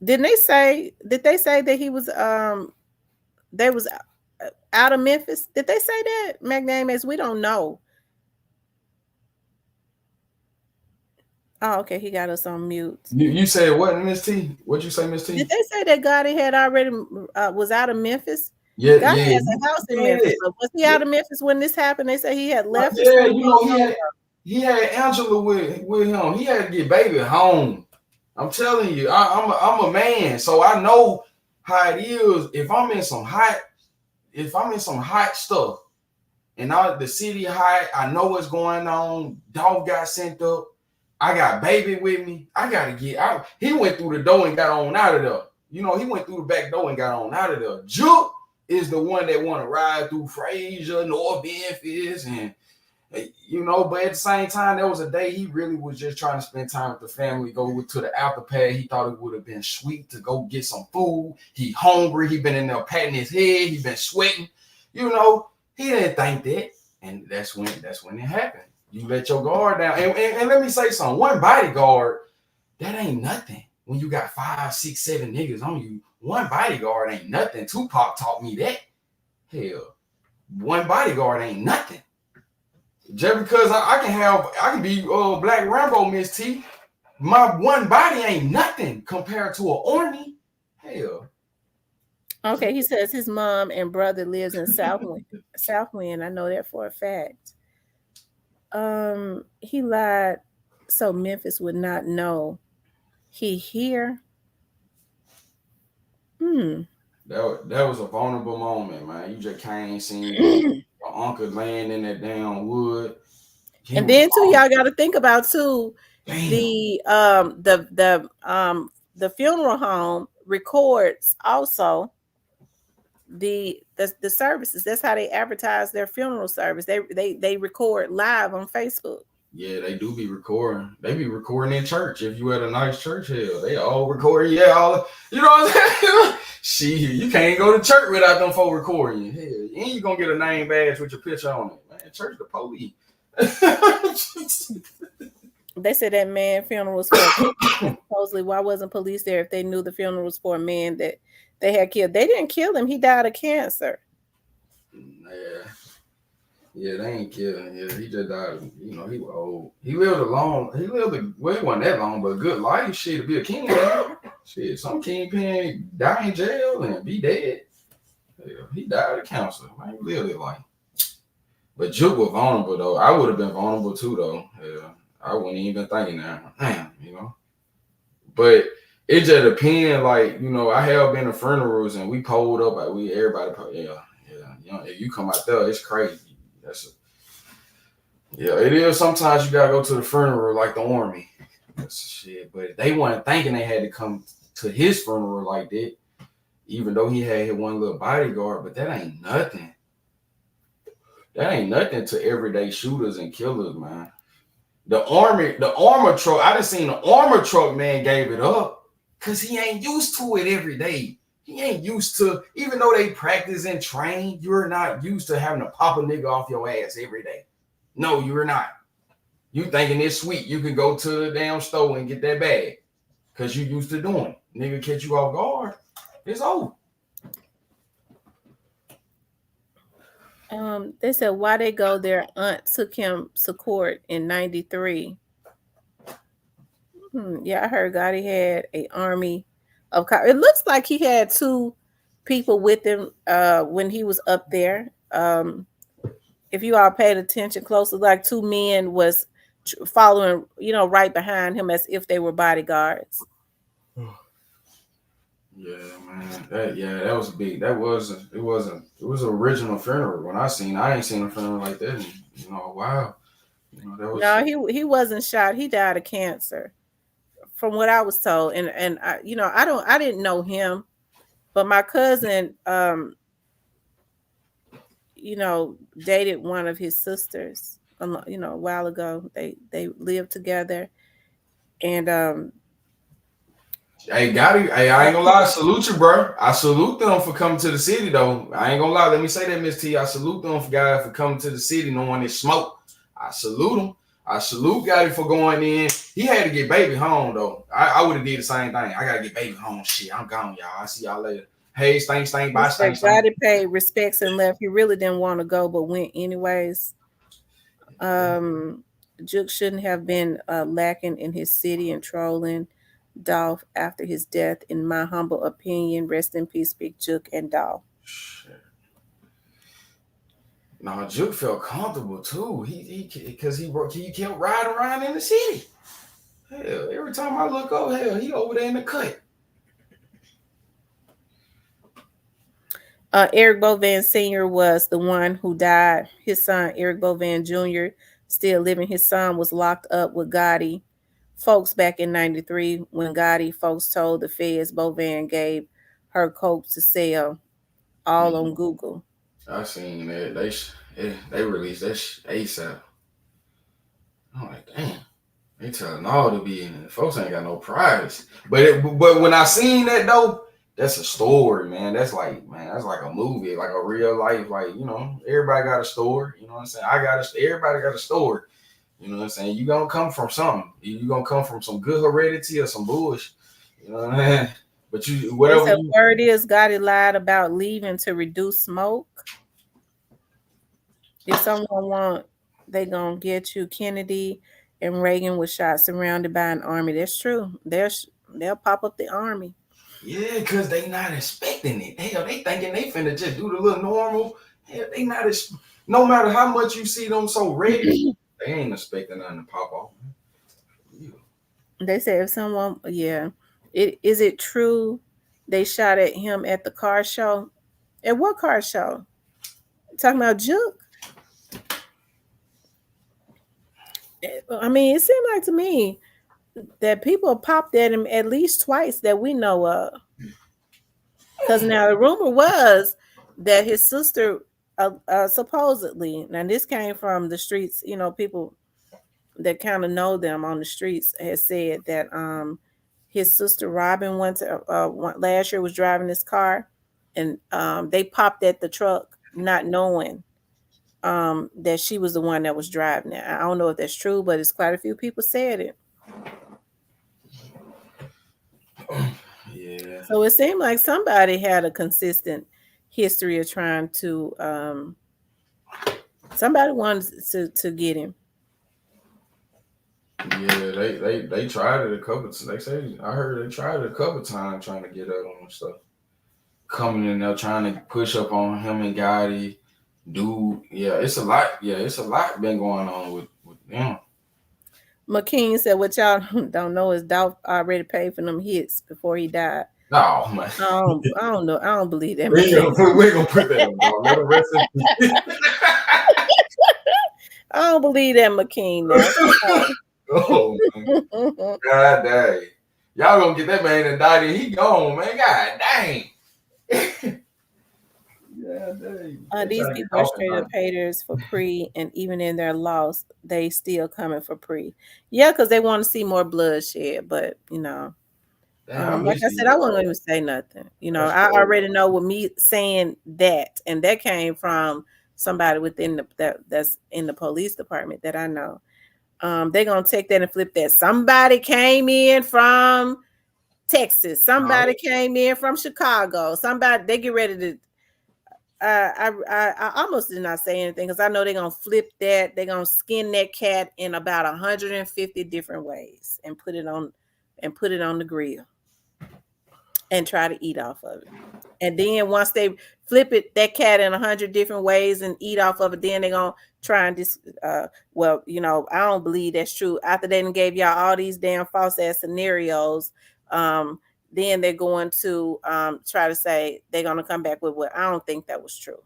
Did they say that he was they was out of Memphis? Did they say that? McNames, we don't know. Oh, okay, he got us on mute. You said what, Miss T? What'd you say, Miss T? Did they say that Gotti had already was out of Memphis? Yeah, God yeah, has a house in yeah, Memphis. But was he out of Memphis when this happened? They say he had left or yeah. something. You know, he had Angela with him. He had to get baby home. I'm telling you, I'm a man, so I know how it is. If I'm in some hot stuff, and all the city hot, I know what's going on. Dog got sent up. I got baby with me. I gotta get out. He went through the door and got on out of there. You know, he went through the back door and got on out of there. Jook is the one that want to ride through Fraser, North Memphis, and but at the same time, there was a day he really was just trying to spend time with the family, go to the after pad. He thought it would have been sweet to go get some food. He hungry. He been in there patting his head. He been sweating. He didn't think that. And that's when it happened. You let your guard down. And let me say something. One bodyguard, that ain't nothing. When you got 5, 6, 7 niggas on you, one bodyguard ain't nothing. Tupac taught me that. Hell, one bodyguard ain't nothing. Just because I can be Black Rambo, Miss T. My one body ain't nothing compared to an army. Hell. Okay, he says his mom and brother lives in Southwind. I know that for a fact. He lied so Memphis would not know he here. That was a vulnerable moment, man. You just can't see your uncle laying in that damn wood. And then too, y'all got to think about too, the funeral home records also the services. That's how they advertise their funeral service. They record live on Facebook. Yeah, they do be recording. They be recording in church. If you at a nice church, hell, they all recording. Yeah, all you know what I'm saying? Shit, you can't go to church without them folk recording you. Hell, and you gonna get a name badge with your picture on it. Man, church the police. They said that man funeral was for supposedly. Why wasn't police there if they knew the funeral was for a man that they had killed? They didn't kill him. He died of cancer. Yeah, they ain't killing him. Yeah, he just died. He was old. He wasn't that long, but a good life. Shit, to be a king. Shit, some kingpin die in jail and be dead. Yeah, he died of cancer. Man, he lived it like. But Jook was vulnerable though. I would have been vulnerable too though. Yeah, I wouldn't even thinking that. Damn, But it just depends. Like I have been to funerals and we pulled up. Like everybody. Yeah. If you come out there, it's crazy. It is. Sometimes you gotta go to the funeral like the army. That's shit. But they weren't thinking they had to come to his funeral like that, even though he had one little bodyguard. But that ain't nothing. That ain't nothing to everyday shooters and killers, man. The armor truck. I done seen the armor truck man gave it up because he ain't used to it every day. He ain't used to, even though they practice and train, you're not used to having to pop a nigga off your ass every day. No, you're not. You thinking it's sweet. You can go to the damn store and get that bag because you used to doing it. Nigga catch you off guard, it's over. They said why they go their aunt took him to court in 93. Yeah, I heard Gotti had an army of cops. It looks like he had 2 people with him when he was up there. If you all paid attention closely, like 2 men was following, right behind him as if they were bodyguards. Yeah, man. That was big. It was an original funeral. When I ain't seen a funeral like that in a while. No, he wasn't shot. He died of cancer, from what I was told. And I didn't know him, but my cousin, dated one of his sisters, a while ago. They lived together, and Hey, Gotti. Hey, I ain't gonna lie. I salute you, bro. I salute them for coming to the city, though. I ain't gonna lie. Let me say that, Miss T. I salute them for coming to the city, knowing it's smoke. I salute them. I salute Gotti for going in. He had to get baby home, though. I would have did the same thing. I gotta get baby home. Shit, I'm gone, y'all. I see y'all later. Hey, stink, bye, stink. Gotti paid respects and left. He really didn't want to go, but went anyways. Jook shouldn't have been lacking in his city and trolling Dolph after his death, in my humble opinion. Rest in peace, Big Jook and Dolph. No, Jook felt comfortable too. He because he kept riding around in the city. Hell, every time I look up, hell, he over there in the cut. Eric Bovan Sr. was the one who died. His son, Eric Bovan Jr., still living. His son was locked up with Gotti folks back in 93 when Gotti folks told the feds Bovan gave her coke to sell, all on Google. I seen that they released that ASAP. I'm like, damn, they telling all to be in it. Folks ain't got no privacy. But when I seen that though, that's a story, man. That's like a movie, like a real life, like everybody got a story. You know what I'm saying? Everybody got a story. You know what I'm saying? You gonna come from something. You gonna come from some good heredity or some bullshit. You know what I mean? But whatever. The word is Gotti lied about leaving to reduce smoke. If someone want, they gonna get you. Kennedy and Reagan was shot surrounded by an army. That's true. They'll pop up the army. Yeah, because they not expecting it. Hell, they thinking they finna just do the little normal. Hell, they not no matter how much you see them so ready, they ain't expecting nothing to pop off. They said if someone, yeah, is it true they shot at him at the car show? At what car show? Talking about Jook? I mean, it seemed like to me that people popped at him at least twice that we know of. Because now the rumor was that his sister, supposedly, now this came from the streets, people that kind of know them on the streets, had said that his sister Robin last year was driving this car, and they popped at the truck not knowing that she was the one that was driving it. I don't know if that's true, but it's quite a few people said it. Yeah. So it seemed like somebody had a consistent history of trying to. Somebody wanted to get him. Yeah, they tried it a couple. They say I heard they tried it a couple times trying to get at him and stuff. Coming in there trying to push up on him and Gotti. Dude, yeah, it's a lot. Yeah, it's a lot been going on with them. McKean said, "What y'all don't know is Dolph already paid for them hits before he died." No, man. I don't know. I don't believe that. We ain't gonna put that on, dog. Let him rest in peace. I don't believe that, McKean. Now. Oh, man. God dang. Y'all gonna get that man indicted. He gone, man. God dang. These people are straight up haters for Pre, and even in their loss, they still coming for Pre. Yeah, because they want to see more bloodshed. But like I said, I wasn't going to say nothing. I already know with me saying that, and that came from somebody within that's in the police department that I know. They're gonna take that and flip that. Somebody came in from Texas. Somebody came in from Chicago. Somebody, they get ready to. I almost did not say anything because I know they're gonna flip that. They're gonna skin that cat in about 150 different ways and put it on the grill and try to eat off of it. And then once they flip that cat in 100 different ways and eat off of it, then they're gonna try and I don't believe that's true. After they gave y'all all these damn false ass scenarios, then they're going to try to say they're gonna come back with what I don't think that was true.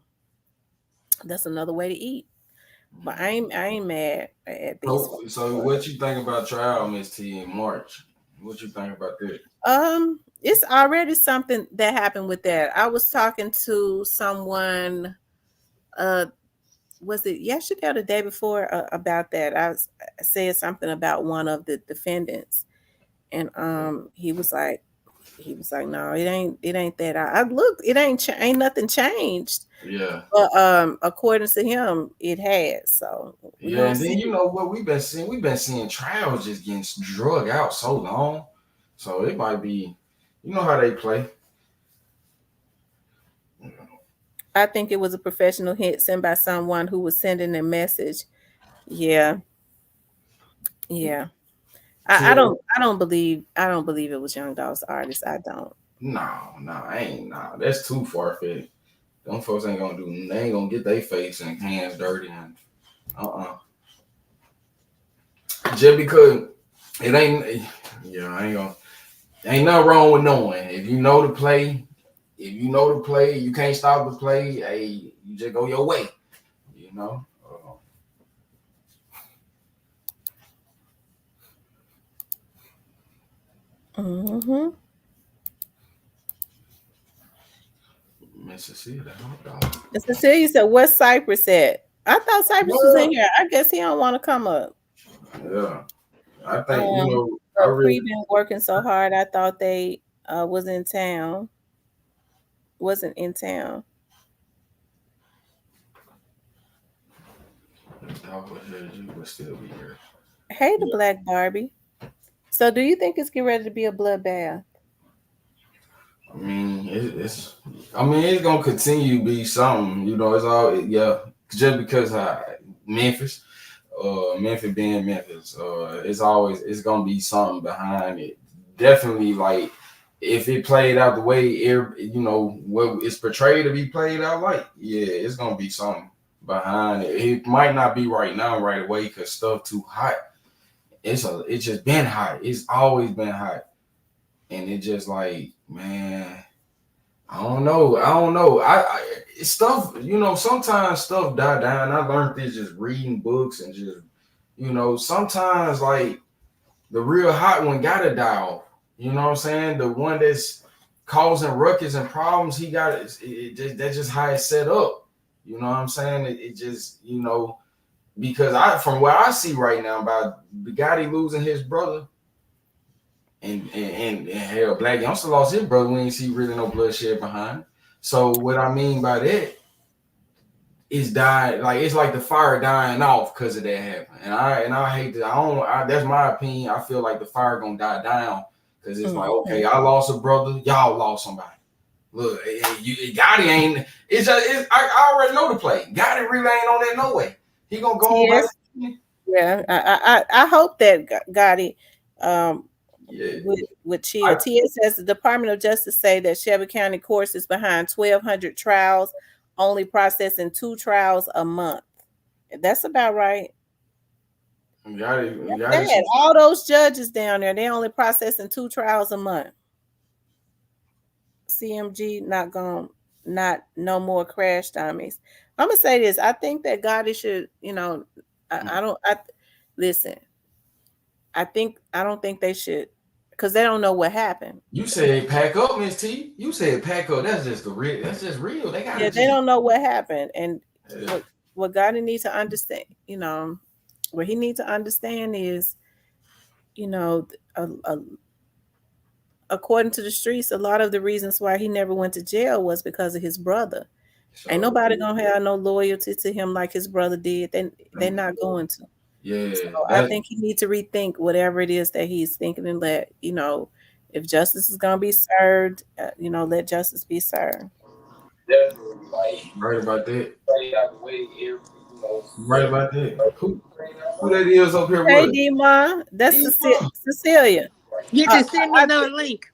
That's another way to eat. But I ain't mad at these. So what you think about trial, Miss T, in March? What you think about that? It's already something that happened with that. I was talking to someone, was it yesterday or the day before, about that. I said something about one of the defendants, and he was like, no, it ain't that. I looked, it ain't nothing changed. Yeah. But according to him, it has. So yeah, and then you know what we've been seeing? We've been seeing trials just getting drug out so long. So it might be, you know how they play. I think it was a professional hit sent by someone who was sending a message. Yeah. Yeah. I don't believe it was Young Dolph's artist. I don't. No, That's too far fetched. Them folks ain't gonna do. They ain't gonna get their face and hands dirty and just because it ain't. Yeah, I ain't gonna. Ain't nothing wrong with knowing. If you know to play, you can't stop the play. Hey, you just go your way. You know. Mm-hmm. Mississippi, hot dog. And Cecilia said, "What's Cypress at?" I thought Cypress was in Well, here. I guess he don't want to come up. yeah, I think I But really Cree been working so hard. I thought they was in town. Wasn't in town. thought you would still be here. Hey, the Yeah. Black Barbie. So, do you think it's getting ready to be a bloodbath? I mean, it's gonna continue to be something. It's all just because Memphis, Memphis being Memphis, it's gonna be something behind it. Definitely, like if it played out the way what it's portrayed to be played out like, yeah, it's gonna be something behind it. It might not be right now, right away, because stuff too hot. It's just been hot. It's always been hot, and it just like, man. I don't know. It's stuff. Sometimes stuff die down. I learned this just reading books and just, sometimes like the real hot one gotta die off. You know what I'm saying? The one that's causing ruckus and problems, he got that's just how it's set up. You know what I'm saying? It just, because from what I see right now about the guy losing his brother. And hell, Black Youngster lost his brother. We ain't see really no bloodshed behind. So what I mean by that is dying, like it's like the fire dying off because of that happening. And I hate that. That's my opinion. I feel like the fire gonna die down because it's like, okay, I lost a brother, y'all lost somebody. Look, Gotti ain't. I already know the play. Gotti really ain't on that no way. He gonna go on by. Yes. Yeah. I hope that Gotti Yeah. with chill. TS says the Department of Justice say that Shelby County courts is behind 1,200 trials, only processing 2 trials a month. That's about right. Gotti. All those judges down there, they only processing 2 trials a month. CMG not no more crash dummies. I'm gonna say this. I think that Gotti should, I don't. Listen. I don't think they should, because they don't know what happened. You said pack up, Miss T. You said pack up. That's just real. That's just real. They gotta They don't know what happened, and what Gotti needs to understand, what he needs to understand is, according to the streets, a lot of the reasons why he never went to jail was because of his brother. Ain't nobody gonna have no loyalty to him like his brother did. They're not going to. Yeah. So I think he needs to rethink whatever it is that he's thinking and let, if justice is gonna be served, let justice be served. Definitely, like right about that. Right about that. Who that is up here Hey, with us? D-Ma, that's Cecilia. You just send me another link.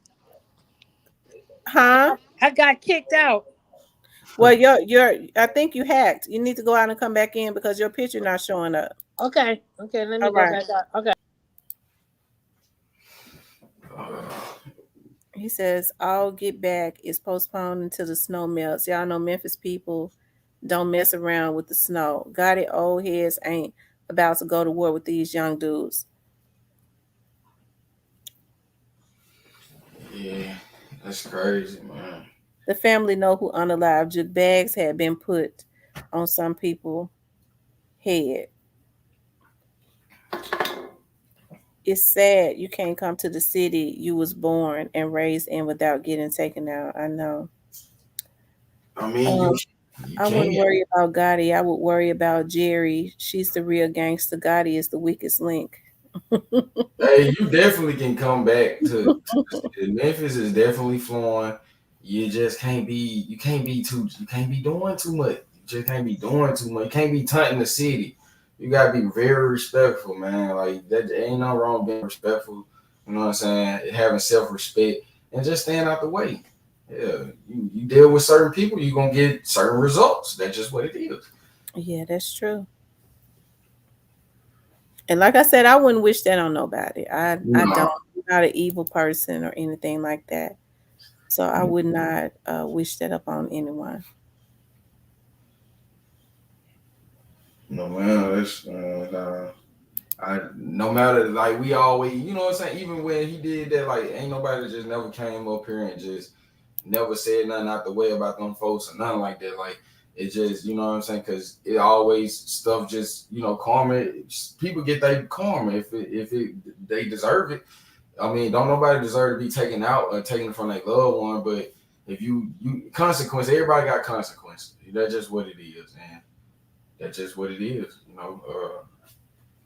Huh? I got kicked out. Well, I think you hacked. You need to go out and come back in because your picture not showing up. Okay, let me go back out. Okay. He says, "I'll get back" is postponed until the snow melts. Y'all know Memphis people don't mess around with the snow. Got it, old heads ain't about to go to war with these young dudes. Yeah, that's crazy, man. The family know who unalived Jook. Bags had been put on some people's head. It's sad you can't come to the city you was born and raised in without getting taken out. I know. I mean, you I wouldn't worry about Gotti. I would worry about Jerry. She's the real gangster. Gotti is the weakest link. Hey, you definitely can come back to Memphis is definitely flowing. You just can't be. You can't be doing too much. You just can't be doing too much. You can't be taunting the city. You gotta be very respectful, man. Like that ain't no wrong being respectful. You know what I'm saying? Having self-respect and just staying out the way. Yeah, you deal with certain people, you're gonna get certain results. That's just what it is. Yeah, that's true. And like I said, I wouldn't wish that on nobody. I don't. No. I'm not an evil person or anything like that. So I would not wish that upon anyone. No man, it's I no matter like we always, you know what I'm saying. Even when he did that, like ain't nobody just never came up here and just never said nothing out the way about them folks or nothing like that. Like it just, you know what I'm saying, because it always stuff just, karma. People get their karma if it they deserve it. I mean, don't nobody deserve to be taken out or taken from their loved one, but if you consequence, everybody got consequences. That's just what it is, man. That's just what it is,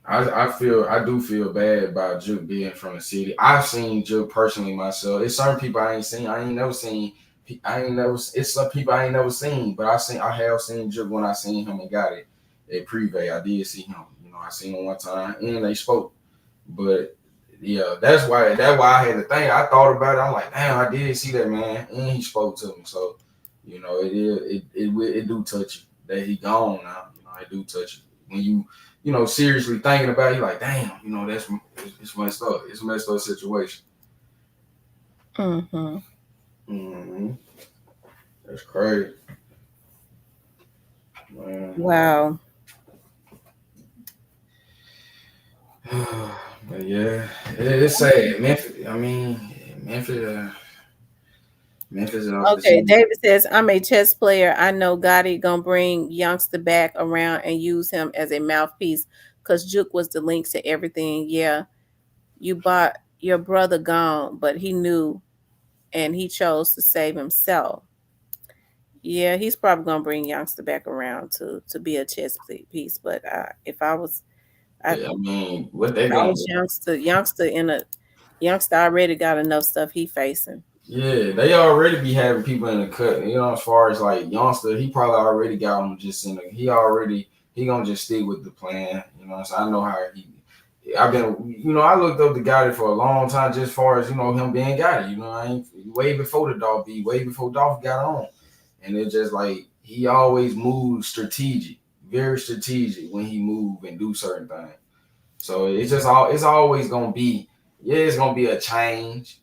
I do feel bad about Jook being from the city. I've seen Jook personally myself. It's certain people I ain't seen. I ain't never seen. I ain't never. It's some people I ain't never seen. But I have seen Jook when I seen him and got it at Privé. I did see him. I seen him one time and they spoke. But yeah, that's why I had to think. I thought about it. I'm like, damn, I did see that man, and he spoke to me. So, it do touch you that he gone now. It do touch you when seriously thinking about it. You like, damn, it's messed up. It's a messed up situation. Mm-hmm. Mm-hmm. That's crazy, man. Wow. But yeah, it's sad. Memphis. I mean, Memphis. Memphis off the Okay, scene. David says, I'm a chess player. I know Gotti gonna bring youngster back around and use him as a mouthpiece because Juke was the link to everything. Yeah, you bought your brother gone, but he knew and he chose to save himself. Yeah, he's probably gonna bring youngster back around to be a chess piece. But if I was, I, Yeah, I mean, what if they I gonna was do? youngster already got enough stuff he facing. Yeah, they already be having people in the cut. As far as like youngster, he probably already got him just in the. He gonna just stick with the plan. So I know how he. I've been, I looked up the Gotti for a long time, just as far as him being Gotti. I ain't way before the Dolph beat, way before Dolph got on, and it's just like he always moved strategic, very strategic when he move and do certain things. So it's always gonna be, yeah, it's gonna be a change.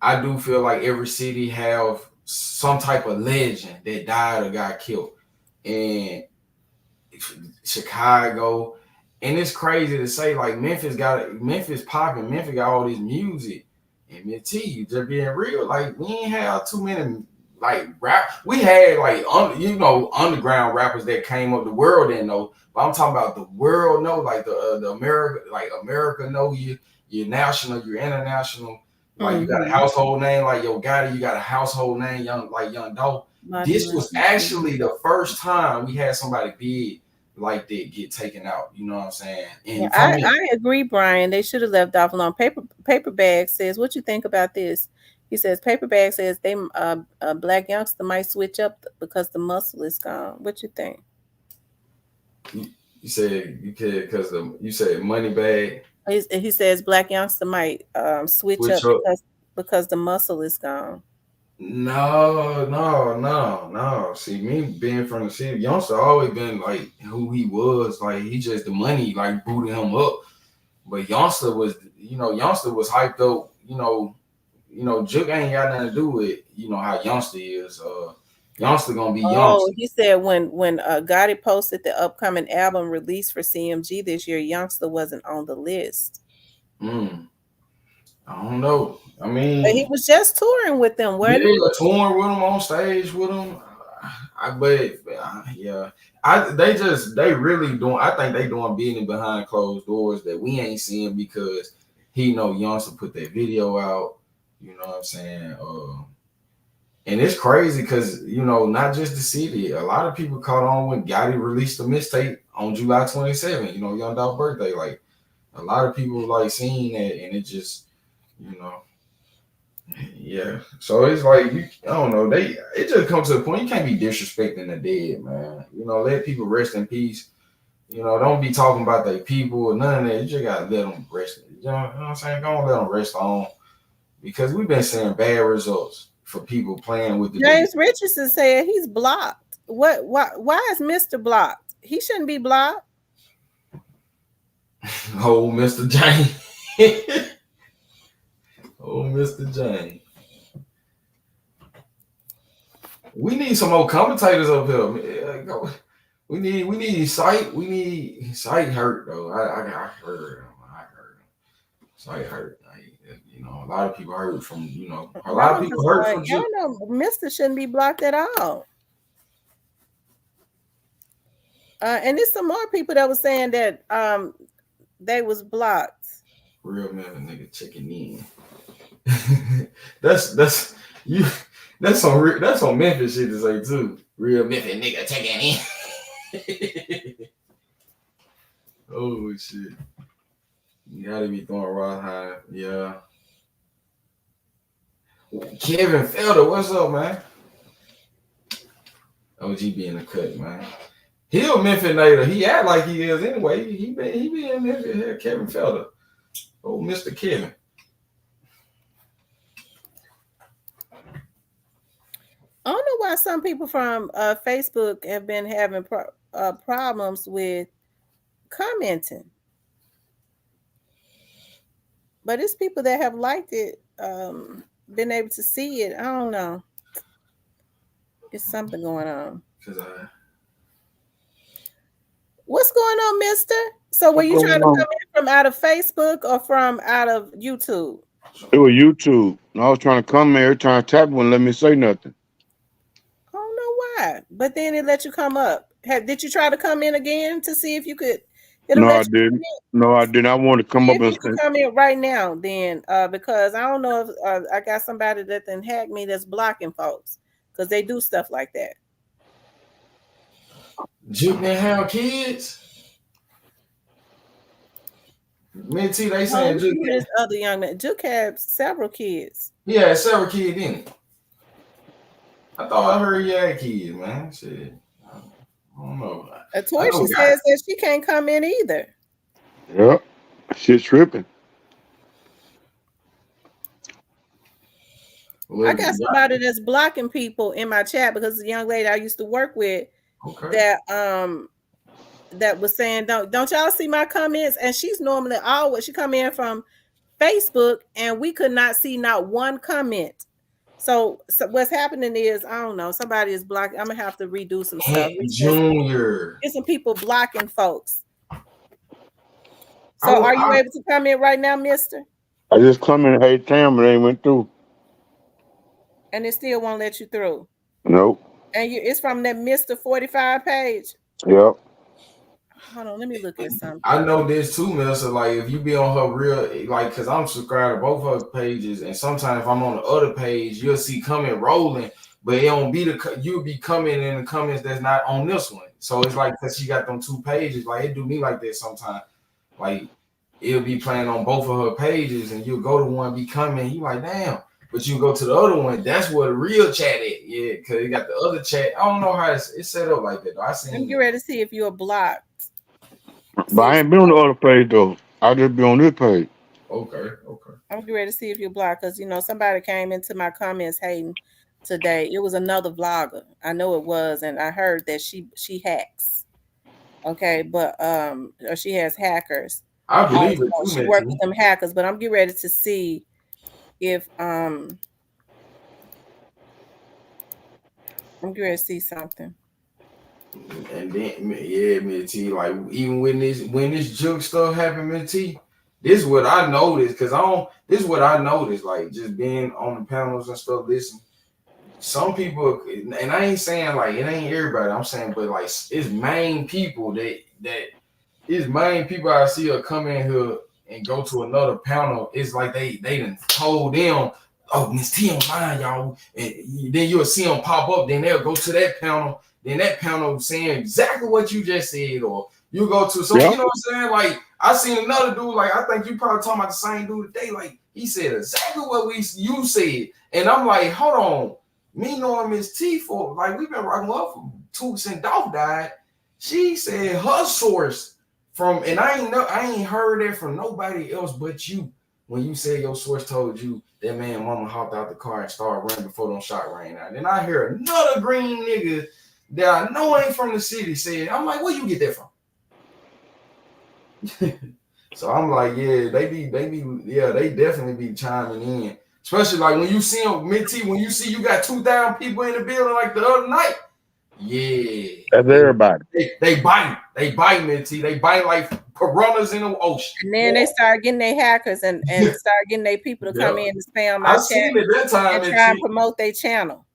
I do feel like every city have some type of legend that died or got killed. And Chicago, and it's crazy to say like Memphis popping, Memphis got all this music. And me tell you, just being real, like we ain't have too many like rap. We had like underground rappers that came up. The world didn't know, but I'm talking about the world know, like the America, like America know you. You're national, you're international. Like you got a Mm-hmm. household name, like Yo Gotti. You got a household name, Young Dolph. Bobby This was Ramsey. actually the first time we had somebody big like that get taken out. You know what I'm saying? Yeah, And from I, me, I agree, Brian. They should have left off alone. Paper bag says, "What you think about this?" He says, "Paper bag says they a black youngster might switch up because the muscle is gone." What you think? you said you could because you said money bag He says black youngster might switch switch up up. because the muscle is gone. No, no, no, no. See, me being from the city, youngster always been like who he was. Like he just the money like booted him up. But youngster was hyped up. Jook ain't got nothing to do with how youngster is. Youngster gonna be Oh, youngster. he said when Gotti posted the upcoming album release for CMG this year, youngster wasn't on the list. Mm, I don't know. I But he mean, was just touring with them, yeah, wasn't he? touring with him on stage with him. Yeah, they really doing. I think they doing business behind closed doors that we ain't seeing because he know Youngster put that video out. You know what I'm saying? And it's crazy because not just the city. A lot of people caught on when Gotti released the mixtape on July 27th. Young Dolph's birthday. Like a lot of people like seeing that, and it just you know yeah. So it's like I don't know. It just comes to a point you can't be disrespecting the dead, man. Let people rest in peace. Don't be talking about their people or none of that. You just gotta let them rest. You know what I'm saying? Don't let them rest on because we've been seeing bad results for people playing with the James Richardson said he's blocked. What? Why is Mr. blocked? He shouldn't be blocked. Oh, Mr. Jane. Oh, Mr. Jane. We need some more commentators up here. We need Sight. We need Sight hurt though. I heard him. Sight hurt. A lot of people heard from a lot of people heard from Jook. Y'all know Mr. shouldn't be blocked at all. And there's some more people that was saying that they was blocked. Real Memphis nigga checking in. that's you. That's on Memphis shit to say too. Real Memphis nigga checking in. Oh shit! You gotta be throwing raw high. Yeah. Kevin Felder, what's up, man? OG be in the cut, man. He a Memphis native. He act like he is anyway. He be in Memphis here. Kevin Felder. Oh, Mr. Kevin. I don't know why some people from Facebook have been having problems with commenting, but it's people that have liked it, been able to see it. I don't know. It's something going on. What's going on, mister? So were you trying to come in from out of Facebook or from out of YouTube? It was YouTube. And I was trying to come there, trying to tap wouldn't let me say nothing. I don't know why, but then it let you come up. Did you try to come in again to see if you could? No, I didn't. No, I didn't. I wanted to come up and say. Come in right now, then, because I don't know if I got somebody that then hack me that's blocking folks because they do stuff like that. Jook didn't have kids. Minty, they saying Jook. This other young man, Jook had several kids. He had several kids, didn't he? I thought I heard he had kids, man. Shit. I don't know. Toysha says that she can't come in either. Yep. Shit's tripping. I got somebody that's blocking people in my chat because the young lady I used to work with that was saying, don't y'all see my comments? And she's normally she come in from Facebook and we could not see not one comment. So what's happening is, I don't know, somebody is blocking. I'm gonna have to redo some stuff. Junior. Get some people blocking folks. So are you able to come in right now, mister? I just come in 8 times, but they went through. And it still won't let you through? Nope. And it's from that Mr. 45 page? Yep. Hold on, let me look at something. I know this too, Melissa. Like, if you be on her real, like, because I'm subscribed to both her pages, and sometimes if I'm on the other page, you'll see comment rolling, but it don't be you'll be coming in the comments that's not on this one. So it's like, because she got them 2 pages, like, it do me like that sometimes. Like, it'll be playing on both of her pages, and you'll go to one, be coming, you like, damn. But you go to the other one, that's where the real chat is. Yeah, because you got the other chat. I don't know how it's set up like that, though. I'm getting ready to see if you're blocked. But I ain't been on the other page, though. I just be on this page. Okay. I'm getting ready to see if you're blocked because, somebody came into my comments hating today. It was another vlogger. I know it was, and I heard that she hacks. Okay, but or she has hackers. I believe it. She works with them hackers, but I'm getting ready to see if I'm getting ready to see something. And then, yeah, Minty, like, even when this Jook stuff happened, Minty, this is what I noticed, this is what I noticed, like, just being on the panels and stuff, listen, some people, and I ain't saying, like, it ain't everybody, I'm saying, but, like, it's main people it's main people I see her come in here and go to another panel. It's like they done told them, oh, Miss T online, y'all, and then you'll see them pop up, then they'll go to that panel, then that panel saying exactly what you just said, or you go to some, you know what I'm saying? Like, I seen another dude, like, I think you probably talking about the same dude today, like, he said exactly what you said, and I'm like, hold on, me knowing Miss T for, like, we've been rocking up since Dolph died. She said her source from, and I ain't heard it from nobody else but you. when you said your source told you that man mama hopped out the car and started running before them shot rang out. Then I hear another green nigga that I know ain't from the city said, I'm like, where you get that from? So I'm like, yeah, they definitely be chiming in. Especially like when you see them, Minty, when you see you got 2,000 people in the building like the other night. Yeah. That's everybody. They bite. They bite, Minty. They bite like piranhas in the ocean. And then they start getting their hackers and start getting their people to come in and spam my I chat seen it that time, and try and Minty. promote their channel.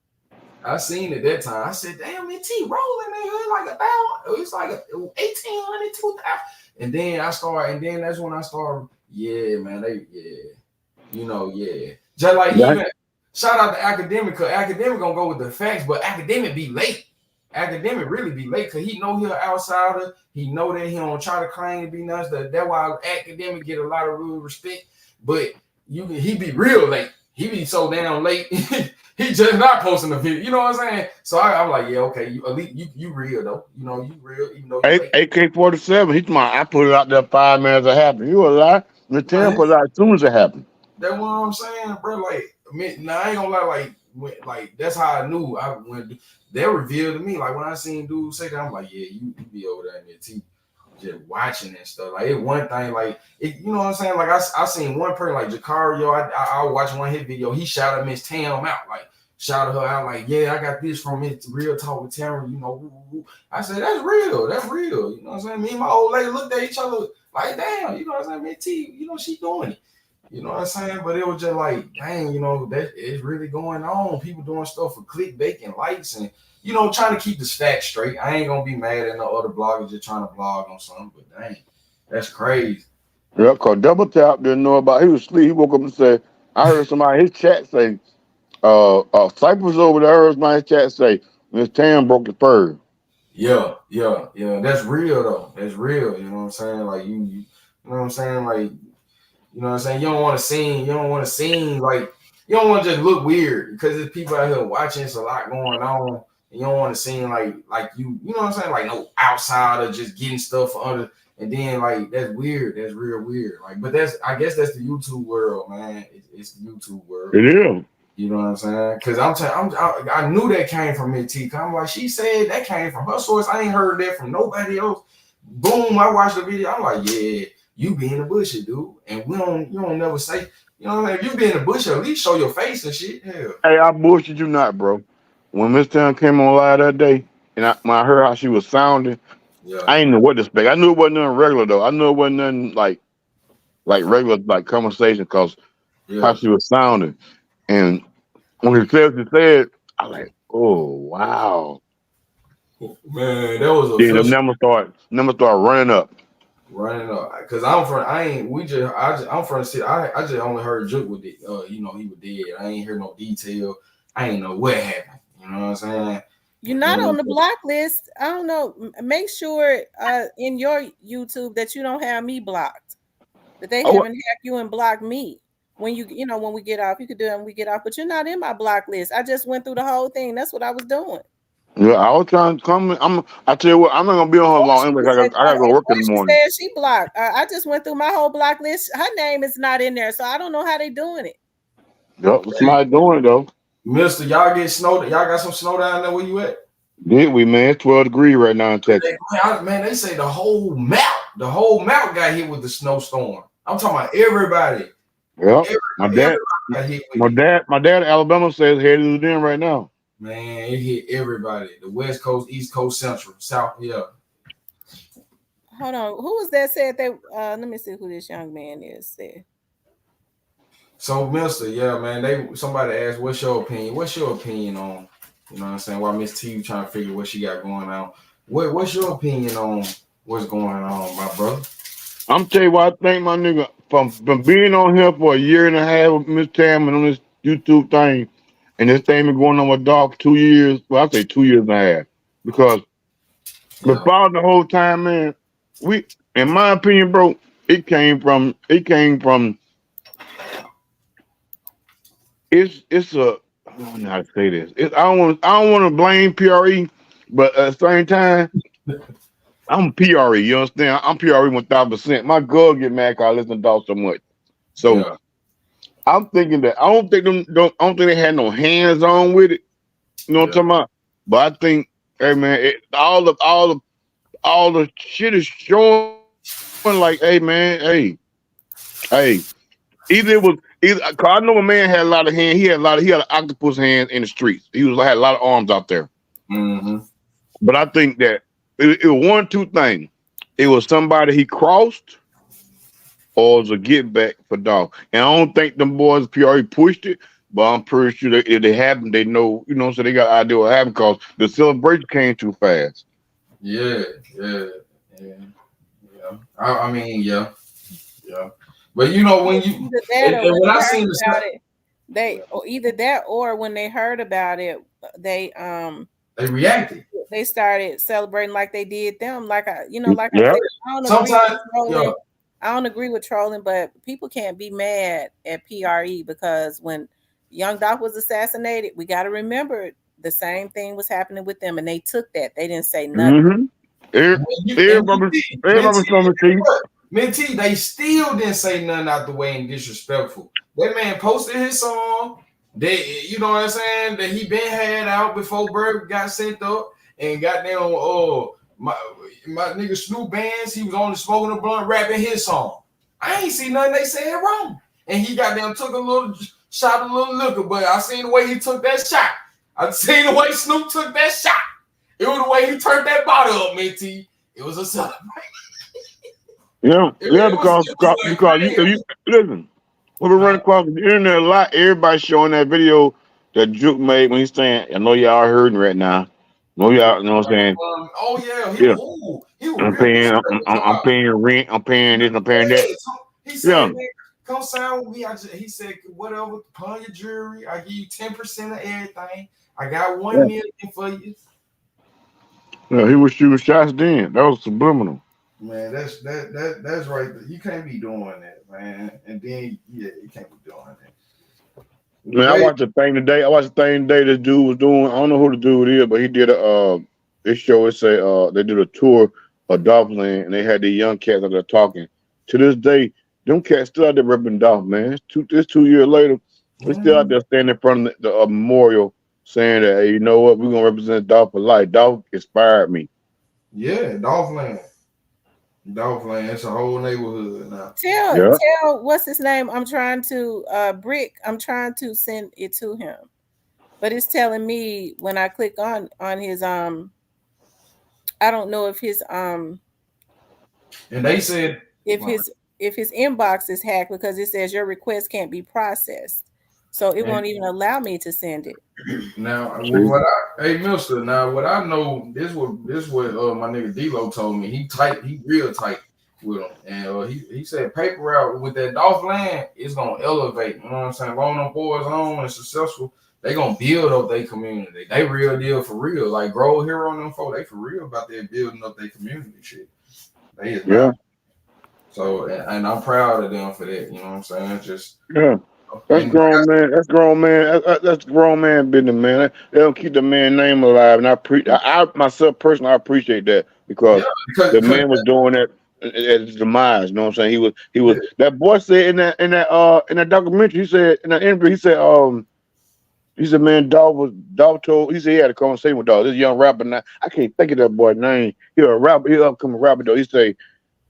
I seen it that time. I said, damn, Minty rolling in here like 1,000. It's like 1,800, 2,000. And then that's when I started. Yeah, man. Yeah. Just like even shout out to Academic, because Academic gonna go with the facts, but Academic be late. Academic really be late because he know he an outsider. He know that he don't try to claim to be nuts. That's why Academic get a lot of real respect. But he be real late. He be so damn late. He just not posting the video. You know what I'm saying? So I'm like, yeah, okay. You real though. You know, you real. Even though AK-47. He's my. I put it out there 5 minutes it happened. You a lie? The 10 put it out as soon as it happened. That's what I'm saying, bro. Like, I ain't gonna lie. Like that's how I knew. When they revealed to me, like when I seen dudes say that, I'm like, yeah, you be over there in there too, just watching and stuff. Like it one thing, like it, you know what I'm saying? Like I seen one person like Jacario. I watched one hit video. He shouted Miss Tam out, like shouted her out, like, yeah, I got this from it. Real talk with Tam. You know, I said that's real. That's real. You know what I'm saying? Me and my old lady looked at each other like, damn. You know what I'm saying? Miss T, you know she doing it. You know what I'm saying? But it was just like, dang, you know, that is really going on. People doing stuff for clickbait and likes and, you know, trying to keep the stats straight. I ain't going to be mad at no other bloggers just trying to blog on something, but dang, that's crazy. Yeah, because Double Tap didn't know about. He was asleep. He woke up and said, I heard somebody in his chat say, Cypress over there, I heard somebody in his chat say, Miss Tam broke the purse. Yeah. That's real, though. That's real. You know what I'm saying? Like, you know what I'm saying? Like, you know what I'm saying? You don't want to seem like, you don't want to just look weird because there's people out here watching. It's a lot going on. And you don't want to seem like you know what I'm saying? Like no outsider just getting stuff for other. And then like, that's weird. That's real weird. Like, but I guess that's the YouTube world, man. It's the YouTube world. It is. You know what I'm saying? Because I knew that came from me, T. I'm like, she said that came from her source. I ain't heard that from nobody else. Boom, I watched the video. I'm like, yeah. You be in the bush, dude, and you don't never say, you know what I mean? If you be in the bush, at least show your face and shit. Hell. Hey, I bullshit you not, bro. When Miss Tam came on live that day, and when I heard how she was sounding, I didn't know what to expect. I knew it wasn't nothing regular though. I knew it wasn't nothing like regular like conversation because how she was sounding. And when she said, I like, oh wow. Man, that was yeah, the numbers start running up. Because I'm from the city. I just only heard Jook with it. You know, he was dead. I ain't hear no detail. I ain't know what happened. You know what I'm saying? You're not on the block list. I don't know. Make sure in your YouTube that you don't have me blocked. That they haven't hacked you and blocked me. When when we get off, you could do it when we get off, but you're not in my block list. I just went through the whole thing. That's what I was doing. Yeah, I was trying to come. I tell you what, I'm not gonna be on her long anyway. I gotta go work in the morning. She said she blocked. I just went through my whole block list. Her name is not in there, so I don't know how they doing it. Yep, somebody doing it though. Mister, y'all get snow. Y'all got some snow down there where you at? Did we, man? It's 12 degrees right now in Texas. Man, they say the whole mount got hit with the snowstorm. I'm talking about everybody. Yep. My dad in Alabama says headed to them right now. Man, it hit everybody. The West Coast, East Coast, Central, South. Yeah. Hold on. Who was that said that? Let me see who this young man is there. So, Mister, yeah, man. Somebody asked, "What's your opinion? What's your opinion on?" You know what I'm saying? Why Miss T trying to figure what she got going on? What's your opinion on what's going on, my brother? I'm telling you what I think, my nigga. From being on here for a year and a half with Miss Tam and on this YouTube thing, and this thing been going on with dog for 2 years. Well, I say 2 years and a half because before the whole time, man, in my opinion, bro, it came from. It's a. I don't know how to say this. I don't want to blame PRE, but at the same time, I'm PRE. You understand? I'm PRE 1,000%. My girl get mad because I listen to dog so much. So I'm thinking that I don't think I don't think they had no hands on with it. You know what Yeah. I'm talking about? But I think, hey man, all the shit is showing like, hey man, hey. Either it was either. 'Cause I know a man had a lot of hands. He had octopus hands in the streets. He was had a lot of arms out there. Mm-hmm. But I think that it was one two things. It was somebody he crossed, or it was a get back for dog. And I don't think them boys PRE pushed it, but I'm pretty sure that if they happened, they know. So they got an idea what happened because the celebration came too fast. Yeah, yeah, yeah, yeah. I mean, yeah, yeah. But when you Either that or when when they I heard seen about the it, or either that or when they heard about it, they they reacted. they started celebrating like they did them. Like like I Yeah. said, I don't agree Sometimes, with yeah, trolling. I don't agree with trolling, but people can't be mad at PRE because when Young Doc was assassinated, we got to remember the same thing was happening with them, and they took that. They didn't say nothing. Mm-hmm. when you and Everybody, everybody was trying to see. Minty, they still didn't say nothing out the way and disrespectful. That man posted his song. You know what I'm saying? That he been had out before Bird got sent up and got down. My nigga Snoop Bands, he was only smoking a blunt, rapping his song. I ain't see nothing they said wrong. And he got down, took a little shot, a little liquor, but I seen the way he took that shot. I seen the way Snoop took that shot. It was the way he turned that bottle up, Minty. It was a celebration. Yeah, yeah, It was like, because you listen. We've been running across the internet a lot. Everybody showing that video that Jook made when he's saying, "I know y'all hurting right now. I know y'all, you know what I'm saying? oh yeah, Yeah, he was I'm real paying, disrespectful I'm about. paying rent, I'm paying this, I'm paying that. Yeah, so he Yeah, said, man, come sign with me. He said, whatever, pawn your jewelry. I give you 10% of everything. I got yeah, 1 million for you. yeah. He was shooting shots then. That was subliminal. Man, that's right. You can't be doing that, man. And then you can't be doing Man, I that. watched the thing today. I watched the thing today. This dude was doing. I don't know who the dude is, but he did a. This show. It say they did a tour of Dolphinland, and they had the young cats out there talking. To this day, them cats still out there repping Dolph. Man, it's 2 years later. They still out Mm, there standing in front of the memorial, saying that, hey, you know what? We're gonna represent Dolph for life. Dolph inspired me. yeah, Dolphland. Dolphland. It's a whole neighborhood now. Yeah. Tell what's his name? I'm trying to Brick. I'm trying to send it to him, but it's telling me when I click on his I don't know if his And they said, if his if his inbox is hacked because it says your request can't be processed, so it and won't even allow me to send it. now, See. hey Mister, now what I know, this what my nigga D-Lo told me. He real tight with him, and he said paper route with that Dolph land is gonna elevate. You know what I'm saying? Long them boys on and successful, they gonna build up their community. They real deal for real. Like Grove Hero and them folk, they for real about their building up their community shit. They is Yeah. not. So and I'm proud of them for that. You know what I'm saying? Just Yeah. That's and grown man. That's grown man. That's grown man business, man. They don't keep the man name alive, and I myself personally, I appreciate that yeah, because the because man was doing that at his demise. You know what I'm saying? He yeah, was that boy said in that documentary. He said in that interview, he said, man, Dog told. He said he had a conversation with Dog. This young rapper now. I can't think of that boy's name. He a rapper. He upcoming rapper though. He say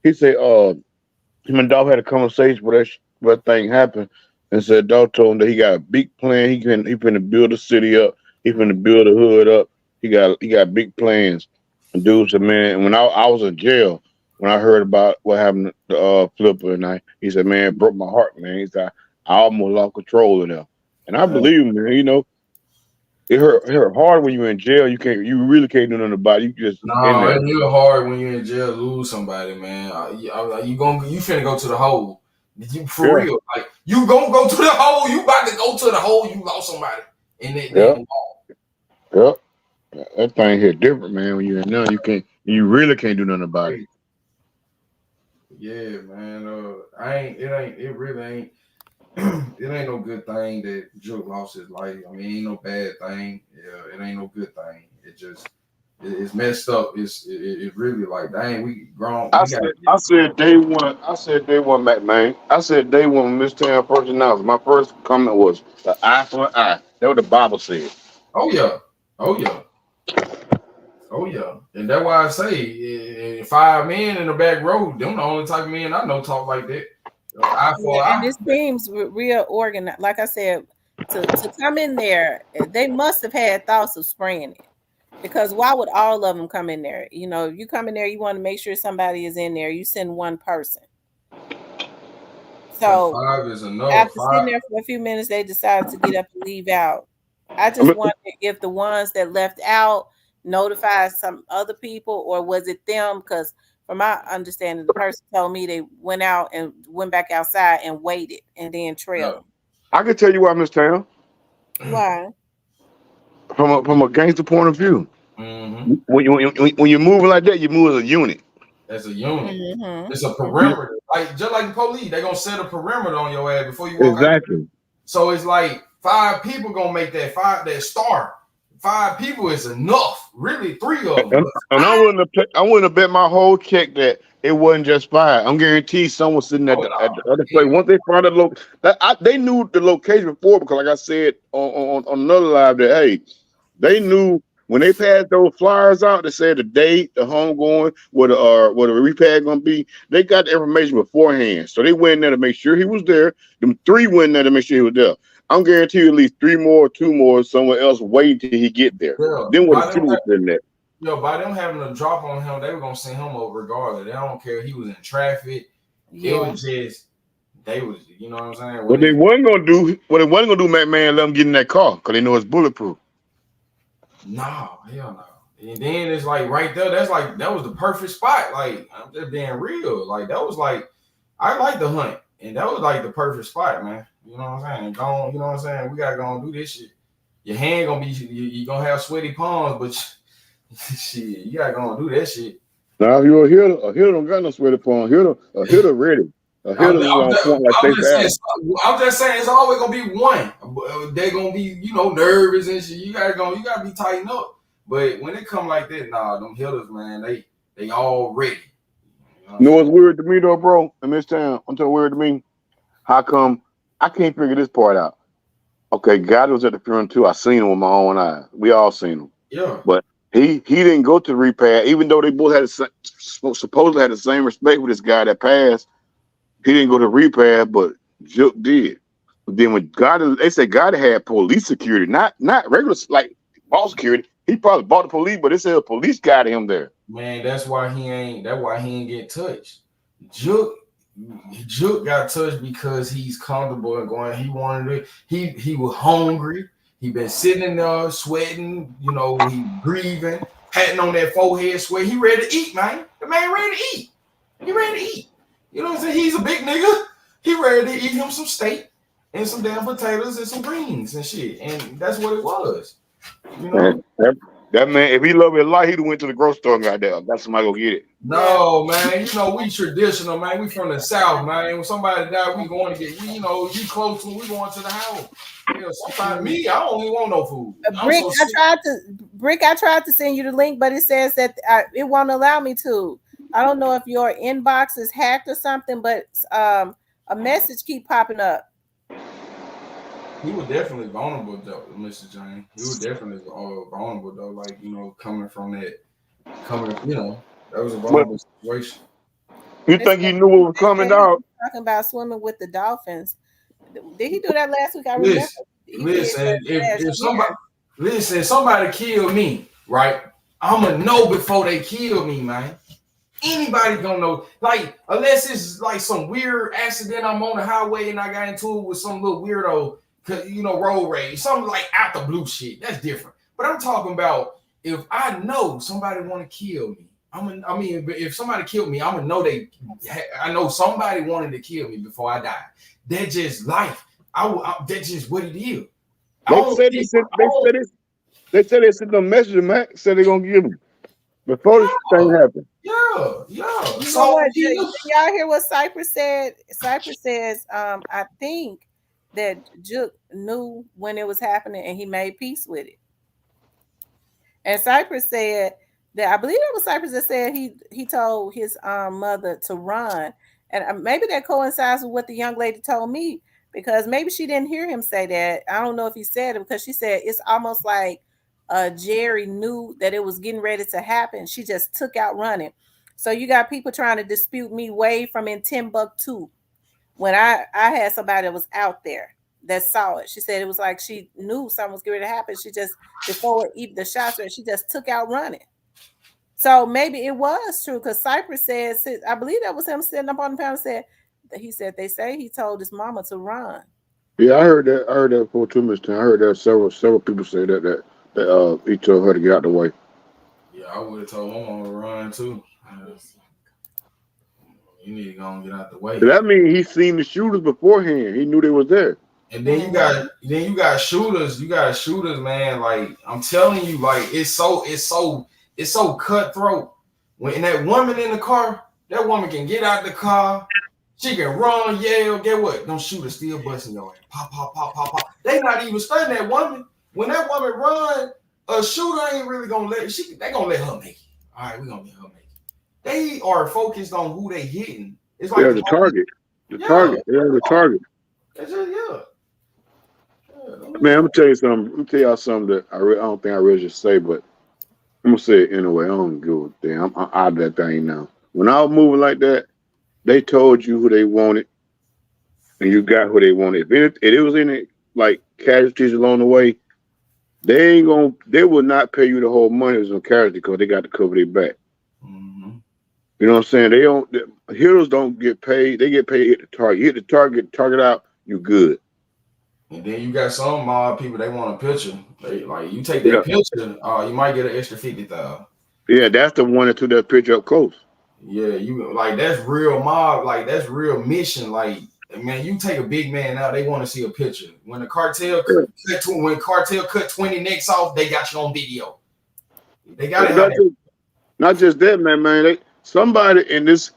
him and Dolph had a conversation where that thing happened, and said Dolph told him that he got a big plan. He finna build the city up. He finna build the hood up. He got big plans. And dude said, man, when I was in jail, when I heard about what happened to Flipper, and he said, man, it broke my heart, man. He said I almost lost control of them, and I believe him, man. It hurt hard when you're in jail. You really can't do nothing about it. You just in no, there. it's real hard when you're in jail lose somebody, man. You finna go to the hole. You for Yeah, real. Like you gonna go to the hole, you about to go to the hole, you lost somebody. And that yeah, damn wall. yeah. That thing hit different, man. When you're in there, you really can't do nothing about it. Hey, yeah, man. It really ain't it ain't no good thing that Jook lost his life. I mean, it ain't no bad thing. Yeah, it ain't no good thing. It just It's messed up. It's really like, dang, we grown. I We said, got I said day one. I said day one, Mac man. I said day one when Miss Tam first announced. My first comment was the eye for an eye. That's what the Bible said. oh yeah, oh yeah, oh yeah, and that's why I say 5 men in the back row. Them the only type of men I know talk like that. Eye Yeah, for and eye. this seems real organized. Like I said, to come in there, they must have had thoughts of spraying it. Because why would all of them come in there? You know, you come in there, you want to make sure somebody is in there. You send one person. Cause So 5 is enough. after sitting 5. there for a few minutes, they decided to get up and leave out. I I just mean, wonder if the ones that left out notified some other people, or was it them? Because from my understanding, the person told me they went out and went back outside and waited and then trailed Yeah. them. I can tell you why, Miss Tam. Why? From a gangster point of view, Mm-hmm. when you're moving like that, you move as a unit. As a unit. Mm-hmm. It's a Mm-hmm. perimeter. Like just like the police, they gonna set a perimeter on your ass before you walk out. Exactly. So it's like 5 people gonna make that star. 5 people is enough. Really, 3 of them. And, But and I'm 5? willing to I'm willing to bet my whole check that it wasn't just five. I'm guaranteed someone sitting Oh at the other no. place. Once they found the they knew the location before because, like I said on another live, that hey, they knew when they passed those flyers out. They said the date, the home going, what the repad gonna be. They got the information beforehand, so they went in there to make sure he was there. Them 3 went in there to make sure he was there. I'm guaranteed at least 3 more, 2 more, somewhere else waiting till he get there. Yeah. Then what the By them city was sitting there. by them having a drop on him, they were gonna send him over regardless. They don't care if he was in traffic. It Yeah. was just they was, you know what I'm saying? What they wasn't gonna do, McMahon, let them get in that car because they know it's bulletproof. No, hell no. And then it's like right there, that's like that was the perfect spot. Like I'm just being real. Like that was like I like the hunt. And that was like the perfect spot, man. You know what I'm saying? Go on, you know what I'm saying? We gotta go and do this shit. Your hand gonna be you gonna have sweaty palms, but shit, you gotta go and do that shit. Now if you're a hitter don't got no sweater for him. A hitter ready. A I'm, hitter is I'm, on point like I'm Stacey just saying. Adams. I'm just saying. It's always gonna be one. They're gonna be, nervous and shit. You gotta be tightened up. But when it come like that, nah, them hitters, man, they all ready. You know what I'm You know saying? what's weird to me though, bro? In this town, I'm telling you weird to me. How come I can't figure this part out? Okay, God was at the funeral too. I seen him with my own eyes. We all seen him. Yeah. But he didn't go to the repad, even though they both had supposedly had the same respect with this guy that passed. He didn't go to repad, but Jook did. But then when they said God had police security, not regular like ball security. He probably bought the police, but they said a police guy him there. Man, that's why he ain't. That's why he ain't get touched. Jook got touched because he's comfortable and going. He wanted it. He was hungry. He been sitting in there sweating. He breathing, patting on that forehead, sweat. He ready to eat, man. The man ready to eat. He ready to eat. You know what I'm saying? He's a big nigga. He ready to eat him some steak and some damn potatoes and some greens and shit. And that's what it was. You know. Man, that man, if he loved his life, he'd have went to the grocery store and got that. Got somebody go get it. No, man. We traditional, man. We from the South, man. When somebody die, we going to get, you close to, we going to the house. Sometimes me, I don't even want no food. Brick, I tried to send you the link, but it says that it won't allow me to. I don't know if your inbox is hacked or something, but a message keep popping up. He was definitely vulnerable, though, Mr. Jane. He was definitely vulnerable, though. Like, coming from that, that was a vulnerable situation. You think he knew what was coming out? Talking about swimming with the dolphins. Did he do that last week? I remember. Listen, if somebody kill me, right? I'ma know before they kill me, man. Anybody gonna know, like, unless it's like some weird accident. I'm on the highway and I got into it with some little weirdo, road rage, something like out the blue shit. That's different. But I'm talking about if I know somebody want to kill me. If somebody killed me, I'm gonna know I know somebody wanted to kill me before I die. That's just life. That's just what it is. They said they sent a message, man. Said they're gonna give him before this thing happened. Yeah. You know what? Did y'all hear what Cypress said? Cypress says, I think that Jook knew when it was happening and he made peace with it. And Cypress said that I believe it was Cypress that said he told his mother to run, and maybe that coincides with what the young lady told me, because maybe she didn't hear him say that. I don't know if he said it, because she said it's almost like Jerry knew that it was getting ready to happen. She just took out running. So you got people trying to dispute me way from in Timbuktu, when I had somebody that was out there that saw it. She said it was like she knew something was going to happen. She just, before even the shots were, she just took out running. So maybe it was true, because Cypress says, I believe that was him sitting up on the panel, said that he said they say he told his mama to run. Yeah, I heard that. I heard that before too, Mister. I heard that several people say that he told her to get out the way. Yeah, I would have told my mama to run too. You need to go and get out the way. So that means he seen the shooters beforehand. He knew they was there. And then you got shooters. You got shooters, man. Like I'm telling you, like it's so cutthroat. When that woman in the car, that woman can get out the car. She can run, yell. Get what? Them shooters still busting your ass. Pop, pop, pop, pop, pop. They not even studying that woman. When that woman run, a shooter ain't really gonna let. They gonna let her make it. All right, we gonna let her make it. They are focused on who they hitting. It's like The target. The target. They have the target. It's just, Man, I'm gonna tell you something. I'm gonna tell y'all something that I don't think I really should say, but I'm gonna say it anyway. I don't give a damn. I'm out of that thing now. When I was moving like that, they told you who they wanted, and you got who they wanted. If it was any like casualties along the way, they ain't gonna. They will not pay you the whole money as a casualty because they got to cover their back. Mm-hmm. You know what I'm saying? They don't. The heroes don't get paid. They get paid hit the target. You hit the target out. You good. And then you got some mob people, they want a picture. They like you take that picture, you might get an extra 50,000. Yeah, that's the one that took that picture up close. Yeah, you like that's real mob, like that's real mission. Like man, you take a big man out, they want to see a picture. When the cartel cut 20 necks off, they got you on video. They gotta have that. Not just that, man. Somebody in this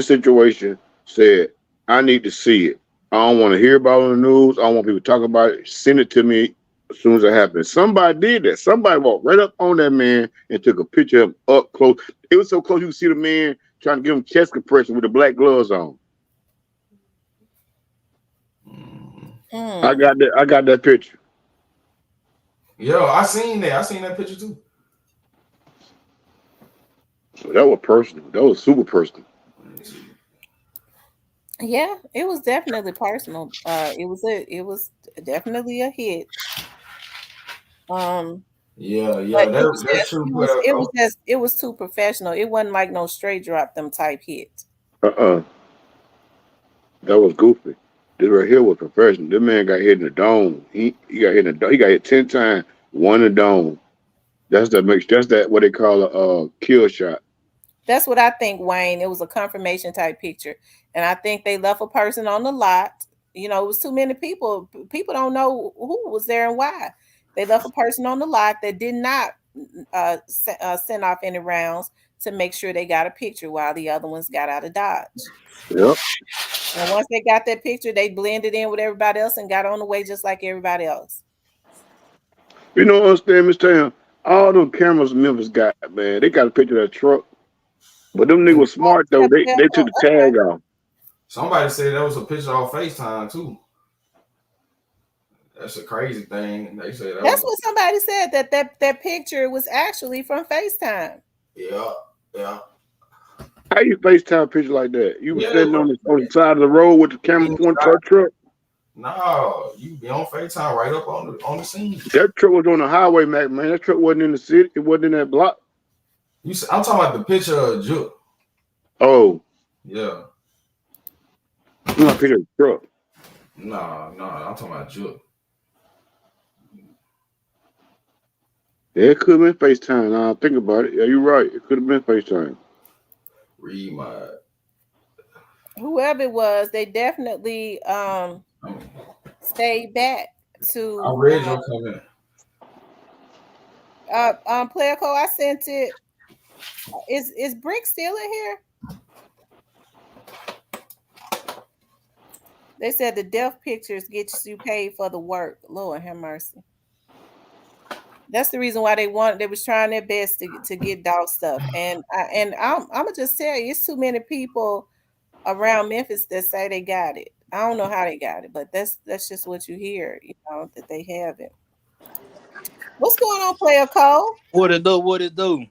situation said, "I need to see it. I don't want to hear about it on the news. I don't want people to talk about it. Send it to me as soon as it happens." Somebody did that. Somebody walked right up on that man and took a picture of him up close. It was so close you could see the man trying to give him chest compression with the black gloves on. I got that picture. Yo, I seen that picture too. So that was personal. That was super personal. Yeah, it was definitely personal. It was definitely a hit. Yeah, But that's true. it was too professional. It wasn't like no straight drop them type hit. That was goofy. This right here was professional. This man got hit in the dome. He got hit in the dome. He got hit 10 times, one in the dome. That's that what they call a kill shot. That's what I think, Wayne. It was a confirmation type picture. And I think they left a person on the lot. You know, it was too many people. People don't know who was there and why. They left a person on the lot that did not send off any rounds to make sure they got a picture while the other ones got out of Dodge. Yep. And once they got that picture, they blended in with everybody else and got on the way just like everybody else. You know what I'm saying, Mr. Tam? All those cameras Memphis got, man, they got a picture of that truck. But them niggas was smart though. They took the tag off. Somebody said that was a picture off FaceTime too. That's a crazy thing. They said that's what somebody said, that picture was actually from FaceTime. Yeah. How you FaceTime a picture like that? You was sitting on the side of the road with the camera pointing toward the truck? No, you be on FaceTime right up on the scene. That truck was on the highway, man. That truck wasn't in the city. It wasn't in that block. I'm talking about the picture of Jook. Oh. Yeah. You not picture of the truck. No, I'm talking about Jook. Yeah, it could have been FaceTime. Now I think about it. Yeah, you're right. It could have been FaceTime. Read my. Whoever it was, they definitely stayed back to. I read your comment. Player Co, I sent it. Is Brick still in here? They said the death pictures get you paid for the work. Lord have mercy. That's the reason why they was trying their best to get dog stuff. And I'm gonna just tell you, it's too many people around Memphis that say they got it. I don't know how they got it, but that's just what you hear, that they have it. What's going on, Player Cole? What it do? What it do?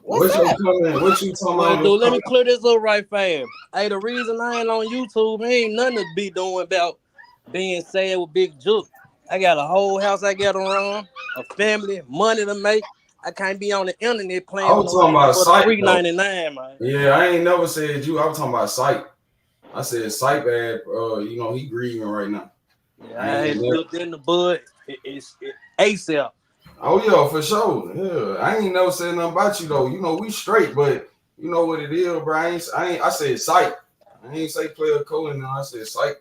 What's What's your up? comment? What you talking What it do? about? Let me clear this up right fast. Hey, the reason I ain't on YouTube ain't nothing to be doing about being sad with Big Jook. I got a whole house I got to run, a family, money to make. I can't be on the internet I playing with was no talking nigga about for the sight though. $3.99, man. Yeah, I ain't never said you. I was talking about sight. I said sight bad. He grieving right now. Yeah, I I ain't had never. looked in the bud. It's ASAP. Oh yeah, for sure. Yeah, I ain't never said nothing about you though. We straight, but you know what it is, bro. I said sight. I ain't say player Colin. No, I said sight.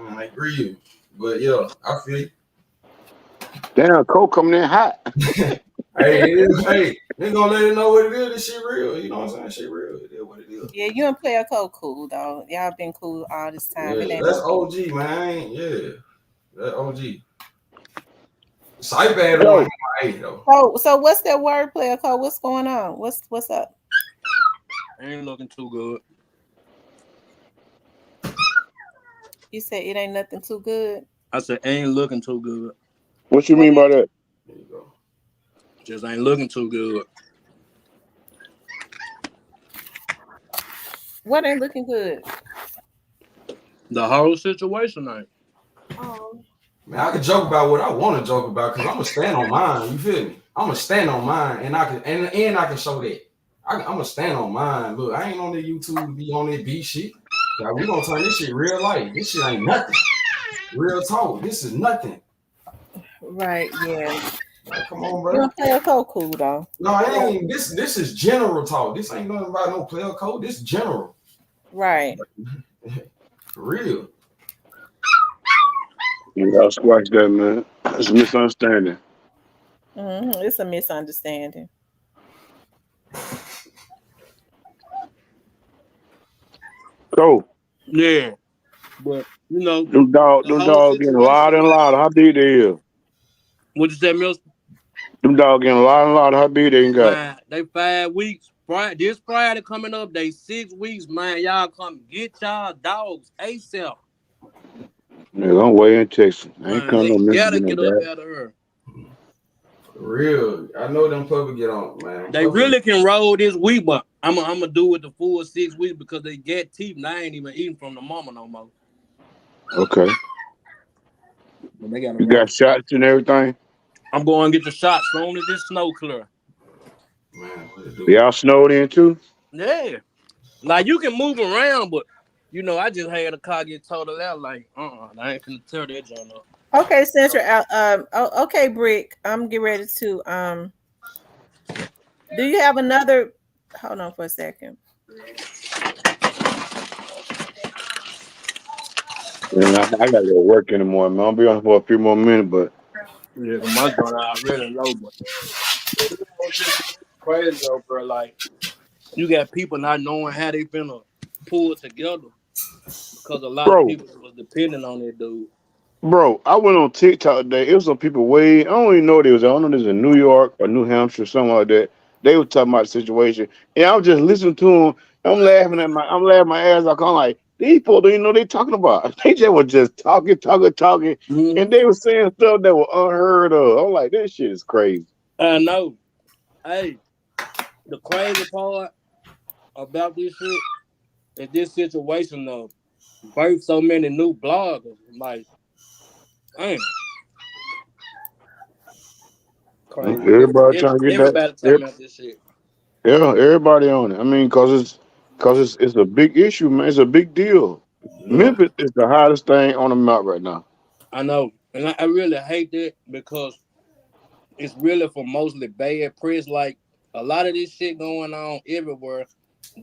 I agree you, but yeah, I feel you. Damn, Cole coming in hot. Hey, they gonna let it know what it is. This shit real. You know what I'm saying? Shit real. It is what it is. Yeah, you and Player Cole cool though. Y'all been cool all this time. Yeah, It ain't that's no big. OG, man. Yeah, that OG. Sight bad the one Go. I hate though. So what's that word, Player Cole? What's going on? What's up? Ain't looking too good. You said it ain't nothing too good. I said ain't looking too good. What you What mean by that? There you go. Just ain't looking too good. what ain't looking good? The whole situation ain't. Oh. Man, I can joke about what I want to joke about because I'm gonna stand on mine. You feel me? I'm gonna stand on mine, and I can show that. I'm gonna stand on mine. Look, I ain't on the YouTube to be on that beat shit. We gonna turn this shit real life. This shit ain't nothing. Real talk. This is nothing. Right, yeah. Like, come on, You bro. and Player Cole cool though. No, it ain't. This is general talk. This ain't nothing about no player code. This general. Right. For real. You gotta squash that, man. It's a misunderstanding. It's a misunderstanding. Go. Yeah, but the Them whole dog getting situation. louder and louder. How big they is? What you say, Mills? Them dog getting louder and louder. How big they got? Man, they 5 weeks. This Friday coming up, they 6 weeks. Man, y'all come get y'all dogs ASAP. Nigga, I'm way in Texas. I ain't Man, coming they no Memphis to gotta get no get up dog. out of here. For real. I know them public get on, man. They really can roll this week, but I'm gonna do it the full 6 weeks because they get teeth and I ain't even eating from the mama no more. Okay. But they gotta You roll. got shots and everything? I'm going to get the shot soon as this snow clear. Man, what it do? Y'all snowed in too? Yeah. Like you can move around, but I just had a car get totaled out. Like, I ain't finna tear that joint up. Okay, Central out. Okay, Brick. I'm getting ready to. Do you have another? Hold on for a second. Yeah, I gotta go to work in the morning, man. I'll be on for a few more minutes, but Yeah, my joint already low, but crazy though, bro. Like, you got people not knowing how they finna pull it together because a lot of bro, people was depending on that dude. bro, I went on TikTok today. It was some people way I don't even know what they was. I don't know if this in New York or New Hampshire, something like that. They were talking about the situation. And I was just listening to them. I'm laughing my ass off. I'm like, these people don't even know what they talking about. They just were just talking, Mm-hmm. and they were saying stuff that were unheard of. I'm like, this shit is crazy. I know. Hey, the crazy part about this shit is this situation of birth so many new bloggers. Like, damn, crazy. Everybody trying to get that. Everybody talking about this shit. Yeah, everybody on it. I mean, cause it's a big issue, man. It's a big deal. Yeah. Memphis is the hottest thing on the map right now. I know. And I really hate that because it's really for mostly bad press. Like a lot of this shit going on everywhere,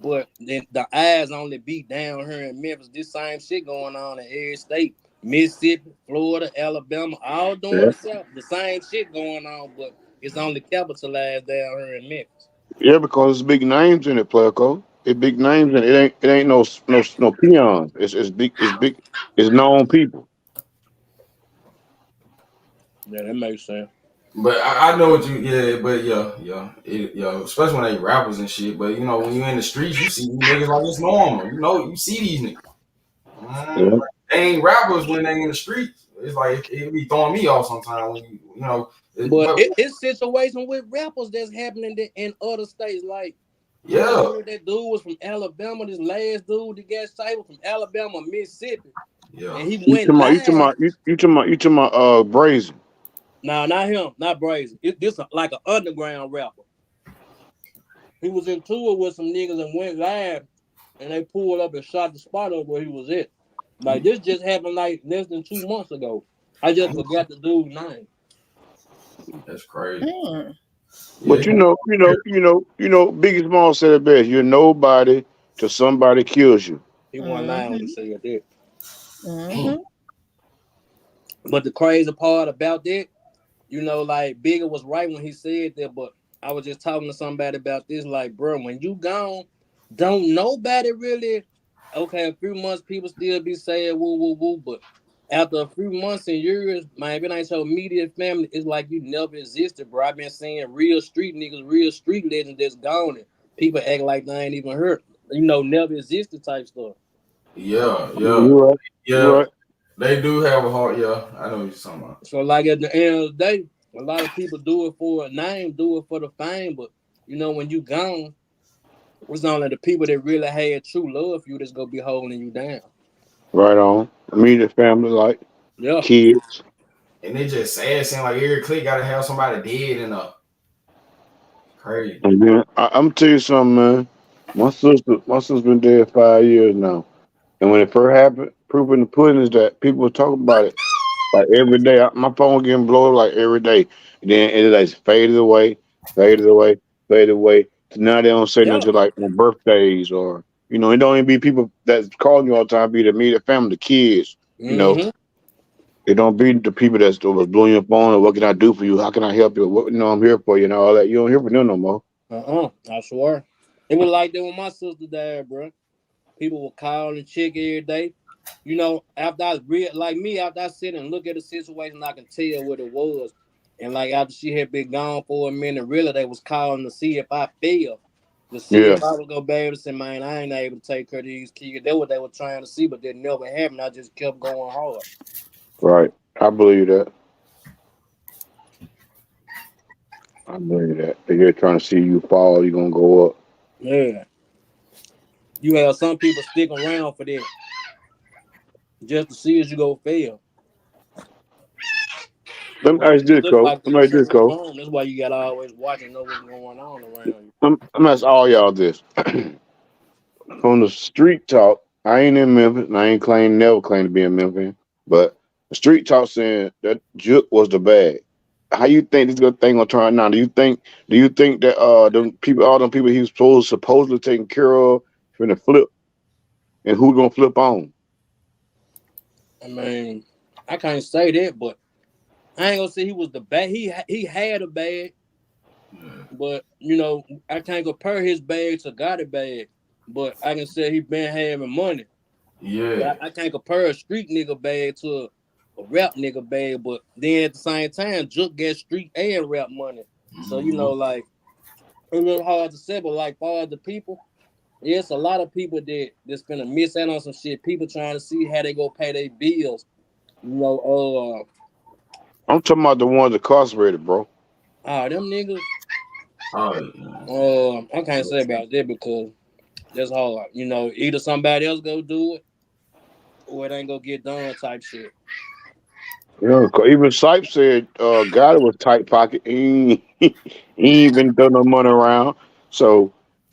but then the eyes only be down here in Memphis. This same shit going on in every state. Mississippi, Florida, Alabama, all doing Yeah, the south. The same shit going on, but it's only capitalized down here in Memphis. yeah, because it's big names in it, player code. It big names and it ain't no peons. It's big. It's known people. Yeah, that makes sense. But I know what you, yeah, but yeah, especially when they rappers and shit. But you know, when you in the streets, you see these niggas like it's normal. You know, you see these niggas. Yeah. They ain't rappers when they in the streets. It's like it be throwing me off sometimes when you know. But But it's situation with rappers that's happening in other states. Like, I yeah, heard that dude was from Alabama. This last dude that got shot was from Alabama, Mississippi, yeah, and he went live. You talking about Brazen. No, not him, not Brazen. This like an underground rapper. He was in tour with some niggas and went live, and they pulled up and shot the spot up where he was at. Like this just happened like less than 2 months ago. I just forgot the dude's name. that's crazy. Mm. Yeah, But Biggie Small said it best. You're nobody till somebody kills you. He wasn't lying when he Mhm. said that. Mhm. But the crazy part about that, like Bigger was right when he said that, but I was just talking to somebody about this, like, bro, when you gone, don't nobody really, okay, a few months people still be saying woo woo woo, but after a few months and years, man, if it ain't your immediate family, it's like you never existed, bro. I've been seeing real street niggas, real street legends that's gone, and people act like they ain't even heard, never existed type stuff. yeah. You're right. You're Yeah, right. they do have a heart. Yeah, I know what you're talking about. So like at the end of the day, a lot of people do it for a name, do it for the fame, but when you gone, it's only the people that really had true love for you that's gonna be holding you down. Right on. Immediate family, like Yeah. kids. And they just sad saying like every clique gotta have somebody dead and crazy. And then I'm tell you something, man. My sister's been dead 5 years now. And when it first happened, proof in the pudding is that people were talking about it like every day. My phone was getting blown like every day. And then it like faded away, faded away, faded away. So now they don't say nothing Yeah. to like on birthdays or it don't even be people that's calling you all the time, be the immediate family, the kids, you know. Mm-hmm. It don't be the people that's blowing your phone or what can I do for you? How can I help you? What I'm here for, all that. You don't hear from them no more. I swear. It was like that when my sister died, bro. People would call and check every day. After I read like me, after I sit and look at the situation, I can tell what it was. And like after she had been gone for a minute, really they was calling to see if I failed. To see if Yeah, I was gonna be able to say, man, I ain't able to take care of these kids. That's what they were trying to see, but that never happened. I just kept going hard. right. I believe that. I believe that. They're trying to see you fall, you're gonna go up. Yeah. You have some people stick around for that just to see as you go fail. Let me But ask it this, looks Cole. like the Let me ask this, insurance Cole. wrong. That's why you gotta always watch and know what's going on around you. I'm ask all y'all this. From the street talk, I ain't in Memphis, and I ain't never claim to be in Memphis, but the street talk saying that Jook was the bag. How you think this good thing gonna turn out now? Do you think that all them people he was supposedly taking care of finna flip, and who gonna flip on? I mean, I can't say that, but I ain't gonna say he was the bad. He had a bag, Yeah, but I can't compare his bag to Gotti bag. But I can say he been having money. But yeah. I can't compare a street nigga bag to a rap nigga bag. But then at the same time, Jook get street and rap money. So Mm-hmm. like it's a little hard to say. But like far as the people, yes, a lot of people that's gonna miss out on some shit. People trying to see how they go pay their bills. You know, I'm talking about the ones incarcerated, bro. them niggas. Oh, yeah. I can't say about that because that's hard. Either somebody else go do it or it ain't gonna get done type shit. Yeah, 'cause even Sipe said God was tight pocket. He ain't been throwing no money around. So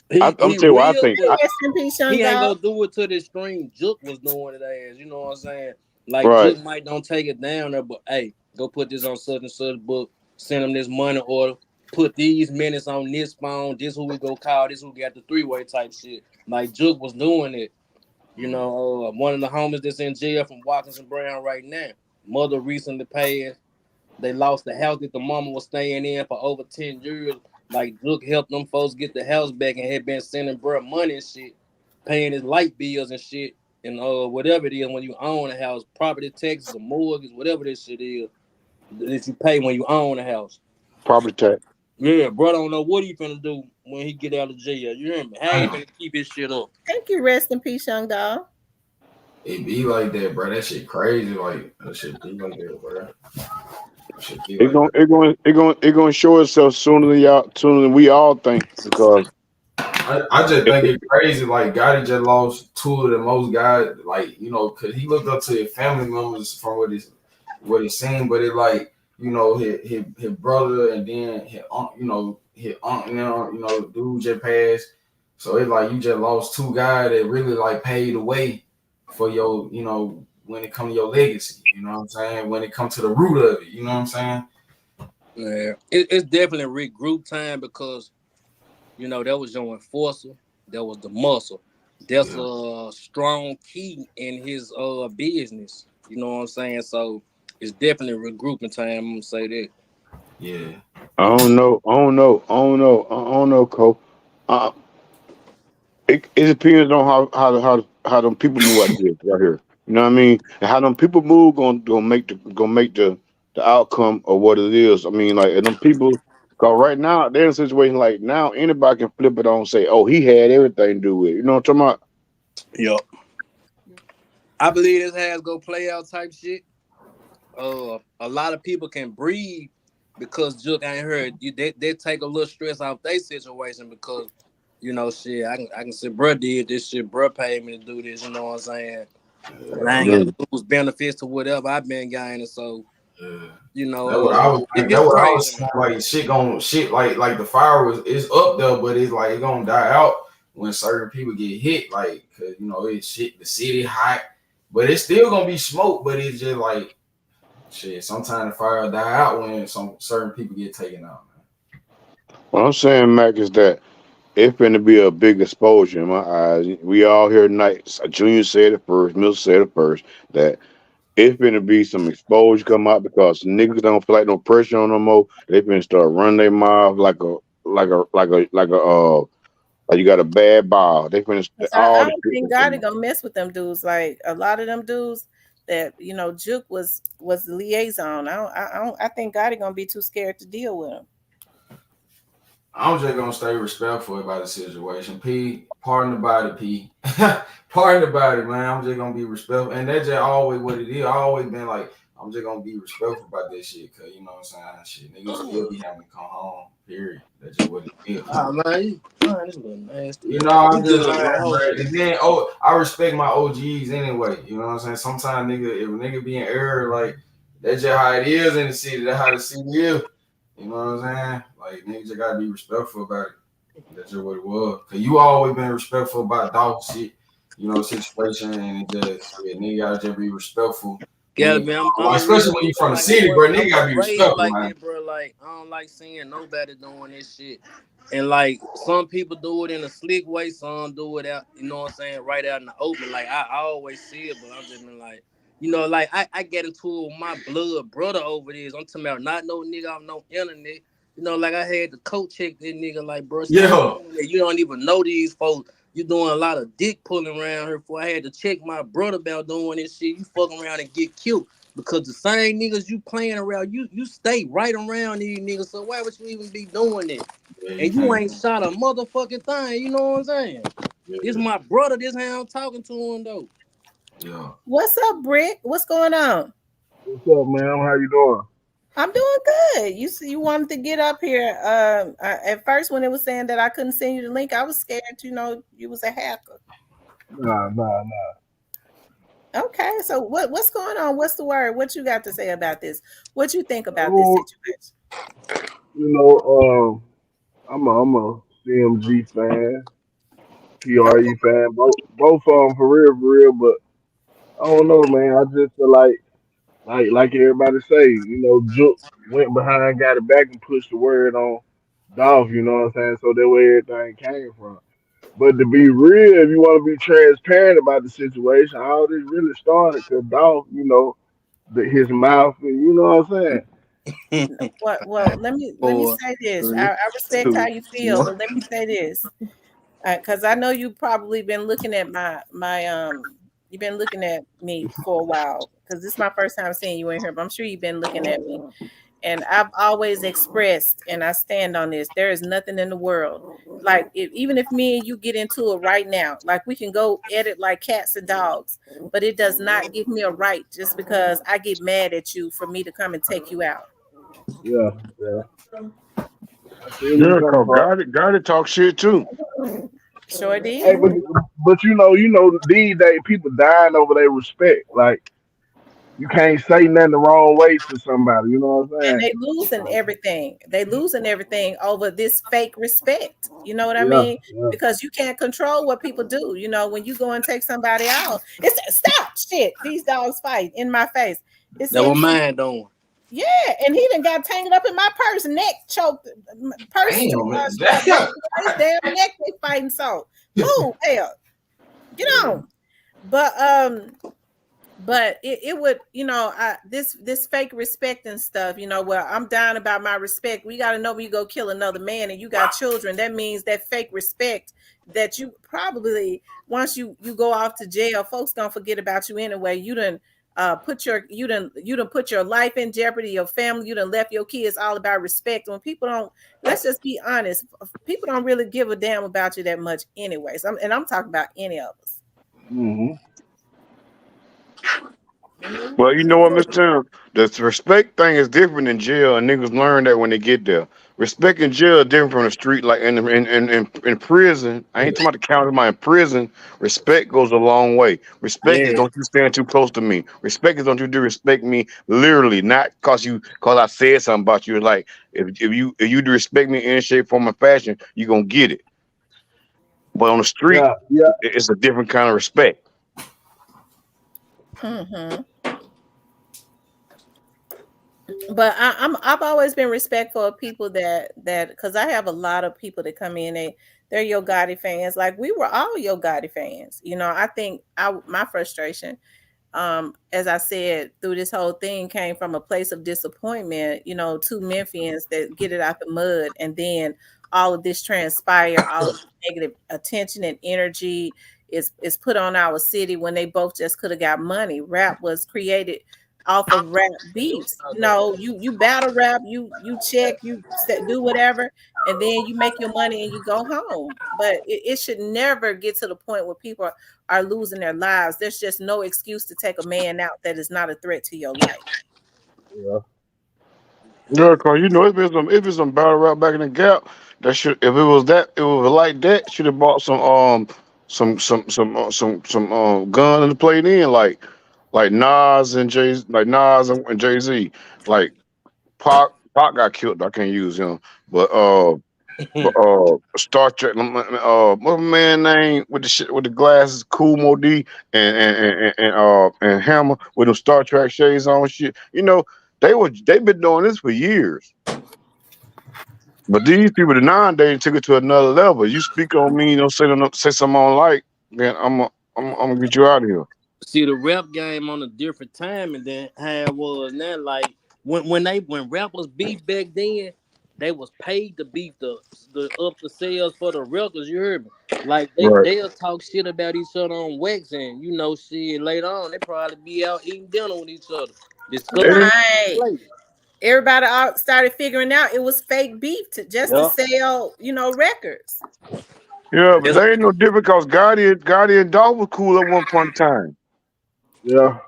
I'm He telling you what I will, think. but Rest in peace, young he ain't dog. gonna do it to the extreme Jook was doing it as. You know what I'm saying? Like Right. Jook might don't take it down there, but hey, go put this on such and such book, send him this money, or put these minutes on this phone. This who we go call. This who got the three-way type shit. Like Jook was doing it. One of the homies that's in jail from Watkins and Brown right now. Mother recently passed. They lost the house that the mama was staying in for over 10 years. Like Jook helped them folks get the house back and had been sending bruh money and shit, paying his light bills and shit. And whatever it is when you own a house, property taxes or mortgage, whatever this shit is that you pay when you own a house. Property tax. Yeah, bro don't know what he finna do when he get out of jail. You hear me? How he finna keep his shit up? Thank you. Rest in peace, young dog. It be like that, bro. That shit crazy. Like that shit be like that, bro. That shit be It like going that. it going it going it going to show itself sooner than we all think because I just think it's crazy. Like Gotti just lost two of the most guys. Like cause he looked up to his family members from what he's saying, but it like his brother and then his aunt, his aunt, dude just passed. So it's like you just lost two guys that really like paved the way for your, when it comes to your legacy. You know what I'm saying? When it comes to the root of it, you know what I'm saying? Yeah, it's definitely regroup time because that was your enforcer, that was the muscle. That's Yeah, a strong key in his business. You know what I'm saying? So it's definitely regrouping time. I'm gonna say that. yeah, I don't know, Cole. Uh, it depends on how them people move out there right here. You know what I mean? And how them people move gonna make the outcome of what it is. I mean, like and them people. Cause right now they're in a situation like now anybody can flip it on and say, "Oh, he had everything to do with it." You know what I'm talking about? Yup. I believe this has go play out type shit. A lot of people can breathe because Jook ain't heard you. They take a little stress off their situation because shit. I can say, bruh did this shit. Bruh paid me to do this. You know what I'm saying? And I ain't got Mm. to lose benefits to whatever I've been gaining. So yeah. That's what it's I was crazy, man. saying. Like shit like the fire is up there, but it's like it gonna die out when certain people get hit. Like, cause it's shit. The city hot, but it's still gonna be smoke. But it's just like shit. Sometimes the fire die out when some certain people get taken out. What I'm saying, Mac, is that it's going to be a big exposure in my eyes. We all here tonight. Junior said it first, Mill said it first, that it's going to be some exposure come out because niggas don't feel like no pressure on no more. They finna start running their mouth like you got a bad ball. They finna I all the don't shit think gonna God come is out. gonna mess with them dudes. Like a lot of them dudes that Juke was the liaison. I think God is gonna be too scared to deal with them. I'm just gonna stay respectful about the situation. P, pardon the body, P. Pardon the body, man. I'm just gonna be respectful. And that's just always what it is. I always been like, I'm just gonna be respectful about this shit. Cause you know what I'm saying? Shit, niggas still be having to come home. Period. That's just what it is. Ah, man, this little nasty. I'm You just good, saying, bro? bro. And then I respect my OGs anyway. You know what I'm saying? Sometimes if a nigga be in error, like that's just how it is in the city. That's how the city is. You know what I'm saying? Like niggas just gotta be respectful about it. That's just what it was. Cause you always been respectful about dog shit, situation, and it just nigga gotta just be respectful when Yeah, it, man, I'm like, a real especially when you nigga. from the Like city, bro. I Nigga gotta was be raised respectful, like man. that, bro. Like I don't like seeing nobody doing this shit. And like some people do it in a slick way, some do it out, you know what I'm saying, right out in the open. Like I always see it, but I'm just been like, like I get into it with my blood brother over this. I'm talking about not no nigga off no internet. Like I had the coach check this nigga, like, bro, stop Yeah, doing that. You don't even know these folks. You doing a lot of dick pulling around here. For I had to check my brother about doing this shit. You fucking around and get killed. Because the same niggas you playing around, you stay right around these niggas. So why would you even be doing it? yeah, you And you can't. ain't shot a motherfucking thing. You know what I'm saying? This Yeah, my brother. This how I'm talking to him though. yeah. What's up, Brick? What's going on? What's up, man? How you doing? I'm doing good. You wanted to get up here. At first when it was saying that I couldn't send you the link, I was scared. You was a hacker. Nah. Okay, so what's going on? What's the word? What you got to say about this? What you think about this Oh, situation? you know, I'm a CMG fan, Okay. PRE fan, both of them for real. But I don't know, man. I just feel like everybody say, Jook went behind, got it back, and pushed the word on Dolph. You know what I'm saying? So that where everything came from. But to be real, if you want to be transparent about the situation, all this really started because Dolph, his mouth, and you know what I'm saying. Well, let me Four, say this. I, three, I respect how two, you feel, one. but let me say this. Because I know you probably been looking at you've been looking at me for a while because this is my first time seeing you in here, but I'm sure you've been looking at me. And I've always expressed, and I stand on this, there is nothing in the world. Like even if me and you get into it right now, like we can go at it like cats and dogs, but it does not give me a right just because I get mad at you for me to come and take you out. Yeah, yeah. I see where you Yeah, come cause from. God talk shit too. Sure Hey, did. but these days people dying over their respect. Like you can't say nothing the wrong way to somebody. You know what I'm And saying? they losing everything. They losing everything over this fake respect. You know what I Yeah, mean? yeah. Because you can't control what people do. You know, when you go and take somebody out, it's stop shit. These dogs fight in my face. It's That what in mine doing. yeah, and he done got tangled up in my purse, neck choked, purse Damn, man. strapped right to his damn neck. They fighting so. Move, hell, get on. But it would, this fake respect and stuff, well, I'm down about my respect. We got to know when you go kill another man and you got children, that means that fake respect that you probably, once you go off to jail, folks gonna forget about you anyway. You done you done put your life in jeopardy, your family, you done left your kids. All about respect. When people don't, let's just be honest, people don't really give a damn about you that much anyways. I'm talking about any of us. Hmm. Well, you know what, Mr. Tim? The respect thing is different in jail, and niggas learn that when they get there. Respect in jail is different from the street. Like in prison, I ain't talking about the county. In prison, respect goes a long way. Respect is Yeah. don't you stand too close to me. Respect is don't you do respect me literally, not cause I said something about you. Like if you do respect me in any shape, form, or fashion, you gonna get it. But on the street, Yeah, yeah. it's a different kind of respect. Hmm. But I've always been respectful of people that because I have a lot of people that come in, they're Yo Gotti fans. Like we were all Yo Gotti fans. I think my frustration, as I said, through this whole thing came from a place of disappointment, two Memphians that get it out the mud, and then all of this transpire, all of this negative attention and energy is put on our city when they both just could have got money. Rap was created off of rap beefs. You battle rap, you check, do whatever, and then you make your money and you go home. But it should never get to the point where people are losing their lives. There's just no excuse to take a man out that is not a threat to your life. Yeah. Yeah, cause if it's some battle rap back in the gap, that should if it was like that, should have bought some gun and played in like Nas and Jay Z. Like Pac got killed. I can't use him, but Star Trek. What my man name with the shit with the glasses? Cool Modi and Hammer with them Star Trek shades on and shit. They've been doing this for years. But these people, the nowadays, took it to another level. You speak on me, say something I don't like, then I'm gonna get you out of here. See the rap game on a different time and then how it was now. Like when rappers beef back then, they was paid to beef the up the sales for the records. You heard me? Like Right. they'll talk shit about each other on wax and shit later on they probably be out eating dinner with each other, discussing And Right. play. Everybody started figuring out it was fake beef just to Yeah. sell, records. yeah, but That's they ain't no different because Gotti and Dog was cool at one point in time. Yeah.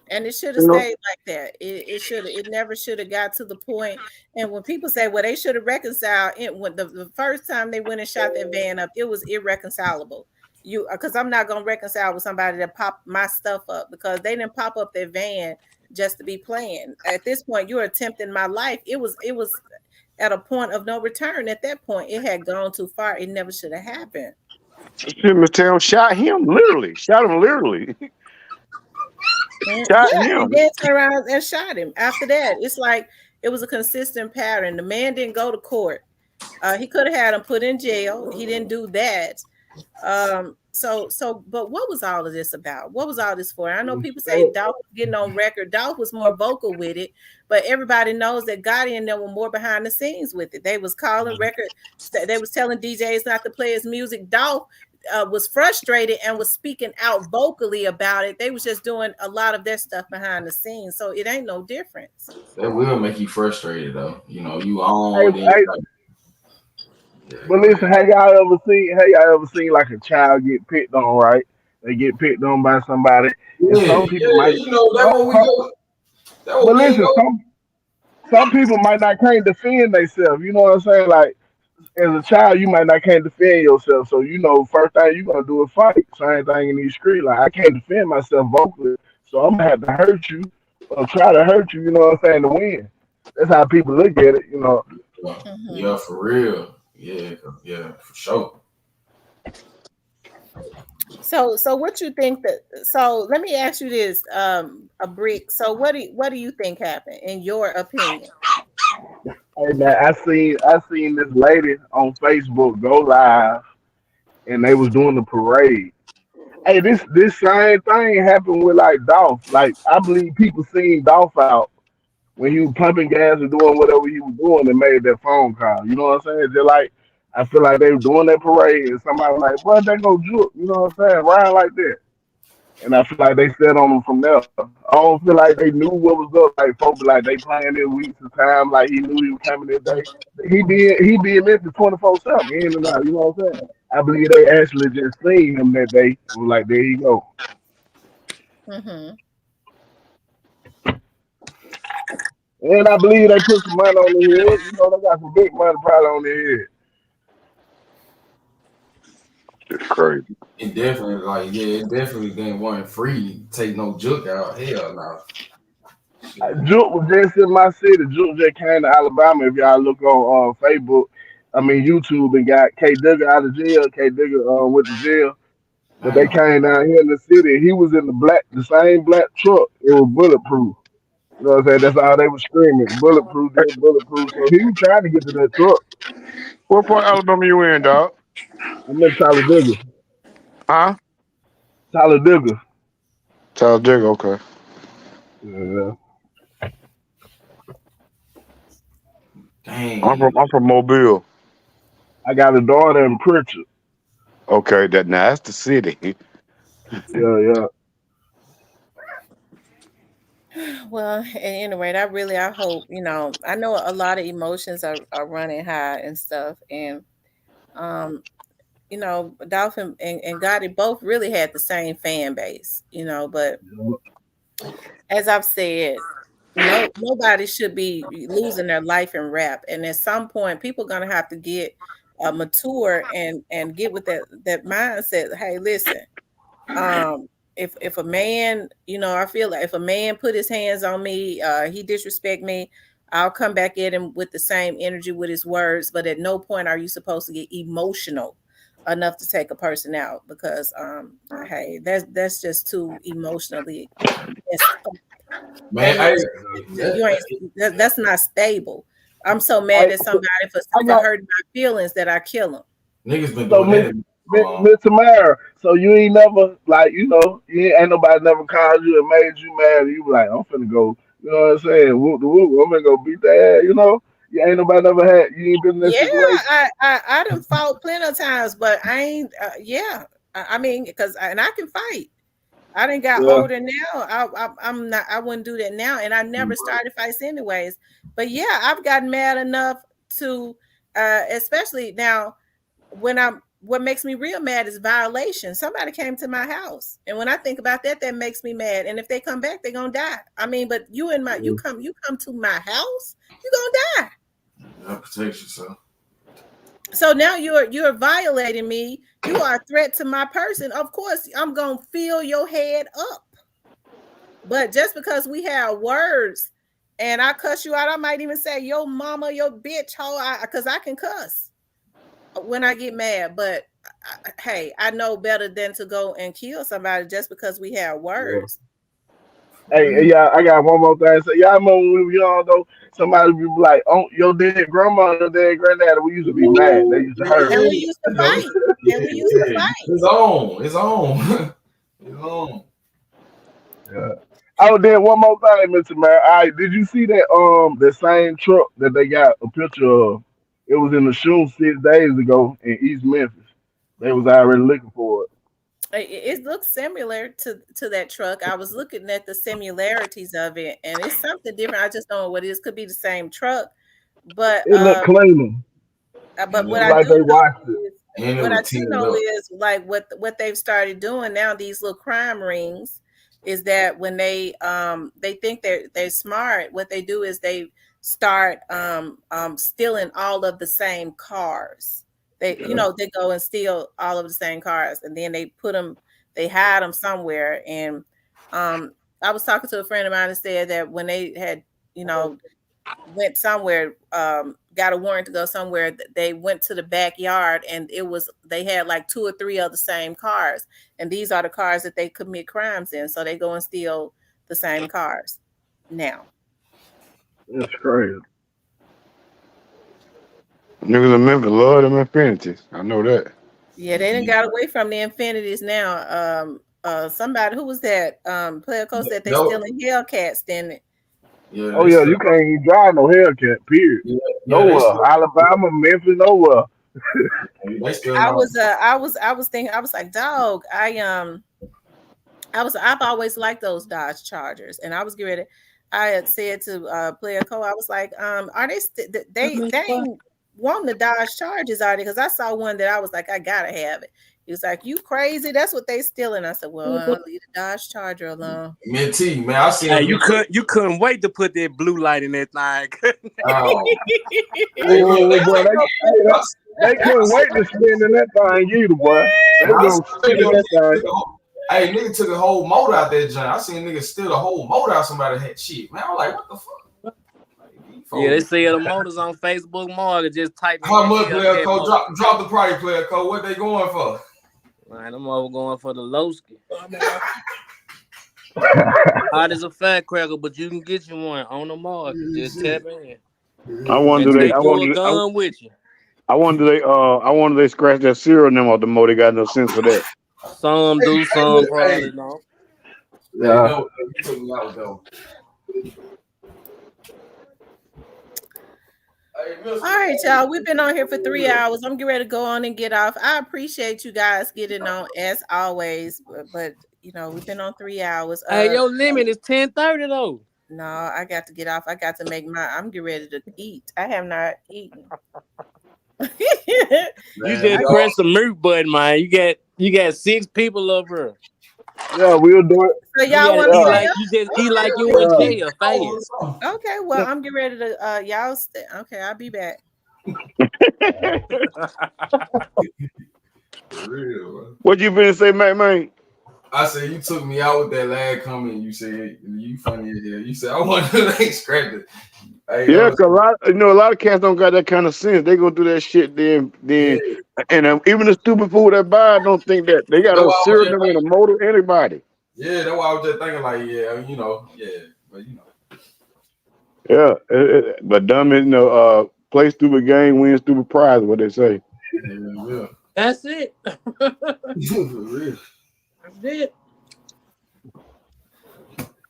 And it should have You know? stayed like that. It never should have got to the point. And when people say, well, they should have reconciled it when the first time they went and shot that van up, it was irreconcilable. Because I'm not gonna reconcile with somebody that popped my stuff up because they didn't pop up their van just to be playing. At this point, you're attempting my life. It was at a point of no return. At that point, it had gone too far. It never should have happened. Shit, Miss Town shot him literally. Shot him literally. Shot Yeah, and him. then turned around and shot him. After that, it's like it was a consistent pattern. The man didn't go to court. He could have had him put in jail. He didn't do that. But what was all of this about? What was all this for? I know people say Respect. Dolph was getting on record. Dolph was more vocal with it, but everybody knows that Gotti and them were more behind the scenes with it. They was calling record. They was telling DJs not to play his music. Dolph was frustrated and was speaking out vocally about it. They was just doing a lot of their stuff behind the scenes, so it ain't no difference. That will make you frustrated though. You know, you Hey, on then you hey, like, yeah, but go ahead. listen, have y'all ever seen like a child get picked on, right? They get picked on by somebody, and Yeah, some people yeah, might, you know, that some, what we some, go. That what but we ain't listen, go. some people might not can't defend themselves. You know what I'm saying? Like as a child, you might not can't defend yourself. So first thing you gonna do is fight. Same thing in these streets. Like I can't defend myself vocally, so I'm gonna have to hurt you or try to hurt you. You know what I'm saying to win. That's how people look at it. Yeah, Hmm. yeah, for real. Yeah, yeah, for sure. So what you think that? So let me ask you this, a brick. So what do you think happened in your opinion? Hey man, I seen this lady on Facebook go live, and they was doing the parade. Hey, this same thing happened with like Dolph. Like I believe people seen Dolph out when he was pumping gas and doing whatever he was doing and made that phone call. You know what I'm saying? Just like I feel like they were doing that parade and somebody was like, "Boy, they go Jook," you know what I'm saying? Ryan like that. And I feel like they set on him from there. I don't feel like they knew what was up. Like folks be like they planned it weeks of time. Like he knew he was coming this day. He be in Memphis 24/7 in and out. You know what I'm saying? I believe they actually just seen him that day and was like, there you go. Hmm. And I believe they put some money on their head. They got some big money probably on their head. It's crazy. It definitely like yeah, it definitely didn't want free to take no joke out. Hell no. Shit. Jook was just in my city. Jook just came to Alabama. If y'all look on Facebook, I mean YouTube, and got K Duggar out of jail. K Duggar went to jail, but they Damn. came down here in the city. He was in the same black truck. It was bulletproof. You know what I'm saying? That's all they were screaming. Bulletproof, this bulletproof. So he was trying to get to that truck. What part of Alabama you in, dog? I'm in Talladega. Huh? Talladega. Talladega, okay. Yeah. Dang. I'm from Mobile. I got a daughter in Pritchard. Okay, that's the city. Yeah, yeah. Well, at any rate, I hope, I know a lot of emotions are running high and stuff. And, um, Dolphin and Gotti both really had the same fan base, but as I've said, nobody should be losing their life in rap. And at some point, people are gonna have to get mature and get with that mindset. Hey, listen, um, if a man, I feel like if a man put his hands on me, he disrespect me, I'll come back at him with the same energy with his words. But at no point are you supposed to get emotional enough to take a person out because hey, that's just too emotionally messed up. Man, That I means you ain't that's not stable. I'm so I, mad at somebody I for got hurting my feelings that I kill them. niggas been so doing that Miss in Miss Tamara. So you ain't never like ain't nobody never called you and made you mad. And you be like, I'm finna go. You know what I'm saying? Whoop the whoop. I'm finna go beat that ass. You ain't nobody never had. You ain't been in that Yeah, situation. I done fought plenty of times, but I ain't. Yeah, I mean, and I can fight. I done got Yeah. older now. I'm not. I wouldn't do that now, and I never started fights anyways. But yeah, I've gotten mad enough to, especially now when I'm. What makes me real mad is violation. Somebody came to my house, and when I think about that, that makes me mad. And if they come back, they're gonna die. I mean, but you come to my house, you gonna die. that protect yourself. So now you're violating me. You are a threat to my person. Of course, I'm gonna fill your head up. But just because we have words and I cuss you out, I might even say yo mama, your bitch, hoe, because I can cuss when I get mad. But hey, I know better than to go and kill somebody just because we have Yeah. words. Hey, yeah, I got one more thing to say. Y'all remember when we were young though? Somebody would be like, "Oh, your dead grandma, your dead granddad." We used to be mad. They used to hurt And us. we used to Yeah, fight. And we used to yeah. fight. It's on. It's on. It's on. Yeah. Oh, then one more thing, Mr. Mayor. All right, did you see the same truck that they got a picture of? It was in the shoe 6 days ago in East Memphis. They was already looking for it. It looks similar to that truck. I was looking at the similarities of it, and it's something different. I just don't know what it is. Could be the same truck, but It looked cleaner. but what Looked I like do they know washed it. is And it what I was do tinted know up. is like what they've started doing now. These little crime rings is that when they think they're smart, what they do is they start stealing all of the same cars. They go and steal all of the same cars, and then they hide them somewhere. And I was talking to a friend of mine and said that when they had you know went somewhere, got a warrant to go somewhere, they went to the backyard, and they had like two or three of the same cars, and these are the cars that they commit crimes in. So they go and steal the same cars now. It's crazy. Niggas in Memphis love them Infinities. I know that. Yeah, they didn't got away from the Infinities now. Somebody who was that player coach said they Nope. stealing Hellcats, didn't it? Yeah, Oh they yeah, still. you can't even drive no Hellcat. Period. Yeah, they Nowhere. still. Alabama, Memphis, nowhere. They still I not. was I was thinking, I was like, dog, I've always liked those Dodge Chargers, and I was getting ready. I had said to player co, I was like, are they they ain't wanting the Dodge Chargers, are they? Because I saw one that I was like, I gotta have it. He was like, you crazy? That's what they stealing. I said, well, I'll leave the Dodge Charger alone. Me T, man, I seen Hey, a video. you couldn't wait to put that blue light in that thing. Oh, hey, look, Oh, boy, they couldn't wait to spin in that thing either, boy. They were I gonna seen a spin video, that thing. hey, nigga took a whole motor out that joint. I seen niggas steal a whole motor out somebody had shit. Man, I was like, what the fuck? Yeah, they sell the motors on Facebook Market. Just type in How much, player Hellcat code? motor. Drop the price, player code. What they going for? Man, them over going for the Lowski. Hot as a fat cracker, but you can get you one on the market. Just tap in I wonder and they. take your gun with you. I wonder they scratch that serial number off the motor. They got no sense for that. Some do, some probably don't. Hey, Yeah. no, you took me out though. All right, y'all. We've been on here for 3 hours. I'm getting ready to go on and get off. I appreciate you guys getting on as always, but we've been on 3 hours. Hey, your limit is 10:30 though. No, I got to get off. I got to make I'm getting ready to eat. I have not eaten. You just press the mute button, man. You got 6 people over. Yeah, we'll do it. So y'all want to stay up? You just eat like you in jail, fast. Okay, well, I'm getting ready to y'all stay. Okay, I'll be back. What you finna say, man? I said you took me out with that last comment. You said you funny as hell. You said I want to scratch it. Hey, Yeah, cause a lot of cats don't got that kind of sense. They go do that shit then, and even the stupid fool that buy it don't think that they got a serial number in a motor. Anybody? Yeah, that's why I was just thinking like, but Yeah, but dumb is play stupid game, win stupid prize. What they say. Yeah. That's it. real. That's it.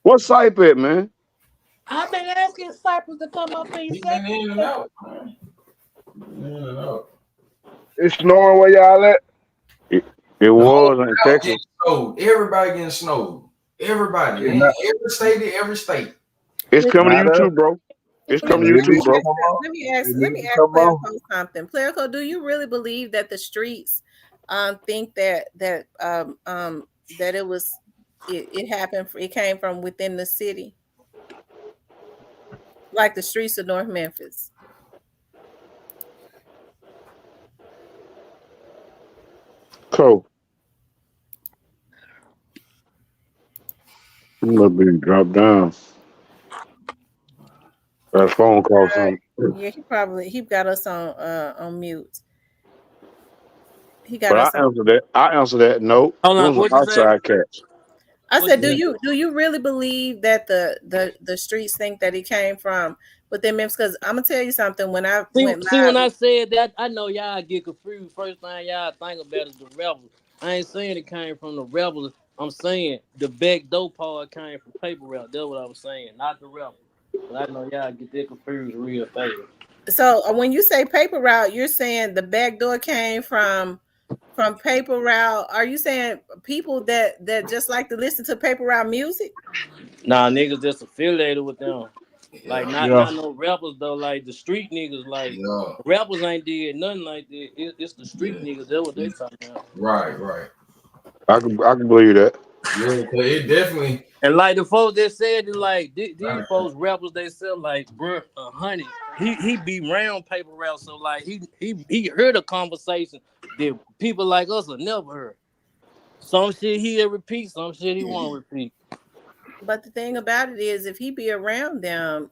What's Sype at, man? I've been asking Cypress to come up and say. In and out. In and out. It's snowing where y'all at? It was in Texas. Everybody getting snowed. Everybody. Every state. It's coming to you too, bro. It's coming to you too, bro. Let me ask Player Code something. Player Code, do you really believe that the streets think that it happened? It came from within the city, like the streets of North Memphis. Cool. I'm gonna be dropped down. Got a phone call. Something. Yeah, he got us on mute. He got But us. I answer that. No, those are outside cats. I said, do you really believe that the streets think that he came from within Memphis? Because I'm gonna tell you something. When I went live, when I said that, I know y'all get confused. First thing y'all think about is the rebels. I ain't saying it came from the rebels. I'm saying the back door part came from paper route. That's what I was saying, not the rebels. But I know y'all get that confused real fast. So when you say paper route, you're saying the back door came from From Paper Route, are you saying people that just like to listen to Paper Route music? Nah, niggas just affiliated with them. Like Yeah. not Yeah. no rappers though. Like the street niggas. Like Yeah. rappers ain't did nothing like that. It's the street Yeah. niggas. That's what they talking about. Right. I can believe that. Yeah, 'cause it definitely. And like the folks that said it, like these folks rappers, they sell like bruh, honey. He be round paper route, so like he heard a conversation that people like us will never heard. Some shit he'll repeat, some shit he won't repeat. But the thing about it is, if he be around them,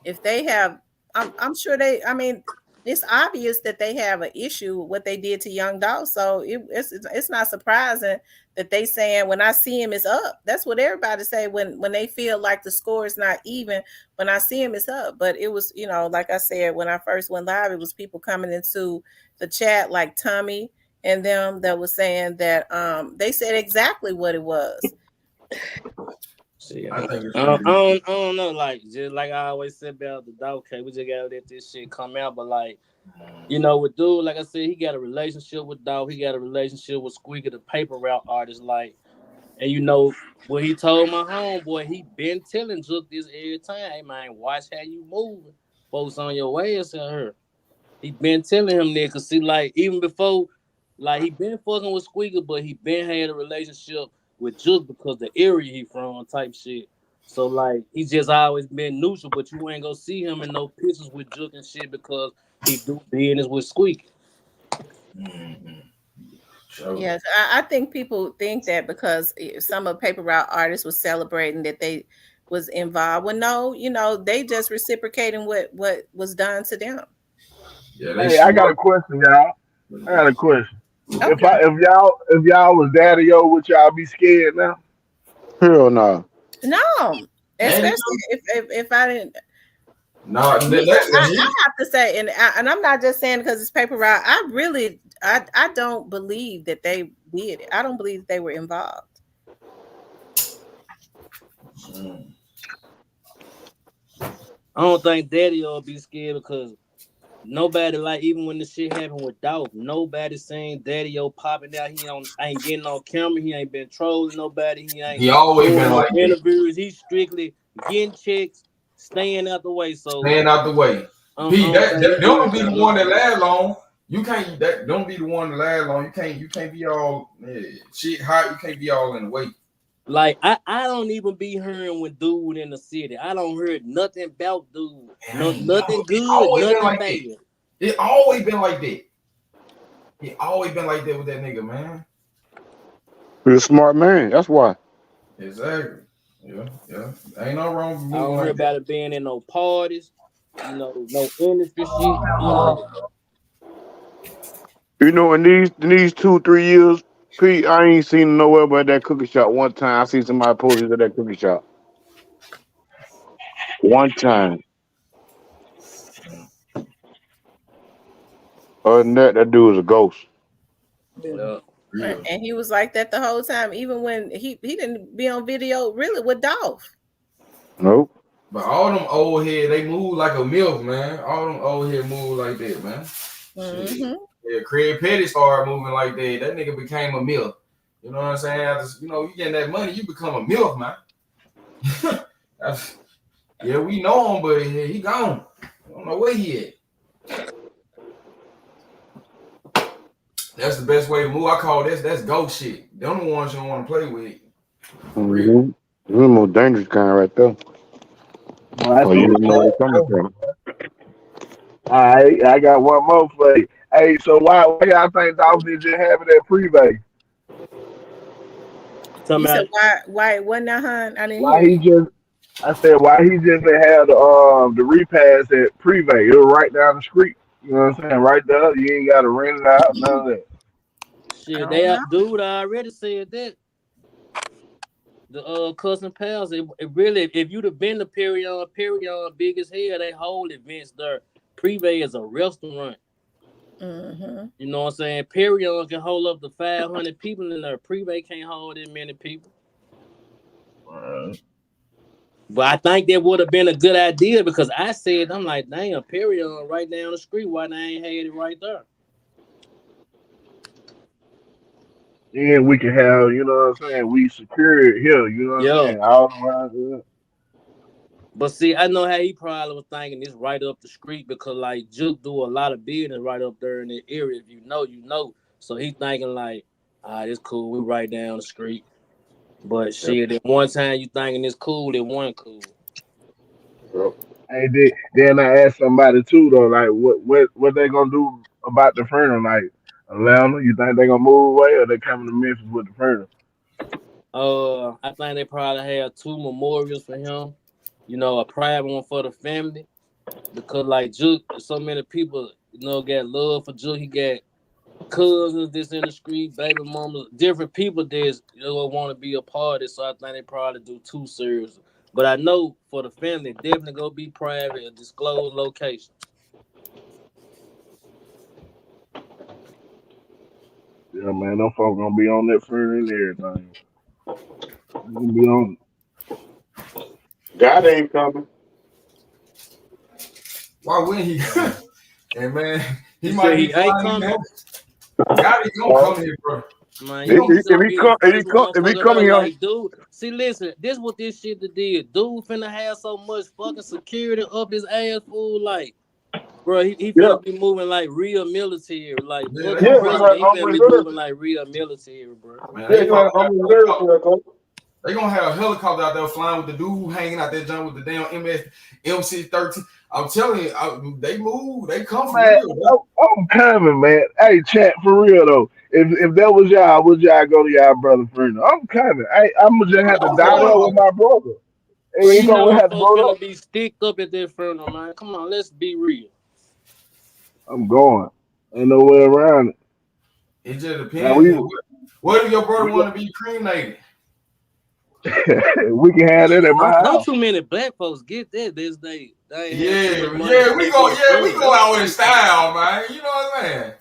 if they have, I'm sure they. I mean, it's obvious that they have an issue with what they did to Young Dog. So it's not surprising that they saying when I see him, it's up. That's what everybody say when they feel like the score is not even. When I see him, it's up. But it was, like I said, when I first went live, it was people coming into the chat like Tommy and them that was saying that they said exactly what it was. See, I think it's I don't know, like just like I always said about the dog case, we just gotta let this shit come out. But like, with dude, like I said, he got a relationship with Dog, he got a relationship with Squeaky, the paper route artist, like, and when he told my homeboy, he been telling Jook this every time, hey man, watch how you moving, folks on your ass at her. He been telling him that, cause see, like even before, like he been fucking with Squeaker, but he been had a relationship with Jook because the area he from type shit. So like he just always been neutral, but you ain't gonna see him in no pictures with Jook and shit because he do business with Squeaker. Sure. Yes, I think people think that because some of Paper Route artists was celebrating that they was involved. Well, no, they just reciprocating what was done to them. Yeah, they Hey, I got a smart. question, y'all. I got a question. If Okay. y'all was daddy o, would y'all be scared now? Hell no. No, Daddy, especially if I didn't. no, Me, that's I he. have to say, and I'm not just saying because it's Paper Route. I don't believe that they did it. I don't believe that they were involved. I don't think Daddy will be scared because nobody, like, even when the shit happened with Dolph, nobody saying Daddy O popping out. He ain't getting on camera. He ain't been trolling nobody. He ain't He always doing been no like that. interviews. He's strictly getting checks, staying out the way. So Staying out the way. I P, don't think he don't worried be the about one that nobody. last long. You can't. That don't be the one that last long. You can't be all shit hot. You can't be all in the way. Like I don't even be hearing when dude in the city. I don't hear nothing about dude. Man, I No, ain't know. nothing It good, always been nothing like that. bad. It always been like that. It always been like that with that nigga, man. He's a smart man. That's why. Exactly. Yeah. Ain't no wrong with I moving don't hear like that. about it being in no parties, no industry shit, none of it. In these 2-3 years, Pete, I ain't seen him nowhere but that cookie shop. One time I seen somebody posted at that cookie shop. One time. Other than that, that dude was a ghost. Yeah. Real. And he was like that the whole time, even when he didn't be on video really with Dolph. Nope. But all them old head, they move like a milk, man. All them old head move like that, man. Shit. Mm-hmm. Yeah, Craig Petty started moving like that. That nigga became a milk. You know what I'm saying? After, you getting that money, you become a milk, man. Yeah, we know him, but he gone. I don't know where he at. That's the best way to move. I call that's ghost shit. Them the ones you don't want to play with. For real. Mm-hmm. You're the most dangerous kind right there. Well, that's Oh, you what didn't I'm know where they're coming saying. from. All right, I got one more for you. Hey, so why y'all think Dolph didn't just have it at Prevay? Talking You said about why it wasn't that, hun? I didn't Why hear he you. just? I said why he just didn't have the repass at Prevay? It was right down the street. You know what I'm saying? Right there. You ain't got to rent it out. None of that. I shit, don't know. dude already said that. The cousin pals, it really, if you'd have been to Perion big as hell, they hold events there. Privé is a restaurant. Mm-hmm. You know what I'm saying? Perion can hold up to 500 people in there. Privé can't hold that many people. But I think that would have been a good idea because I said, I'm like, damn, Perion right down the street. Why they ain't had it right there? And we can have, you know what I'm saying, we secure it here, you know what I'm Yeah. saying, all around here. But see, I know how he probably was thinking this right up the street because like Jook do a lot of business right up there in the area. If you know, you know. So he thinking like, it's cool. We right down the street. But Yep. shit, at one time you thinking it's cool, it wasn't cool. Yep. Hey, then I asked somebody too though, like what they gonna do about the furnace? Like Atlanta, you think they gonna move away or they coming to Memphis with the furnace? I think they probably have two memorials for him. You know, a private one for the family because like Jook, so many people got love for Jook. He got cousins this in the street, baby mamas, different people that want to be a part of it. So I think they probably do two services. But I know for the family, definitely go be private, a disclosed location. Yeah, man, them folks gonna be on that furnace and everything. They gonna be on. God ain't coming. Why wouldn't he? And man, You he said might be he ain't flying coming? in. God is gonna Uh, come here, bro. Man, He he if, gonna. he, needs to if he be the come, if he first come, if he motherfucker come there. here, Like, dude, see, listen, this what this shit did. Dude finna have so much fucking security up his ass, fool. Like, bro, he yeah, finna be moving like real military. Like, Yeah, fuck they the yeah, gonna he have. gonna president. have He armed finna be reserve. moving like real military, bro. Man, Yeah, they he gonna probably have got armed reserve helicopter. for that, coach. They gonna have a helicopter out there flying with the dude hanging out that jump with the damn MC-13. I'm telling you, they move. They come for Man, real. I'm coming, man. Hey, chat for real though. If that was y'all, would y'all go to y'all brother furnace? I'm coming. I'm gonna just have to I'm die going there with on. my brother. Bro, Hey, you know we them have to folks go finna up. be sticked up at that funeral, man. Come on, let's be real. I'm going. Ain't no way around it. It just Now depends. What if your brother want to be cremated? we can have that at my Don't house. too many black folks get that this day. They ain't have too much Yeah, money to yeah, we pay go, for a yeah, we funeral. go That's out with crazy. style, man. You know what I'm saying?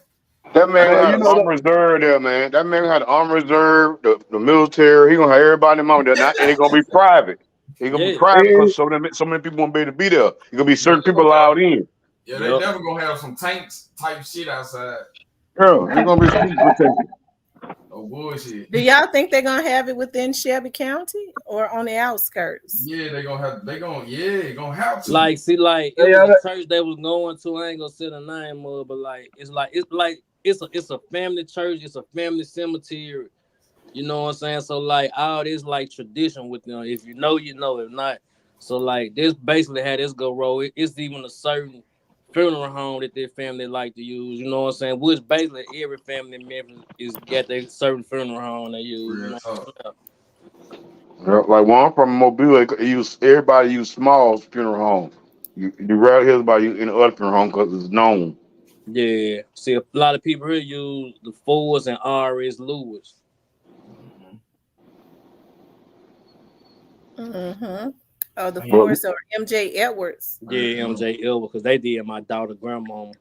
That man gonna Man, have you the know armed that. reserve there, man. That man gonna have the armed reserve, the military. He gonna have everybody in there, not, and it's gonna be private. It's gonna be Yeah, private And, because so many people won't be able to be there. It's gonna be Yeah, certain people allowed in. they yep. definitely gonna have some tanks type shit outside. Yeah, it's gonna be super protected. No bullshit. Do y'all think they're gonna have it within Shelby County or on the outskirts? Yeah, they gonna have to. Like, see, like it they, was uh, a church they was going to. I ain't gonna say the name of, but like it's a family church. It's a family cemetery. You know what I'm saying? So like all this like tradition with them. If you know, you know. If not, so like this basically how this go roll. It's even a certain funeral home that their family like to use. You know what I'm saying? Which basically every family in Memphis is got their certain funeral home they use. You Real know. talk. Yeah, like one from Mobile, everybody use small funeral home. You rarely hear about you in the other funeral home because it's known. Yeah. See, a lot of people here use the Fords and RS Lewis. Mhm. Mm-hmm. Oh, the Man, But Forest or MJ Edwards. Yeah, MJ Elba, because they did my daughter grandmama.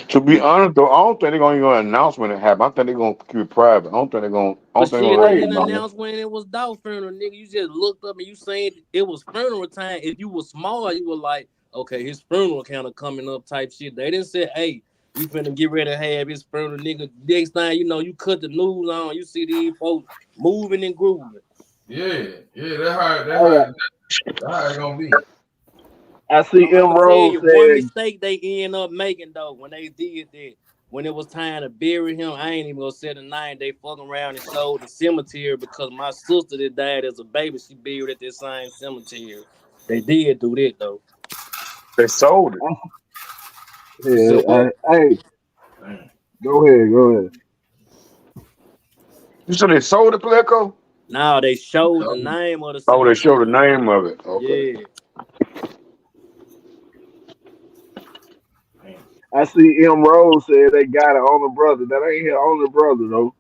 to be honest, though, I don't think they're gonna announce when it happens. I think they're gonna keep it private. I don't think they're gonna. I don't But think they're shit, gonna they let didn't people hey, know. announce when it was dog funeral, nigga. You just looked up and you saying it was funeral time. If you were small, you were like, okay, his funeral kind of coming up type shit. They didn't say, hey, we finna get ready to have his funeral, nigga. Next time, you cut the news on, you see these folks moving and grooving. yeah, that's how it gonna be. I see I'm M. gonna tell Rose you one said, mistake they end up making though when they did that. When it was time to bury him, I ain't even gonna say the name. They fucking around and showed the cemetery because my sister that died as a baby, she buried at that same cemetery. They did do that though. They sold it. You said what? hey, Damn. go ahead. You said they sold it, Pleco? Now they showed the name of the Oh, they showed the cemetery. name of it. Okay. Yeah. Damn. I see M. Rose said they got an older brother. That ain't his older brother though.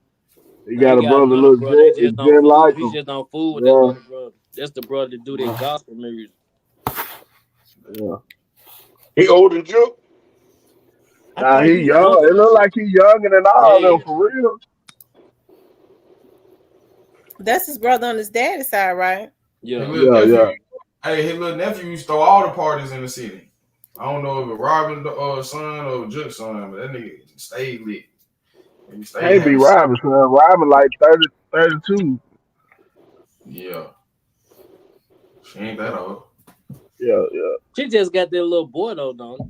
He Now he got a got brother another look brother. They just, just don't just fool. like He him. just don't fool with that Yeah, other brother. That's the brother that do that yeah, gospel music. yeah. He old and Jook. I Nah, think he he young. younger It than look Jook. like he younger than all of them Yeah. for real. That's his brother on his daddy's side, right? His Yeah. little Yeah, nephew, yeah. his little nephew used to throw all the parties in the city. I don't know if it Robin son or Jook's son, but that nigga stayed lit. He stay Can't be having shit. robbing, son. Robbing like 30, 32. Yeah, she ain't that old. Yeah, yeah, She just got that little boy though, don't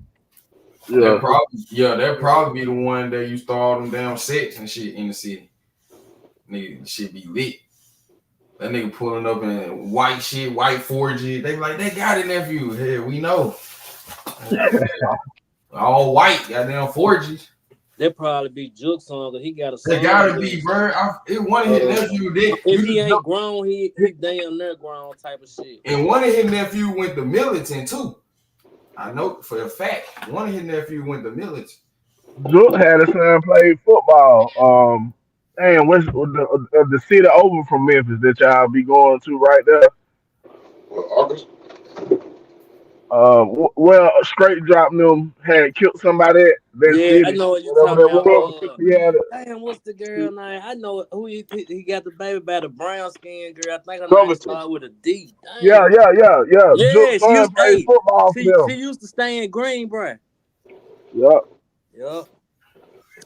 yeah. That probably be the one that used to all them damn sets and shit in the city. Nigga, shit be lit. That nigga pulling up in white shit, white 4G. They be like, they got it, nephew. Hey, we know. All white, goddamn 4G. that probably be Jook's song, cause he got a They son. gotta be, bro. It one of his nephew did. If You he just know. ain't grown, he damn near grown type of shit. And one of his nephew went to militant too. I know for a fact. One of his nephew went to militant. Jook had a son play football. Damn, what's the city over from Memphis that y'all be going to right there? August. Well, straight drop them had killed somebody at that Yeah, I city, know what you whatever talking that about. was. He had Damn, what's the girl name? I know who he got the baby by the brown skin girl. I think her name Covington. started with a D. yeah, Damn. yeah, yeah, yeah. Yeah, Jook's she son used. played Hey, football for she them. used to stay in Greenbrier. Yeah. Yep,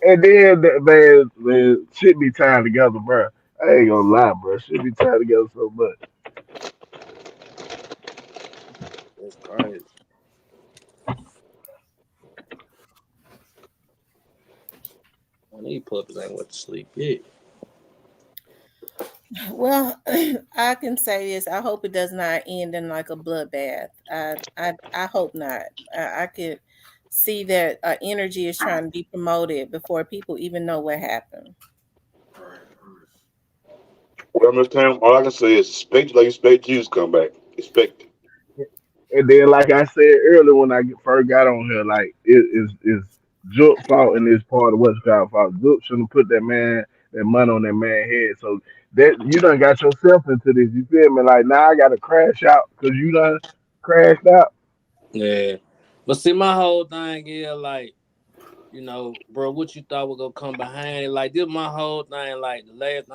And then man, shit be tied together, bro. I ain't gonna lie, bro. Shit be tied together so much. that's crazy. Man, these puppies ain't went to sleep yet. Well, I can say this. I hope it does not end in like a bloodbath. I hope not. I could see that energy is trying to be promoted before people even know what happened. Well, Miss Tam, all I can say is expect like expect Jesus come back. Expect it. And then, like I said earlier when I first got on here, like it is Jook fault and it's part of what's called fault. Jook shouldn't put that money on that man head. So that you done got yourself into this. You feel me? Like now I got to crash out because you done crashed out. Yeah, but see, my whole thing is like, bro, what you thought was gonna come behind it? Like this, my whole thing. Like the last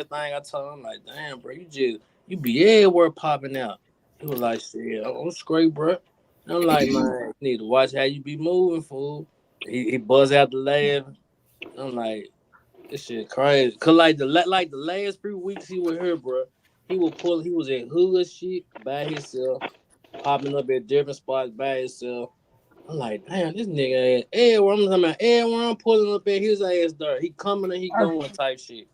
thing I told him, like, damn, bro, you be everywhere popping out. He was like, shit, I'm straight, bro. And I'm like, man, you need to watch how you be moving, fool. He buzzed out the laugh. I'm like, this shit crazy. Cause like the last 3 weeks he was here, bro. He was in hood shit by himself, popping up at different spots by himself. I'm like, damn, this nigga ass everywhere. I'm talking about everywhere I'm pulling up at his ass there. He coming and he I going type shit.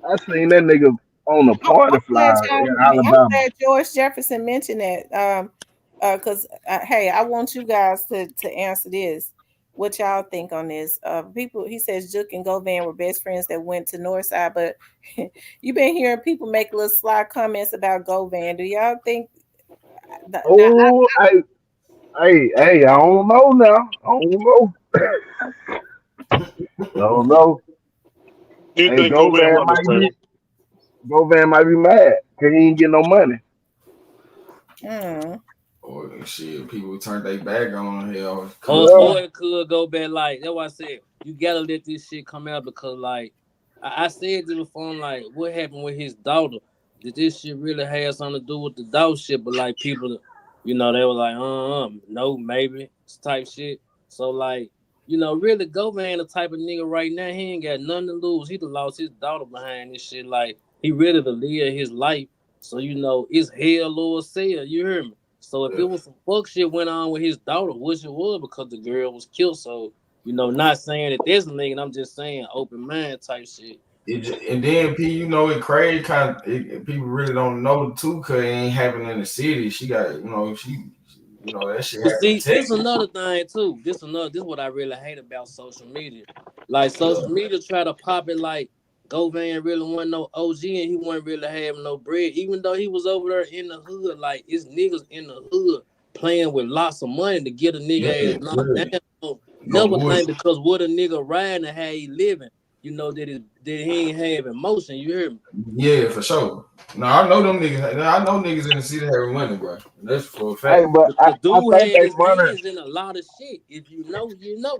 I seen that nigga on a I'm party glad flyer y'all. in I'm Alabama. glad George Jefferson mentioned that. Because hey, I want you guys to answer this. What y'all think on this? People, he says Jook and Govan were best friends that went to Northside, but you've been hearing people make little sly comments about Govan. Do y'all think now? Oh, hey, I don't know now. I don't know. I don't know. Do you Hey, think go man what, Miss Tam? Govan might be mad because he ain't get no money. Hmm. Or shit, people turn their back on hell. Yeah. Or it could go back like that's why I said you gotta let this shit come out because like I said this before. I'm like, what happened with his daughter? Did this shit really have something to do with the dog shit? But like people, they were like, no, maybe type shit. So like, really, Govan the type of nigga right now. He ain't got nothing to lose. He done lost his daughter behind this shit. Like he ready to live his life. So it's hell or sell. You hear me? So if it Yeah. was some fuck shit went on with his daughter, which it was because the girl was killed. So not saying that there's a nigga. I'm just saying open mind type shit. And then it crazy kind of people really don't know too, cause it ain't happening in the city. She got, that shit But happened in see, this Texas. another thing too. This what I really hate about social media. Like Yeah. social media try to pop it like Govan really wasn't no OG and he wasn't really having no bread, even though he was over there in the hood. Like it's niggas in the hood playing with lots of money to get a Yeah, nigga ass knocked really. down. So, No never think bullshit. because what a nigga riding and how he living, that he ain't have emotion. You hear me? Yeah, for sure. No, I know them niggas. I know niggas in the city having money, bro. That's for a Hey, fact. but The I dude think had they his monitor. hands in a lot of shit. If you know, you know.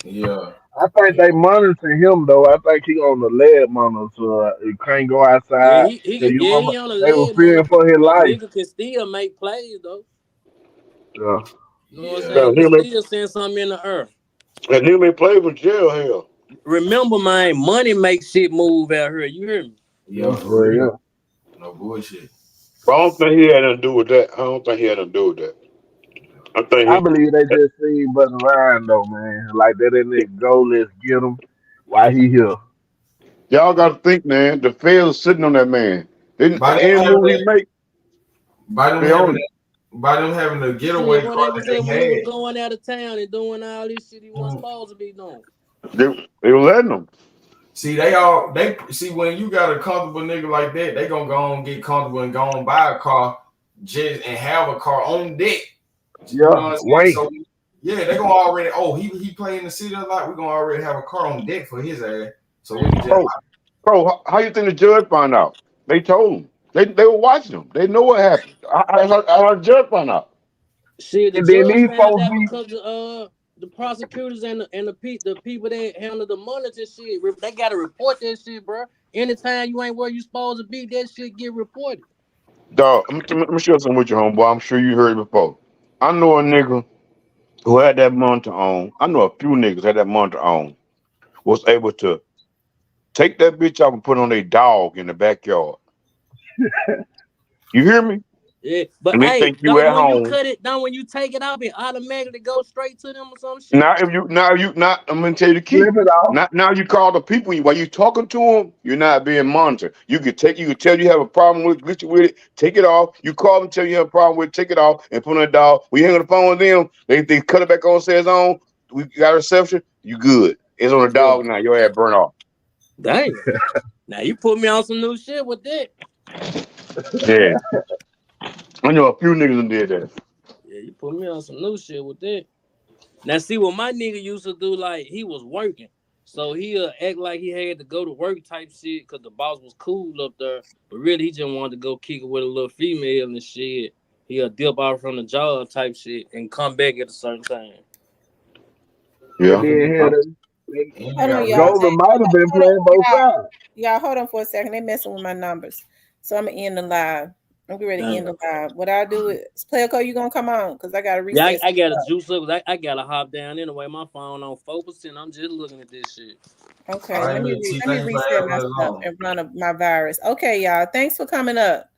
Yeah. I think they monitor him though. I think he on the lead monitor. He can't go Yeah, outside. Cause you he remember on a they were leg fearing monitor, for his but life. nigga can still make plays though. Yeah. You know what I'm Yeah. saying? Hell, You can him still send something in the earth. and him ain't played for jail. Hell. remember, man, money makes shit move out here. You hear me? Yeah, for Well, yeah. real. No bullshit. But I don't think he had nothing to do with that. I don't think he had nothing to do with that. I think I believe they just seen Brother Ryan though, man. Like that in it go, let's get him while he here. y'all got to think, man. The feds are sitting on that man. Then By them any having move he that, make, by them they having own it. that, by them having the getaway Shit, car what they was that at when he was they going out of town and doing all this shit he wasn't had. supposed to be doing. They were letting them. See, they see when you got a comfortable nigga like that, they gonna go and get comfortable and go and buy a car just and have a car on deck. You know Yeah, what I'm saying? Wayne. So yeah, they gonna already he play in the city a lot. We're gonna already have a car on deck for his ass. So we can just Bro, how you think the judge found out? They told him. They were watching him. They know what happened. How the judge found out? Shit, the And then judge these found folks out be because the prosecutors and the people that handle the monitor shit, they gotta report that shit, bro. Anytime you ain't where you supposed to be, that shit get reported. Dog, let me share something with you, homeboy. I'm sure you heard it before. I know a nigga who had that monitor on. I know a few niggas had that monitor on. Was able to take that bitch off and put on a dog in the backyard. You hear me? Yeah, but And they hey, think you at when you home. cut it down, when you take it out, it automatically go straight to them or some shit. Now I'm gonna tell you the key. flip it off. Now you call the people while you talking to them, you're not being monitored. You could tell you have a problem with it, take it off. You call them, tell you have a problem with it, take it off, and put on a dog. When you hang on the phone with them, they cut it back on, say it's on. We got a reception, you good. It's on a Yeah. dog now, your ass burn off. Damn. Now you put me on some new shit with that. Yeah. I know a few niggas that did that. Yeah, you put me on some new shit with that. Now see what my nigga used to do, like he was working. So he'll act like he had to go to work type shit because the boss was cool up there. But really he just wanted to go kick it with a little female and shit. He'll dip out from the job type shit and come back at a certain time. And Yeah. then here and Hold on, got y'all. real. Golden might have been Hold on, playing both sides. y'all. Hold on for a second. They messing with my numbers, so I'm gonna end the live. I'm getting ready to end the live. What I do is, player code, you gonna come on because I gotta Yeah, reset. I got to juice up. I got to hop down anyway. My phone on 4%. I'm just looking at this shit. Okay, All right, let me T, let me thank you for reset having my us stuff on. and run my virus. Okay, y'all. Thanks for coming up.